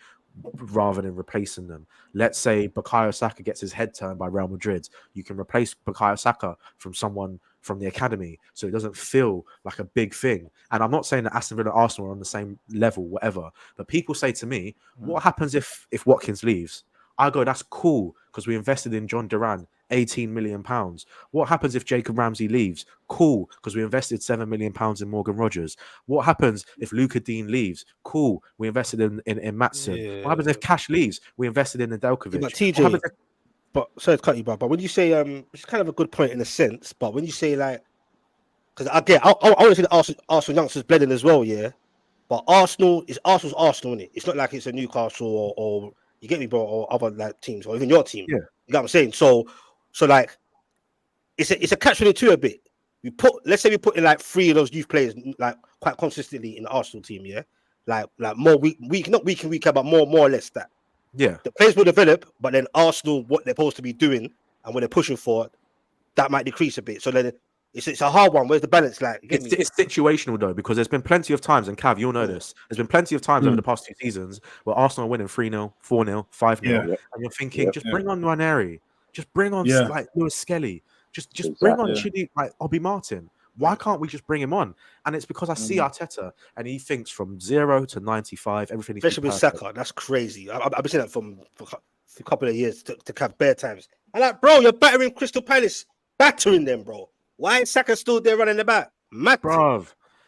rather than replacing them. Let's say Bukayo Saka gets his head turned by Real Madrid, you can replace Bukayo Saka from someone from the academy, so it doesn't feel like a big thing. And I'm not saying that Aston Villa and Arsenal are on the same level, whatever, but people say to me, what happens if Watkins leaves? I go, that's cool, because we invested in John Duran, £18 million. What happens if Jacob Ramsey leaves? Cool, because we invested £7 million in Morgan Rogers. What happens if Luca Dean leaves? Cool, we invested in Maatsen. Yeah. What happens if Cash leaves? We invested in Nedeljkovic. Yeah, but What TJ, happens if- but sorry to cut you, but when you say it's kind of a good point in a sense, but when you say like, because I want to see the Arsenal youngsters blending as well, yeah. But Arsenal's Arsenal, innit? It's not like it's a Newcastle or you get me, bro, or other like teams, or even your team. Yeah. You know what I'm saying? So like, it's a catch-22 a bit. Let's say we put in like 3 of those youth players like quite consistently in the Arsenal team, yeah. Like more week, not week in week out, but more or less that. Yeah. The players will develop, but then Arsenal, what they're supposed to be doing and what they're pushing for, that might decrease a bit. So then it's a hard one. Where's the balance like? It's situational though, because there's been plenty of times, and Cav, you'll know this. There's been plenty of times over the past 2 seasons where Arsenal are winning 3-0, 4-0, 5-0, and you're thinking, just bring on Ranieri, just bring on like Lewis Skelly, just bring on Chidi, like Obi Martin. Why can't we just bring him on? And it's because I see Arteta and he thinks from 0 to 95, everything. Especially with Saka, that's crazy. I've been saying that for a couple of years to have bare times. And like, bro, you're battering Crystal Palace, battering them, bro. Why is Saka still there running the back? Mad, bruv.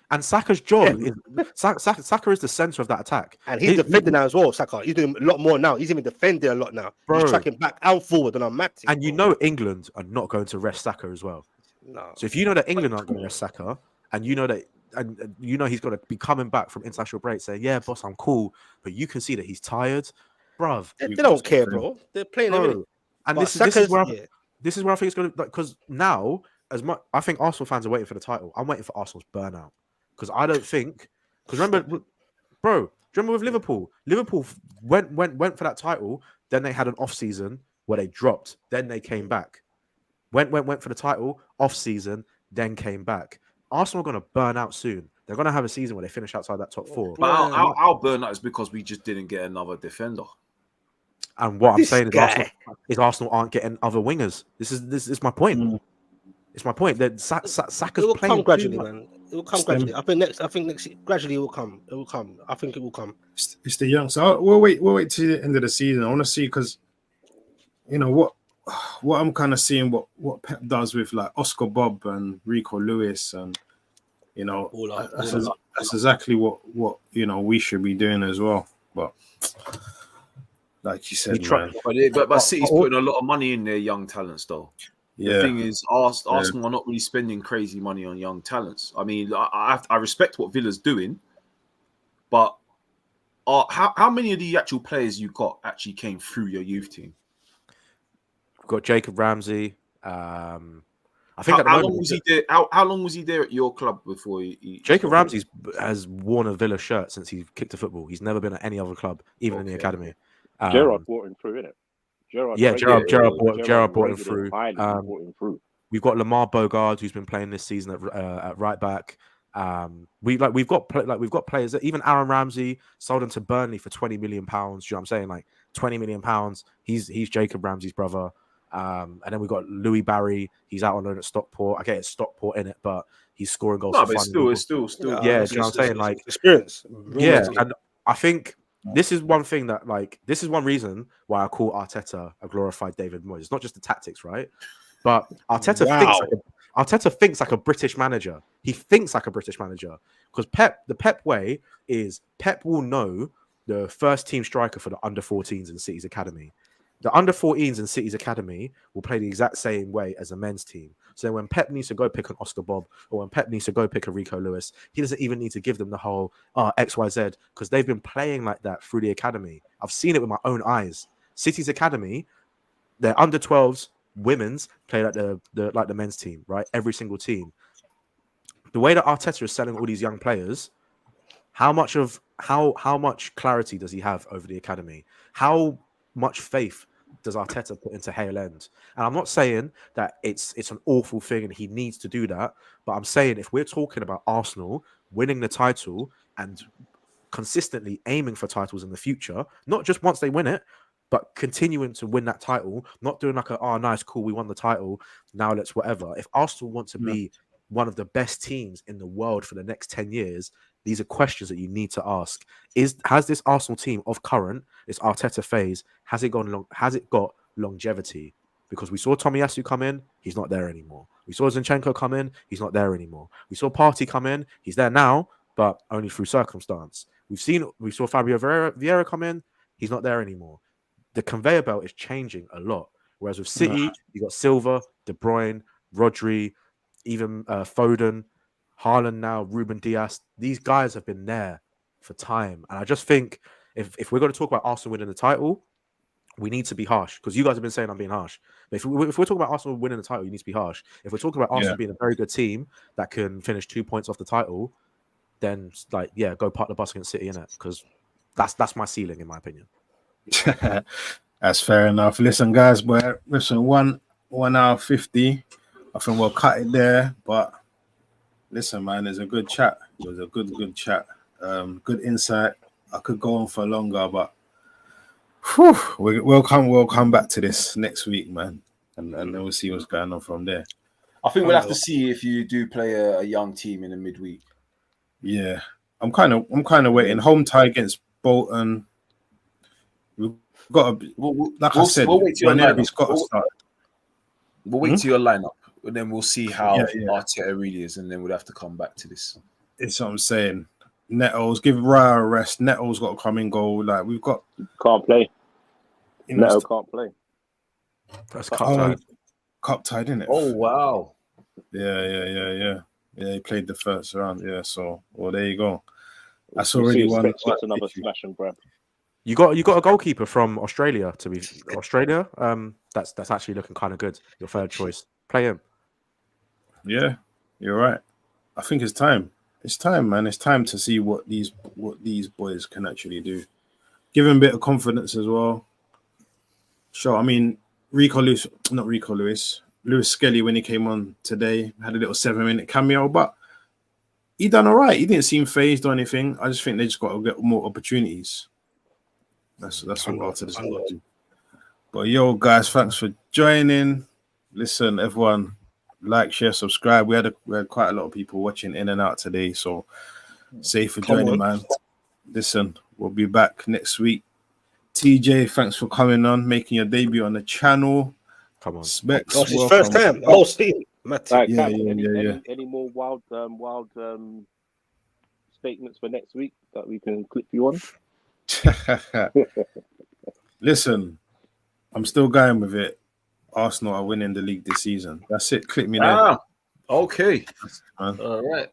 And Saka's job is Saka is the center of that attack, and he's defending now as well. Saka, he's doing a lot more now. He's even defending a lot now. Bro. He's tracking back and forward, and I'm mad. And you know England are not going to rest Saka as well. No. So if you know that England aren't going to rest Saka, and you know that, and you know he's going to be coming back from international break saying, "Yeah, boss, I'm cool," but you can see that he's tired, bruv. They don't care, bro. They're playing everything. And this is where I think it's going to, because now, as much I think Arsenal fans are waiting for the title. I'm waiting for Arsenal's burnout, because I don't think, because remember, bro, do you remember with Liverpool? Liverpool went for that title, then they had an off season where they dropped, then they came back. Went for the title, off season, then came back. Arsenal are going to burn out soon. They're going to have a season where they finish outside that top 4. But our burnout is because we just didn't get another defender. And what I'm saying is Arsenal aren't getting other wingers. This is my point. It's my point that Saka's it will playing come gradually, man. It will come gradually. I think next gradually it will come. It will come. I think it will come. It's the young. So we'll wait to the end of the season. I want to see, because you know what I'm kind of seeing what Pep does with like Oscar Bob and Rico Lewis, and you know that's exactly what you know we should be doing as well. But like you said, but City's putting a lot of money in their young talents, though. The thing is, Arsenal are not really spending crazy money on young talents. I mean, I respect what Villa's doing, but how many of the actual players you got actually came through your youth team? We've got Jacob Ramsey. I think how long was he there? How long was he there at your club before he Jacob Ramsey has worn a Villa shirt since he kicked a football. He's never been at any other club, even in the academy. Gerrard brought him through, innit? Gerrard brought him through. We've got Lamar Bogard, who's been playing this season at right back. We've got players that even Aaron Ramsey sold him to Burnley for £20 million. Do you know what I'm saying? Like £20 million. He's Jacob Ramsey's brother. And then we've got Louis Barry. He's out on loan at Stockport. I get it's Stockport in it, but he's scoring goals. No, but it's still. Yeah, do you know what I'm saying? Like experience. And I think this is one thing that, like, this is one reason why I call Arteta a glorified David Moyes. It's not just the tactics, right? But Arteta thinks like a British manager. He thinks like a British manager, because the Pep way is Pep will know the first team striker for the under 14s in City's academy. The under 14s in City's academy will play the exact same way as a men's team. So when Pep needs to go pick an Oscar Bob, or when Pep needs to go pick a Rico Lewis, he doesn't even need to give them the whole XYZ, because they've been playing like that through the academy. I've seen it with my own eyes. City's academy, their under 12s, women's play like the men's team, right? Every single team. The way that Arteta is selling all these young players, how much clarity does he have over the academy? How much faith does Arteta put into Hale End? And I'm not saying that it's an awful thing and he needs to do that, but I'm saying if we're talking about Arsenal winning the title and consistently aiming for titles in the future, not just once they win it, but continuing to win that title, not doing like nice, cool, we won the title, now let's whatever. If Arsenal want to be one of the best teams in the world for the next 10 years, these are questions that you need to ask. Has this Arsenal team of current, this Arteta phase, has it got longevity? Because we saw Tomiyasu come in, he's not there anymore. We saw Zinchenko come in, he's not there anymore. We saw Partey come in, he's there now, but only through circumstance. We saw Fabio Vieira come in, he's not there anymore. The conveyor belt is changing a lot. Whereas with City, you got Silva, De Bruyne, Rodri, even Foden, Haaland now, Ruben Dias. These guys have been there for time. And I just think if we're going to talk about Arsenal winning the title, we need to be harsh. Because you guys have been saying I'm being harsh. But if we're talking about Arsenal winning the title, you need to be harsh. If we're talking about Arsenal being a very good team that can finish 2 points off the title, then go park the bus against City, innit? Because that's my ceiling, in my opinion. That's fair enough. Listen, guys, but listen, 1 hour 50. I think we'll cut it there. But listen, man, there's a good chat. It was a good chat. Good insight. I could go on for longer, but we'll come back to this next week, man, and then we'll see what's going on from there. I think we'll have to see if you do play a young team in the midweek. Yeah, I'm kind of waiting. Home tie against Bolton. We've got to, I said, Ranieri's got to start. We'll wait till your lineup, and then we'll see how Arteta really is, and then we'll have to come back to this. It's what I'm saying. Nettles, give Raya a rest. Nettles got to come in goal. Like we've got can't play. Neto can't play. That's cup tied, isn't it? Oh wow. Yeah. He played the first round. Yeah, so there you go. That's already one. That's another smash and grab. You got a goalkeeper from Australia to be Australia. That's actually looking kind of good. Your third choice. Play him. Yeah, you're right. I think it's time. It's time, man. It's time to see what these boys can actually do. Give him a bit of confidence as well. Sure. I mean, Lewis Skelly, when he came on today, had a little 7-minute cameo, but he done all right. He didn't seem phased or anything. I just think they just got to get more opportunities. That's what Arteta's got to do. But yo, guys, thanks for joining. Listen, everyone, like, share, subscribe. We had quite a lot of people watching in and out today, so safe for joining, man. Listen, we'll be back next week. TJ, thanks for coming on, making your debut on the channel. Come on, Specs. It's his first time. Oh, see, Any more wild statements for next week that we can clip you on? Listen, I'm still going with it. Arsenal are winning the league this season. That's it. Click me there. Okay. All right.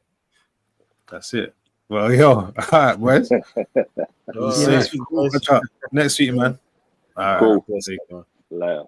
That's it. Well, yo, all right, boys. Next week, man. All right, cool. Later.